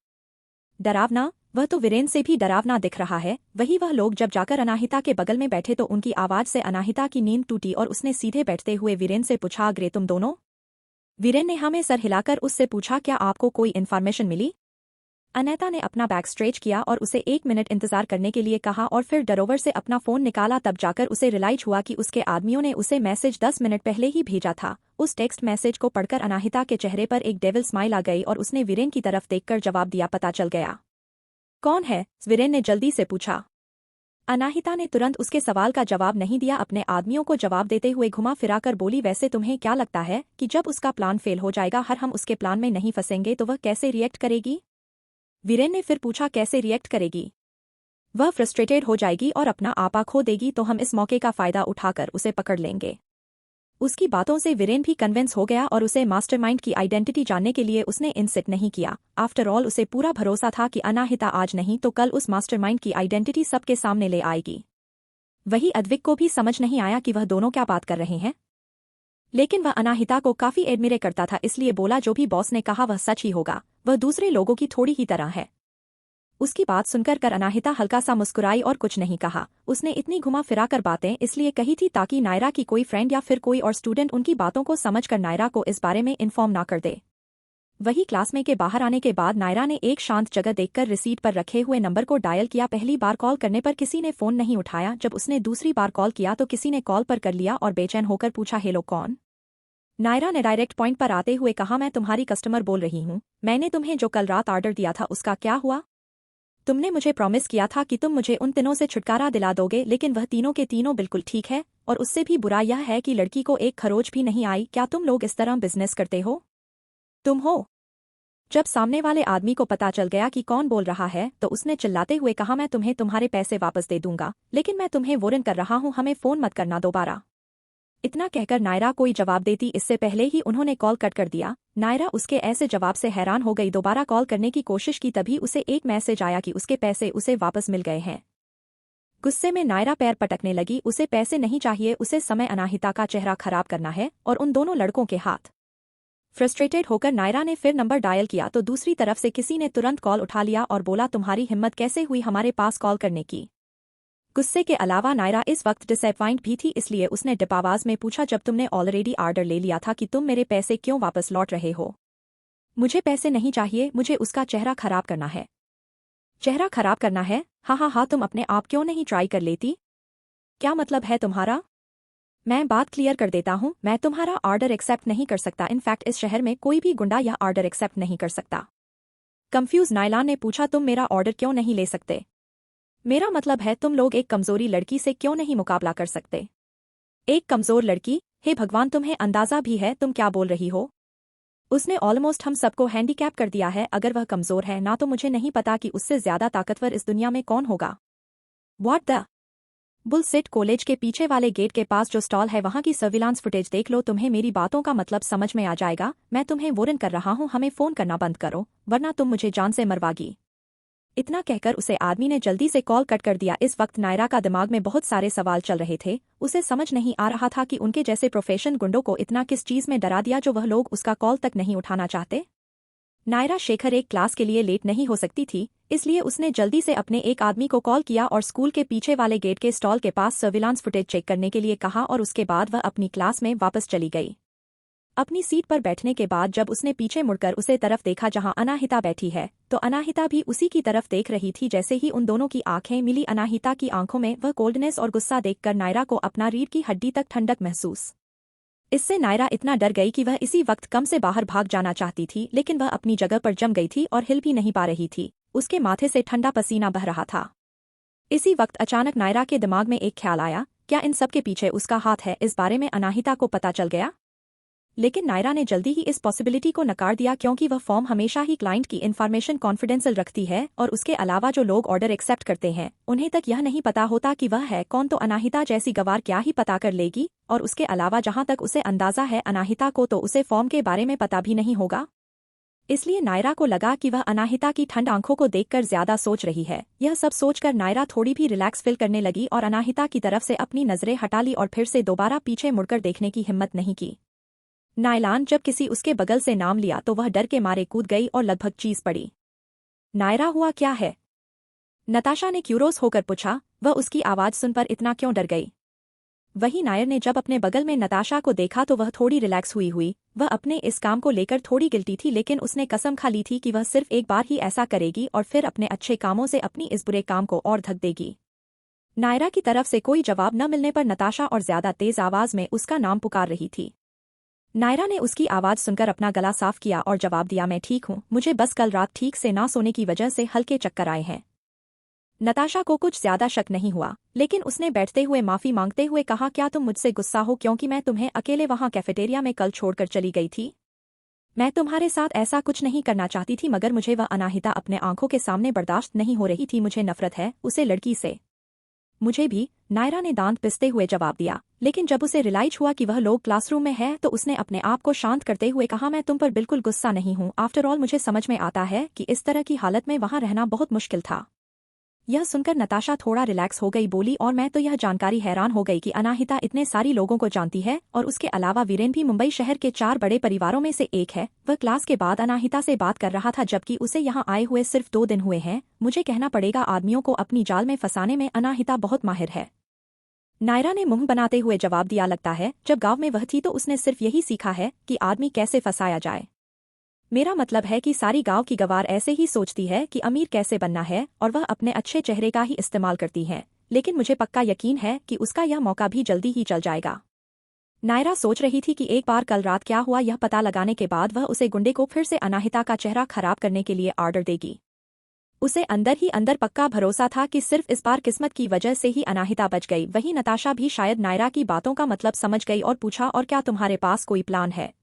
डरावना? वह तो वीरेन से भी डरावना दिख रहा है। वही वह लोग जब जाकर अनाहिता के बगल में बैठे तो उनकी आवाज से अनाहिता की नींद टूटी और उसने सीधे बैठते हुए वीरेन से पूछा, अग्रे तुम दोनों? वीरेन ने हमें सर हिलाकर उससे पूछा, क्या आपको कोई इन्फॉर्मेशन मिली? अनाहिता ने अपना बैग स्ट्रेच किया और उसे 1 मिनट इंतजार करने के लिए कहा और फिर डरोवर से अपना फोन निकाला। तब जाकर उसे रियलाइज हुआ कि उसके आदमियों ने उसे मैसेज 10 मिनट पहले ही भेजा था। उस टेक्स्ट मैसेज को पढ़कर अनाहिता के चेहरे पर एक डेविल स्माइल आ गई और उसने वीरेन की तरफ देखकर जवाब दिया, पता चल गया। कौन है? वीरेन ने जल्दी से पूछा। अनाहिता ने तुरंत उसके सवाल का जवाब नहीं दिया, अपने आदमियों को जवाब देते हुए घुमा फिराकर बोली, वैसे तुम्हें क्या लगता है कि जब उसका प्लान फेल हो जाएगा और हम उसके प्लान में नहीं फंसेंगे तो वह कैसे रिएक्ट करेगी? वीरेन ने फिर पूछा, कैसे रिएक्ट करेगी? वह फ्रस्ट्रेटेड हो जाएगी और अपना आपा खो देगी, तो हम इस मौके का फायदा उठाकर उसे पकड़ लेंगे। उसकी बातों से वीरेन भी कन्विंस हो गया और उसे मास्टरमाइंड की आइडेंटिटी जानने के लिए उसने इनसिट नहीं किया। आफ्टर ऑल उसे पूरा भरोसा था कि अनाहिता आज नहीं तो कल उस मास्टरमाइंड की आइडेंटिटी सबके सामने ले आएगी। वही अद्विक को भी समझ नहीं आया कि वह दोनों क्या बात कर रहे हैं, लेकिन वह अनाहिता को काफी एडमिरे करता था, इसलिए बोला, जो भी बॉस ने कहा वह सच ही होगा। वह दूसरे लोगों की थोड़ी ही तरह है। उसकी बात सुनकर अनाहिता हल्का सा मुस्कुराई और कुछ नहीं कहा। उसने इतनी घुमा फिराकर बातें इसलिए कही थी ताकि नायरा की कोई फ्रेंड या फिर कोई और स्टूडेंट उनकी बातों को समझकर नायरा को इस बारे में इन्फॉर्म ना कर दे। वही क्लास में के बाहर आने के बाद नायरा ने एक शांत जगह देखकर रिसीट पर रखे हुए नंबर को डायल किया। पहली बार कॉल करने पर किसी ने फोन नहीं उठाया। जब उसने दूसरी बार कॉल किया तो किसी ने कॉल पर कर लिया और बेचैन होकर पूछा, हेलो कौन? नायरा ने डायरेक्ट पॉइंट पर आते हुए कहा, मैं तुम्हारी कस्टमर बोल रही हूँ। मैंने तुम्हें जो कल रात ऑर्डर दिया था उसका क्या हुआ? तुमने मुझे प्रॉमिस किया था कि तुम मुझे उन तीनों से छुटकारा दिला दोगे, लेकिन वह तीनों के तीनों बिल्कुल ठीक है। और उससे भी बुरा यह है कि लड़की को एक खरोच भी नहीं आई। क्या तुम लोग इस तरह बिजनेस करते हो? तुम हो? जब सामने वाले आदमी को पता चल गया कि कौन बोल रहा है तो उसने चिल्लाते हुए कहा, मैं तुम्हें तुम्हारे पैसे वापस दे दूंगा, लेकिन मैं तुम्हें वार्न कर रहा हूं, हमें फोन मत करना दोबारा। इतना कहकर नायरा कोई जवाब देती इससे पहले ही उन्होंने कॉल कट कर दिया। नायरा उसके ऐसे जवाब से हैरान हो गई। दोबारा कॉल करने की कोशिश की तभी उसे एक मैसेज आया कि उसके पैसे उसे वापस मिल गए हैं। गुस्से में नायरा पैर पटकने लगी। उसे पैसे नहीं चाहिए, उसे समय अनाहिता का चेहरा खराब करना है और उन दोनों लड़कों के हाथ। फ्रस्ट्रेटेड होकर नायरा ने फिर नंबर डायल किया तो दूसरी तरफ से किसी ने तुरंत कॉल उठा लिया और बोला, तुम्हारी हिम्मत कैसे हुई हमारे पास कॉल करने की? गुस्से के अलावा नायरा इस वक्त डिसअपॉइंट भी थी, इसलिए उसने डिप आवाज में पूछा, जब तुमने ऑलरेडी ऑर्डर ले लिया था कि तुम मेरे पैसे क्यों वापस लौट रहे हो? मुझे पैसे नहीं चाहिए, मुझे उसका चेहरा खराब करना है। चेहरा खराब करना है? हाँ हाँ हाँ, तुम अपने आप क्यों नहीं ट्राई कर लेती? क्या मतलब है तुम्हारा? मैं बात क्लियर कर देता हूँ, मैं तुम्हारा ऑर्डर एक्सेप्ट नहीं कर सकता। इनफैक्ट इस शहर में कोई भी गुंडा यह ऑर्डर एक्सेप्ट नहीं कर सकता। कंफ्यूज नायला ने पूछा, तुम मेरा ऑर्डर क्यों नहीं ले सकते? मेरा मतलब है तुम लोग एक कमजोरी लड़की से क्यों नहीं मुकाबला कर सकते? एक कमजोर लड़की? हे भगवान, तुम्हें अंदाजा भी है तुम क्या बोल रही हो? उसने ऑलमोस्ट हम सबको हैंडीकैप कर दिया है। अगर वह कमजोर है ना, तो मुझे नहीं पता कि उससे ज्यादा ताकतवर इस दुनिया में कौन होगा। What the bullshit. कॉलेज के पीछे वाले गेट के पास जो स्टॉल है वहां की सर्विलांस फुटेज देख लो, तुम्हें मेरी बातों का मतलब समझ में आ जाएगा। मैं तुम्हें वार्न कर रहा हूं, हमें फोन करना बंद करो वरना तुम मुझे जान से मरवागी। इतना कहकर उसे आदमी ने जल्दी से कॉल कट कर दिया। इस वक्त नायरा का दिमाग में बहुत सारे सवाल चल रहे थे। उसे समझ नहीं आ रहा था कि उनके जैसे प्रोफेशन गुंडों को इतना किस चीज में डरा दिया जो वह लोग उसका कॉल तक नहीं उठाना चाहते। नायरा शेखर एक क्लास के लिए लेट नहीं हो सकती थी, इसलिए उसने जल्दी से अपने एक आदमी को कॉल किया और स्कूल के पीछे वाले गेट के स्टॉल के पास सर्विलांस फुटेज चेक करने के लिए कहा और उसके बाद वह अपनी क्लास में वापस चली गई। अपनी सीट पर बैठने के बाद जब उसने पीछे मुड़कर उसे तरफ देखा जहां अनाहिता बैठी है, तो अनाहिता भी उसी की तरफ देख रही थी। जैसे ही उन दोनों की आंखें मिली, अनाहिता की आंखों में वह कोल्डनेस और गुस्सा देखकर नायरा को अपना रीढ़ की हड्डी तक ठंडक महसूस। इससे नायरा इतना डर गई कि वह इसी वक्त कम से बाहर भाग जाना चाहती थी, लेकिन वह अपनी जगह पर जम गई थी और हिल भी नहीं पा रही थी। उसके माथे से ठंडा पसीना बह रहा था। इसी वक्त अचानक नायरा के दिमाग में एक ख्याल आया, क्या इन सब के पीछे उसका हाथ है? इस बारे में अनाहिता को पता चल गया? लेकिन नायरा ने जल्दी ही इस पॉसिबिलिटी को नकार दिया, क्योंकि वह फॉर्म हमेशा ही क्लाइंट की इन्फॉर्मेशन कॉन्फिडेंशियल रखती है और उसके अलावा जो लोग ऑर्डर एक्सेप्ट करते हैं उन्हें तक यह नहीं पता होता कि वह है कौन। तो अनाहिता जैसी गवार क्या ही पता कर लेगी, और उसके अलावा जहां तक उसे अंदाजा है अनाहिता को तो उसे फॉर्म के बारे में पता भी नहीं होगा। इसलिए नायरा को लगा कि वह अनाहिता की ठंड आंखों को देखकर ज्यादा सोच रही है। यह सब सोचकर नायरा थोड़ी भी रिलैक्स फील करने लगी और अनाहिता की तरफ से अपनी नजरें हटा ली और फिर से दोबारा पीछे मुड़कर देखने की हिम्मत नहीं की। नायलान जब किसी उसके बगल से नाम लिया तो वह डर के मारे कूद गई और लगभग चीज पड़ी। नायरा, हुआ क्या है? नताशा ने क्यूरोस होकर पूछा। वह उसकी आवाज सुनकर इतना क्यों डर गई? वही नायर ने जब अपने बगल में नताशा को देखा तो वह थोड़ी रिलैक्स हुई। वह अपने इस काम को लेकर थोड़ी गिल्टी थी, लेकिन उसने कसम खा ली थी कि वह सिर्फ एक बार ही ऐसा करेगी और फिर अपने अच्छे कामों से अपनी इस बुरे काम को और ढक देगी। नायरा की तरफ से कोई जवाब न मिलने पर नताशा और ज्यादा तेज आवाज में उसका नाम पुकार रही थी। नायरा ने उसकी आवाज सुनकर अपना गला साफ किया और जवाब दिया, मैं ठीक हूँ, मुझे बस कल रात ठीक से ना सोने की वजह से हल्के चक्कर आए हैं। नताशा को कुछ ज्यादा शक नहीं हुआ, लेकिन उसने बैठते हुए माफी मांगते हुए कहा, क्या तुम मुझसे गुस्सा हो क्योंकि मैं तुम्हें अकेले वहां कैफेटेरिया में कल छोड़कर चली गई थी? मैं तुम्हारे साथ ऐसा कुछ नहीं करना चाहती थी, मगर मुझे वह अनाहिता अपने आंखों के सामने बर्दाश्त नहीं हो रही थी। मुझे नफरत है उसे लड़की से। मुझे भी, नायरा ने दांत पिसते हुए जवाब दिया। लेकिन जब उसे रियलाइज हुआ कि वह लोग क्लासरूम में है तो उसने अपने आप को शांत करते हुए कहा, मैं तुम पर बिल्कुल गुस्सा नहीं हूँ। आफ्टर ऑल मुझे समझ में आता है कि इस तरह की हालत में वहां रहना बहुत मुश्किल था। यह सुनकर नताशा थोड़ा रिलैक्स हो गई, बोली, और मैं तो यह जानकारी हैरान हो गई कि अनाहिता इतने सारी लोगों को जानती है और उसके अलावा वीरेन भी मुंबई शहर के 4 बड़े परिवारों में से एक है। वह क्लास के बाद अनाहिता से बात कर रहा था, जबकि उसे यहाँ आए हुए सिर्फ 2 दिन हुए हैं। मुझे कहना पड़ेगा आदमियों को अपनी जाल में फंसाने में अनाहिता बहुत माहिर है। नायरा ने मुंह बनाते हुए जवाब दिया, लगता है जब गांव में वह थी तो उसने सिर्फ यही सीखा है कि आदमी कैसे फंसाया जाए। मेरा मतलब है कि सारी गांव की गवार ऐसे ही सोचती है कि अमीर कैसे बनना है और वह अपने अच्छे चेहरे का ही इस्तेमाल करती है, लेकिन मुझे पक्का यकीन है कि उसका यह मौका भी जल्दी ही चल जाएगा। नायरा सोच रही थी कि एक बार कल रात क्या हुआ यह पता लगाने के बाद वह उसे गुंडे को फिर से अनाहिता का चेहरा खराब करने के लिए ऑर्डर देगी। उसे अंदर ही अंदर पक्का भरोसा था कि सिर्फ इस बार किस्मत की वजह से ही अनाहिता बच गई। वहीं नताशा भी शायद नायरा की बातों का मतलब समझ गई और पूछा, और क्या तुम्हारे पास कोई प्लान है?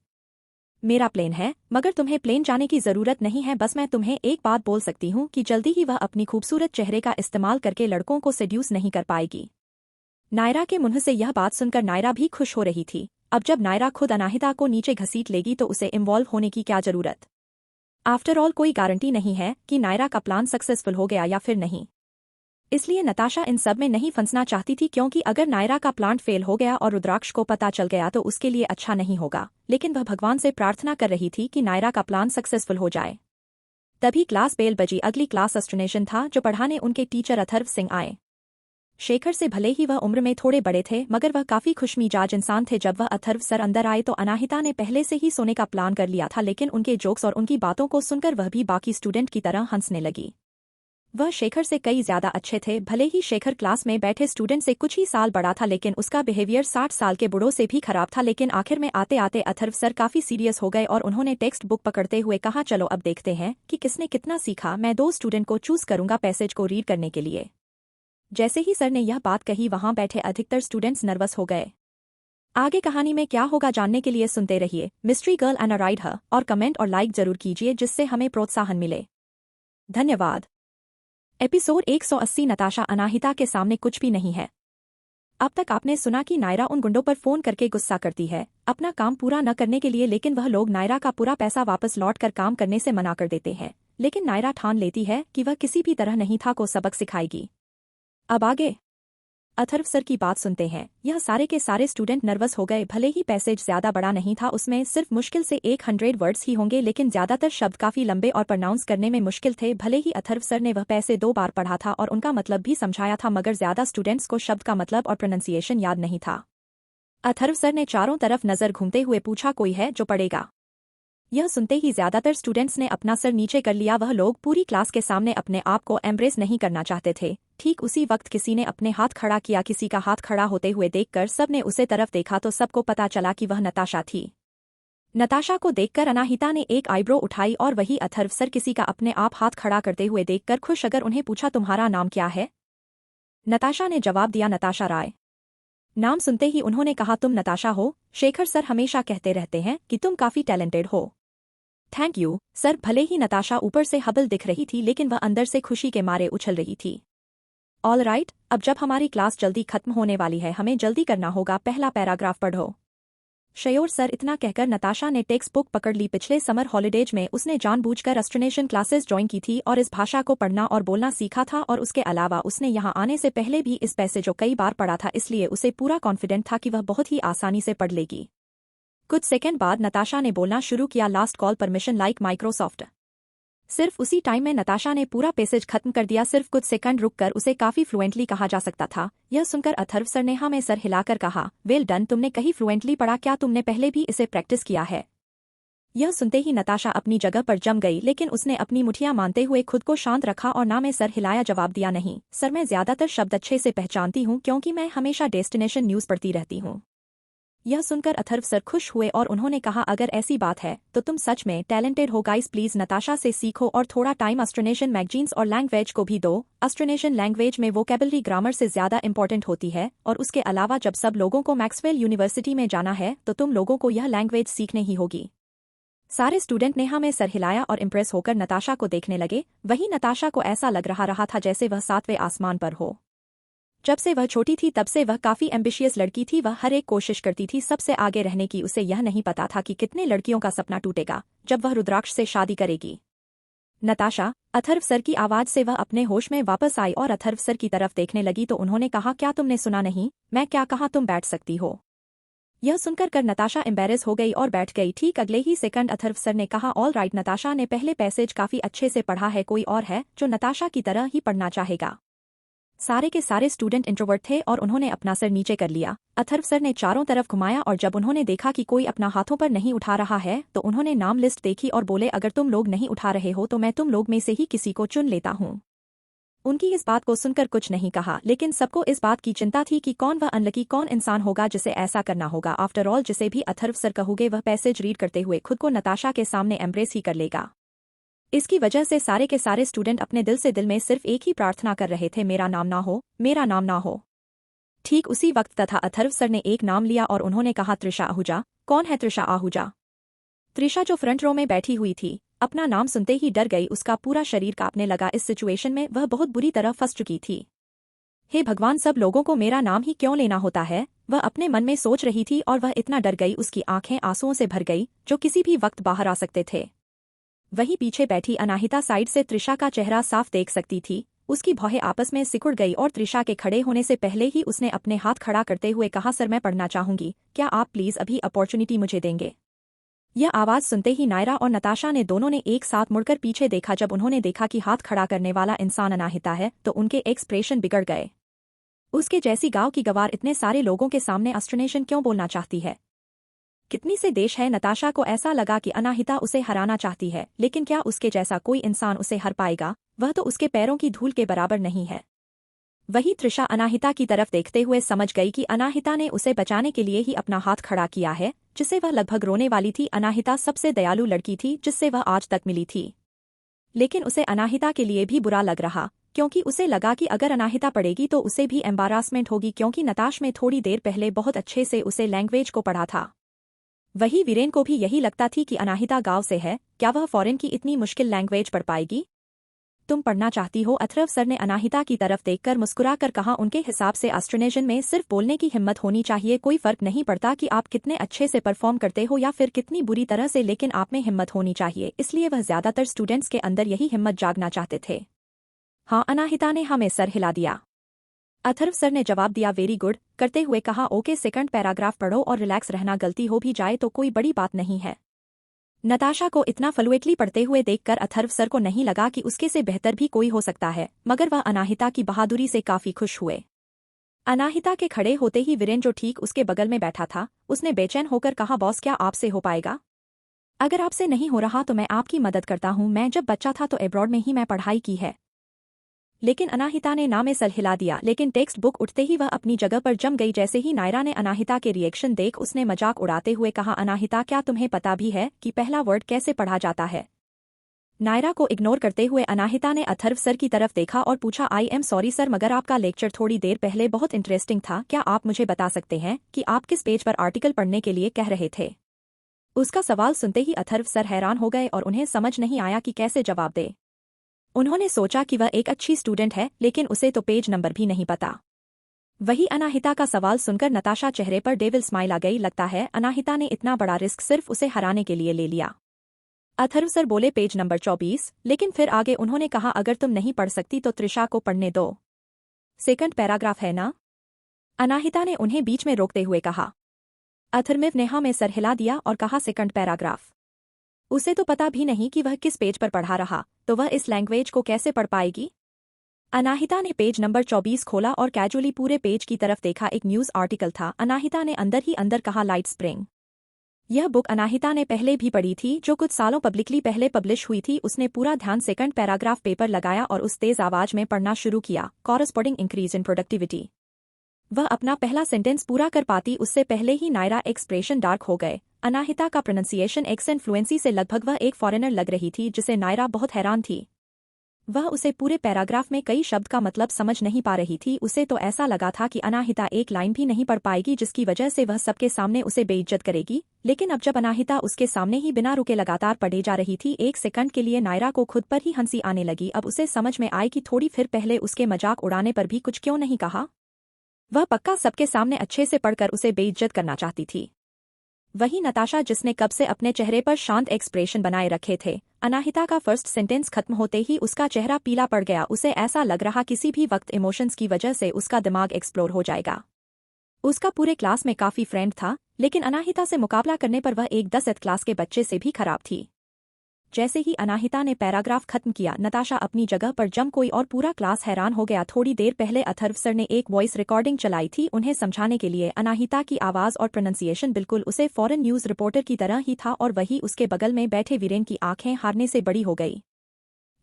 मेरा प्लान है, मगर तुम्हें प्लेन जाने की जरूरत नहीं है। बस मैं तुम्हें एक बात बोल सकती हूँ कि जल्दी ही वह अपनी खूबसूरत चेहरे का इस्तेमाल करके लड़कों को सेड्यूस नहीं कर पाएगी। नायरा के मुंह से यह बात सुनकर नायरा भी खुश हो रही थी। अब जब नायरा खुद अनाहिता को नीचे घसीट लेगी तो उसे इन्वॉल्व होने की क्या जरूरत? आफ्टर ऑल कोई गारंटी नहीं है कि नायरा का प्लान सक्सेसफुल हो गया या फिर नहीं। इसलिए नताशा इन सब में नहीं फंसना चाहती थी, क्योंकि अगर नायरा का प्लान फेल हो गया और रुद्राक्ष को पता चल गया तो उसके लिए अच्छा नहीं होगा। लेकिन वह भगवान से प्रार्थना कर रही थी कि नायरा का प्लान सक्सेसफुल हो जाए। तभी क्लास बेल बजी। अगली क्लास एस्ट्रोनेशन था जो पढ़ाने उनके टीचर अथर्व सिंह आए। शेखर से भले ही वह उम्र में थोड़े बड़े थे, मगर वह काफी खुशमिजाज इंसान थे। जब वह अथर्व सर अंदर आए तो अनाहिता ने पहले से ही सोने का प्लान कर लिया था, लेकिन उनके जोक्स और उनकी बातों को सुनकर वह भी बाकी स्टूडेंट की तरह हंसने लगी। वह शेखर से कई ज्यादा अच्छे थे। भले ही शेखर क्लास में बैठे स्टूडेंट से कुछ ही साल बड़ा था, लेकिन उसका बिहेवियर 60 साल के बूढ़ों से भी खराब था। लेकिन आखिर में आते आते अथर्व सर काफी सीरियस हो गए और उन्होंने टेक्स्ट बुक पकड़ते हुए कहा, चलो अब देखते हैं कि किसने कितना सीखा। मैं 2 स्टूडेंट को चूज करूंगा पैसेज को रीड करने के लिए। जैसे ही सर ने यह बात कही, वहां बैठे अधिकतर स्टूडेंट्स नर्वस हो गए। आगे कहानी में क्या होगा जानने के लिए सुनते रहिए mystery girl and a ride her, और कमेंट और लाइक जरूर कीजिए जिससे हमें प्रोत्साहन मिले। धन्यवाद। एपिसोड 180। नताशा अनाहिता के सामने कुछ भी नहीं है। अब तक आपने सुना कि नायरा उन गुंडों पर फोन करके गुस्सा करती है अपना काम पूरा न करने के लिए, लेकिन वह लोग नायरा का पूरा पैसा वापस लौट कर काम करने से मना कर देते हैं। लेकिन नायरा ठान लेती है कि वह किसी भी तरह नहीं था को सबक सिखाएगी। अब आगे अथर्व सर की बात सुनते हैं। यह सारे के सारे स्टूडेंट नर्वस हो गए। भले ही पैसेज ज्यादा बड़ा नहीं था, उसमें सिर्फ मुश्किल से 100 वर्ड्स ही होंगे, लेकिन ज्यादातर शब्द काफी लंबे और प्रोनाउंस करने में मुश्किल थे। भले ही अथर्व सर ने वह पैसे 2 बार पढ़ा था और उनका मतलब भी समझाया था, मगर ज्यादा स्टूडेंट्स को शब्द का मतलब और प्रोनाउंसिएशन याद नहीं था। अथर्व सर ने चारों तरफ नजर घूमते हुए पूछा, कोई है जो पढ़ेगा? यह सुनते ही ज्यादातर स्टूडेंट्स ने अपना सर नीचे कर लिया। वह लोग पूरी क्लास के सामने अपने आप को एम्ब्रेस नहीं करना चाहते थे। ठीक उसी वक्त किसी ने अपने हाथ खड़ा किया। किसी का हाथ खड़ा होते हुए देखकर सबने उसे तरफ देखा तो सबको पता चला कि वह नताशा थी। नताशा को देखकर अनाहिता ने एक आईब्रो उठाई और वही अथर्व सर किसी का अपने आप हाथ खड़ा करते हुए देखकर खुश। अगर उन्हें पूछा, तुम्हारा नाम क्या है? नताशा ने जवाब दिया, नताशा राय। नाम सुनते ही उन्होंने कहा, तुम नताशा हो? शेखर सर हमेशा कहते रहते हैं कि तुम काफी टैलेंटेड हो। Thank you sir. भले ही नताशा ऊपर से हबल दिख रही थी, लेकिन वह अंदर से खुशी के मारे उछल रही थी। ऑल राइट, अब जब हमारी क्लास जल्दी खत्म होने वाली है, हमें जल्दी करना होगा। पहला पैराग्राफ पढ़ो। Sure sir. इतना कहकर नताशा ने टेक्स्ट बुक पकड़ ली। पिछले समर हॉलीडेज में उसने जानबूझकर एस्ट्रोनेशन क्लासेस ज्वाइन की थी और इस भाषा को पढ़ना और बोलना सीखा था, और उसके अलावा उसने यहाँ आने से पहले भी इस पैसेज को कई बार पढ़ा था, इसलिए उसे पूरा कॉन्फिडेंट था कि वह बहुत ही आसानी से पढ़ लेगी। कुछ सेकंड बाद नताशा ने बोलना शुरू किया, last call permission like Microsoft. सिर्फ उसी टाइम में नताशा ने पूरा पैसेज खत्म कर दिया। सिर्फ कुछ सेकंड रुककर उसे काफी फ्लुएंटली कहा जा सकता था। यह सुनकर अथर्व सर ने हाँ में सर हिलाकर कहा, वेल डन, तुमने कहीं फ्लुएंटली पढ़ा। क्या तुमने पहले भी इसे प्रैक्टिस किया है? यह सुनते ही नताशा अपनी जगह पर जम गई, लेकिन उसने अपनी मुठियां मानते हुए खुद को शांत रखा और ना में सर हिलाया। जवाब दिया, नहीं सर, मैं ज्यादातर शब्द अच्छे से पहचानती हूँ क्योंकि मैं हमेशा डेस्टिनेशन न्यूज पढ़ती रहती हूँ। यह सुनकर अथर्व सर खुश हुए और उन्होंने कहा, अगर ऐसी बात है तो तुम सच में टैलेंटेड हो। गाइस प्लीज नताशा से सीखो और थोड़ा टाइम एस्ट्रोनेशन मैगजीन्स और लैंग्वेज को भी दो। एस्ट्रोनेशन लैंग्वेज में वोकैबुलरी ग्रामर से ज्यादा इंपॉर्टेंट होती है, और उसके अलावा जब सब लोगों को मैक्सवेल यूनिवर्सिटी में जाना है तो तुम लोगों को यह लैंग्वेज सीखने ही होगी। सारे स्टूडेंट ने हाँ में सर हिलाया और इम्प्रेस होकर नताशा को देखने लगे। वही नताशा को ऐसा लग रहा था जैसे वह 7वें आसमान पर हो। जब से वह छोटी थी तब से वह काफी एम्बिशियस लड़की थी। वह हर एक कोशिश करती थी सबसे आगे रहने की। उसे यह नहीं पता था कि कितने लड़कियों का सपना टूटेगा जब वह रुद्राक्ष से शादी करेगी। नताशा, अथर्व सर की आवाज से वह अपने होश में वापस आई और अथर्व सर की तरफ देखने लगी तो उन्होंने कहा, क्या तुमने सुना नहीं? मैं क्या कहा? तुम बैठ सकती हो। यह सुनकर नताशा एम्बेरेस हो गई और बैठ गई। ठीक अगले ही सेकंड अथर्व सर ने कहा, ऑल राइट, नताशा ने पहले पैसेज काफी अच्छे से पढ़ा है। कोई और है जो नताशा की तरह ही पढ़ना चाहेगा? सारे के सारे स्टूडेंट इंट्रोवर्ट थे और उन्होंने अपना सर नीचे कर लिया। अथर्व सर ने चारों तरफ घुमाया और जब उन्होंने देखा कि कोई अपना हाथों पर नहीं उठा रहा है तो उन्होंने नाम लिस्ट देखी और बोले, अगर तुम लोग नहीं उठा रहे हो तो मैं तुम लोग में से ही किसी को चुन लेता हूँ। उनकी इस बात को सुनकर कुछ नहीं कहा, लेकिन सबको इस बात की चिंता थी कि कौन वह अनलकी कौन इंसान होगा जिसे ऐसा करना होगा। आफ्टर ऑल, जिसे भी अथर्व सर कहोगे वह पैसेज रीड करते हुए खुद को नताशा के सामने एम्ब्रेस ही कर लेगा। इसकी वजह से सारे के सारे स्टूडेंट अपने दिल से दिल में सिर्फ एक ही प्रार्थना कर रहे थे, मेरा नाम ना हो, मेरा नाम ना हो। ठीक उसी वक्त तथा अथर्व सर ने एक नाम लिया और उन्होंने कहा, त्रिशा आहूजा। कौन है त्रिशा आहूजा? त्रिशा जो फ्रंट रो में बैठी हुई थी, अपना नाम सुनते ही डर गई। उसका पूरा शरीर कांपने लगा। इस सिचुएशन में वह बहुत बुरी तरह फंस चुकी थी। हे भगवान, सब लोगों को मेरा नाम ही क्यों लेना होता है? वह अपने मन में सोच रही थी और वह इतना डर गई, उसकी आंखें आंसुओं से भर गई जो किसी भी वक्त बाहर आ सकते थे। वहीं पीछे बैठी अनाहिता साइड से त्रिशा का चेहरा साफ देख सकती थी। उसकी भौहें आपस में सिकुड़ गई और त्रिशा के खड़े होने से पहले ही उसने अपने हाथ खड़ा करते हुए कहा, सर मैं पढ़ना चाहूंगी, क्या आप प्लीज अभी अपॉर्चुनिटी मुझे देंगे? यह आवाज सुनते ही नायरा और नताशा ने दोनों ने एक साथ मुड़कर पीछे देखा। जब उन्होंने देखा कि हाथ खड़ा करने वाला इंसान अनाहिता है तो उनके एक्सप्रेशन बिगड़ गए। उसके जैसी गांव की गवार इतने सारे लोगों के सामने एस्ट्रोनेशन क्यों बोलना चाहती है? कितनी से देश है। नताशा को ऐसा लगा कि अनाहिता उसे हराना चाहती है, लेकिन क्या उसके जैसा कोई इंसान उसे हर पाएगा? वह तो उसके पैरों की धूल के बराबर नहीं है। वही त्रिशा अनाहिता की तरफ देखते हुए समझ गई कि अनाहिता ने उसे बचाने के लिए ही अपना हाथ खड़ा किया है, जिससे वह लगभग रोने वाली थी। अनाहिता सबसे दयालु लड़की थी जिससे वह आज तक मिली थी, लेकिन उसे अनाहिता के लिए भी बुरा लग रहा, क्योंकि उसे लगा कि अगर अनाहिता पढ़ेगी तो उसे भी एम्बारासमेंट होगी, क्योंकि नताश में थोड़ी देर पहले बहुत अच्छे से उसे लैंग्वेज को पढ़ा था। वही वीरेन को भी यही लगता थी कि अनाहिता गांव से है, क्या वह फॉरेन की इतनी मुश्किल लैंग्वेज पढ़ पाएगी? तुम पढ़ना चाहती हो? अथर्व सर ने अनाहिता की तरफ देखकर मुस्कुराकर कहा। उनके हिसाब से ऑस्ट्रेनेशियन में सिर्फ बोलने की हिम्मत होनी चाहिए। कोई फर्क नहीं पड़ता कि आप कितने अच्छे से परफॉर्म करते हो या फिर कितनी बुरी तरह से, लेकिन आप में हिम्मत होनी चाहिए। इसलिए वह ज्यादातर स्टूडेंट्स के अंदर यही हिम्मत जागना चाहते थे। हाँ, अनाहिता ने हमें सर हिला दिया। अथर्व सर ने जवाब दिया, वेरी गुड करते हुए कहा, ओके सेकंड पैराग्राफ पढ़ो और रिलैक्स रहना, गलती हो भी जाए तो कोई बड़ी बात नहीं है। नताशा को इतना फ्लुएंटली पढ़ते हुए देखकर अथर्व सर को नहीं लगा कि उसके से बेहतर भी कोई हो सकता है, मगर वह अनाहिता की बहादुरी से काफी खुश हुए। अनाहिता के खड़े होते ही वीरेन, जो ठीक उसके बगल में बैठा था, उसने बेचैन होकर कहा, बॉस क्या आपसे हो पाएगा? अगर आपसे नहीं हो रहा तो मैं आपकी मदद करता हूँ। मैं जब बच्चा था तो एब्रॉड में ही मैं पढ़ाई की है। लेकिन अनाहिता ने ना में सर हिला दिया, लेकिन टेक्स्ट बुक उठते ही वह अपनी जगह पर जम गई। जैसे ही नायरा ने अनाहिता के रिएक्शन देख उसने मजाक उड़ाते हुए कहा, अनाहिता क्या तुम्हें पता भी है कि पहला वर्ड कैसे पढ़ा जाता है? नायरा को इग्नोर करते हुए अनाहिता ने अथर्व सर की तरफ देखा और पूछा, आई एम सॉरी सर, मगर आपका लेक्चर थोड़ी देर पहले बहुत इंटरेस्टिंग था। क्या आप मुझे बता सकते हैं कि आप किस पेज पर आर्टिकल पढ़ने के लिए कह रहे थे? उसका सवाल सुनते ही अथर्व सर हैरान हो गए और उन्हें समझ नहीं आया कि कैसे जवाब दे। उन्होंने सोचा कि वह एक अच्छी स्टूडेंट है, लेकिन उसे तो पेज नंबर भी नहीं पता। वही अनाहिता का सवाल सुनकर नताशा चेहरे पर डेविल स्माइल आ गई। लगता है अनाहिता ने इतना बड़ा रिस्क सिर्फ उसे हराने के लिए ले लिया। अथर्व सर बोले, पेज नंबर 24, लेकिन फिर आगे उन्होंने कहा, अगर तुम नहीं पढ़ सकती तो त्रिशा को पढ़ने दो। सेकंड पैराग्राफ है ना? अनाहिता ने उन्हें बीच में रोकते हुए कहा। अथर्व ने हाँ में सर हिला दिया और कहा, सेकंड पैराग्राफ? उसे तो पता भी नहीं कि वह किस पेज पर पढ़ा रहा, तो वह इस लैंग्वेज को कैसे पढ़ पाएगी? अनाहिता ने पेज नंबर 24 खोला और कैजुअली पूरे पेज की तरफ देखा। एक न्यूज आर्टिकल था। अनाहिता ने अंदर ही अंदर कहा, लाइट स्प्रिंग। यह बुक अनाहिता ने पहले भी पढ़ी थी, जो कुछ सालों पब्लिकली पहले पब्लिश हुई थी। उसने पूरा ध्यान सेकंड पैराग्राफ पेपर लगाया और उस तेज आवाज में पढ़ना शुरू किया, कॉरस्पॉन्डिंग इंक्रीज इन प्रोडक्टिविटी। वह अपना पहला सेंटेंस पूरा कर पाती उससे पहले ही नायरा एक्सप्रेशन डार्क हो गए। अनाहिता का प्रोनंसिएशन एक्सेंट फ्लुएंसी से लगभग वह एक फॉरेनर लग रही थी, जिसे नायरा बहुत हैरान थी। वह उसे पूरे पैराग्राफ में कई शब्द का मतलब समझ नहीं पा रही थी। उसे तो ऐसा लगा था कि अनाहिता एक लाइन भी नहीं पढ़ पाएगी, जिसकी वजह से वह सबके सामने उसे बेइज्जत करेगी। लेकिन अब जब अनाहिता उसके सामने ही बिना रुके लगातार पढ़े जा रही थी, एक सेकंड के लिए नायरा को खुद पर ही हंसी आने लगी। अब उसे समझ में आई कि थोड़ी फिर पहले उसके मजाक उड़ाने पर भी कुछ क्यों नहीं कहा। वह पक्का सबके सामने अच्छे से पढ़कर उसे बेइज्जत करना चाहती थी। वही नताशा, जिसने कब से अपने चेहरे पर शांत एक्सप्रेशन बनाए रखे थे, अनाहिता का फर्स्ट सेंटेंस खत्म होते ही उसका चेहरा पीला पड़ गया। उसे ऐसा लग रहा किसी भी वक्त इमोशंस की वजह से उसका दिमाग एक्सप्लोर हो जाएगा। उसका पूरे क्लास में काफी फ्रेंड था, लेकिन अनाहिता से मुकाबला करने पर वह एक 10th क्लास के बच्चे से भी खराब थी। जैसे ही अनाहिता ने पैराग्राफ खत्म किया, नताशा अपनी जगह पर जम गई और पूरा क्लास हैरान हो गया। थोड़ी देर पहले अथर्व सर ने एक वॉइस रिकॉर्डिंग चलाई थी उन्हें समझाने के लिए। अनाहिता की आवाज और प्रोनंसिएशन बिल्कुल उसे फॉरेन न्यूज रिपोर्टर की तरह ही था, और वही उसके बगल में बैठे वीरेन की आंखें हारने से बड़ी हो गई।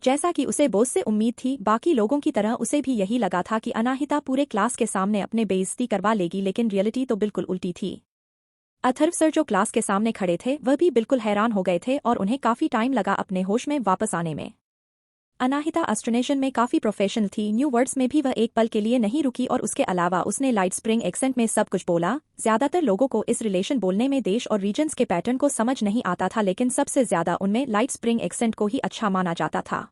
जैसा कि उसे बॉस से उम्मीद थी, बाकी लोगों की तरह उसे भी यही लगा था कि अनाहिता पूरे क्लास के सामने अपने बेइज्जती करवा लेगी, लेकिन रियलिटी तो बिल्कुल उल्टी थी। अथर्व सर, जो क्लास के सामने खड़े थे, वह भी बिल्कुल हैरान हो गए थे और उन्हें काफी टाइम लगा अपने होश में वापस आने में। अनाहिता ऑस्ट्रेनेशियन में काफी प्रोफेशनल थी, न्यू वर्ड्स में भी वह एक पल के लिए नहीं रुकी, और उसके अलावा उसने लाइट स्प्रिंग एक्सेंट में सब कुछ बोला। ज्यादातर लोगों को इस रिलेशन बोलने में देश और रीजन्स के पैटर्न को समझ नहीं आता था, लेकिन सबसे ज्यादा उनमें लाइट स्प्रिंग एक्सेंट को ही अच्छा माना जाता था।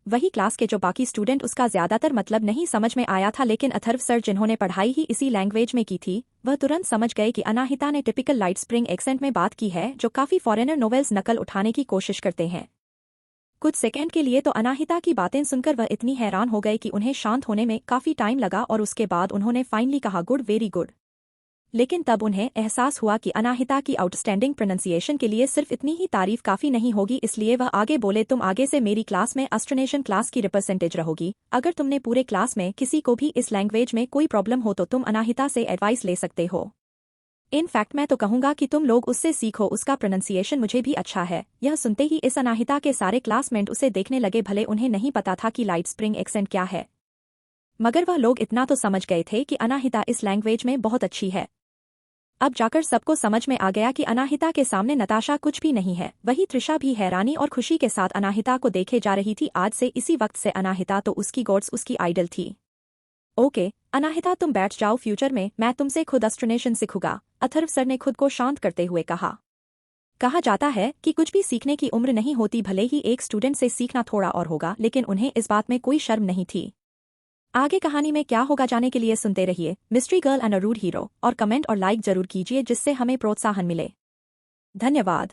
वही क्लास के जो बाकी स्टूडेंट, उसका ज्यादातर मतलब नहीं समझ में आया था, लेकिन अथर्व सर, जिन्होंने पढ़ाई ही इसी लैंग्वेज में की थी, वह तुरंत समझ गए कि अनाहिता ने टिपिकल लाइट स्प्रिंग एक्सेंट में बात की है, जो काफी फॉरेनर नोवेल्स नकल उठाने की कोशिश करते हैं। कुछ सेकंड के लिए तो अनाहिता की बातें सुनकर वह इतनी हैरान हो गए कि उन्हें शांत होने में काफी टाइम लगा, और उसके बाद उन्होंने फाइनली कहा, गुड, वेरी गुड। लेकिन तब उन्हें एहसास हुआ कि अनाहिता की आउटस्टैंडिंग प्रोनंसिएशन के लिए सिर्फ इतनी ही तारीफ काफी नहीं होगी, इसलिए वह आगे बोले, तुम आगे से मेरी क्लास में ऑस्ट्रेनेशियन क्लास की रिप्रेजेंटेटिव रहोगी। अगर तुमने पूरे क्लास में किसी को भी इस लैंग्वेज में कोई प्रॉब्लम हो तो तुम अनाहिता से एडवाइस ले सकते हो। इन फैक्ट मैं तो कहूंगा कि तुम लोग उससे सीखो, उसका प्रोनंसिएशन मुझे भी अच्छा है। यह सुनते ही इस अनाहिता के सारे क्लासमेट उसे देखने लगे, भले उन्हें नहीं पता था कि लाइट स्प्रिंग एक्सेंट क्या है, मगर वह लोग इतना तो समझ गए थे कि अनाहिता इस लैंग्वेज में बहुत अच्छी है। अब जाकर सबको समझ में आ गया कि अनाहिता के सामने नताशा कुछ भी नहीं है। वही त्रिशा भी हैरानी और खुशी के साथ अनाहिता को देखे जा रही थी। आज से इसी वक्त से अनाहिता तो उसकी गॉड्स उसकी आइडल थी। ओके अनाहिता तुम बैठ जाओ, फ्यूचर में मैं तुमसे खुद एस्ट्रोनेशन सीखूंगा, अथर्व सर ने खुद को शांत करते हुए कहा। कहा जाता है कि कुछ भी सीखने की उम्र नहीं होती, भले ही एक स्टूडेंट से सीखना थोड़ा और होगा, लेकिन उन्हें इस बात में कोई शर्म नहीं थी। आगे कहानी में क्या होगा जाने के लिए सुनते रहिए mystery girl and a rude hero, और कमेंट और लाइक जरूर कीजिए जिससे हमें प्रोत्साहन मिले। धन्यवाद।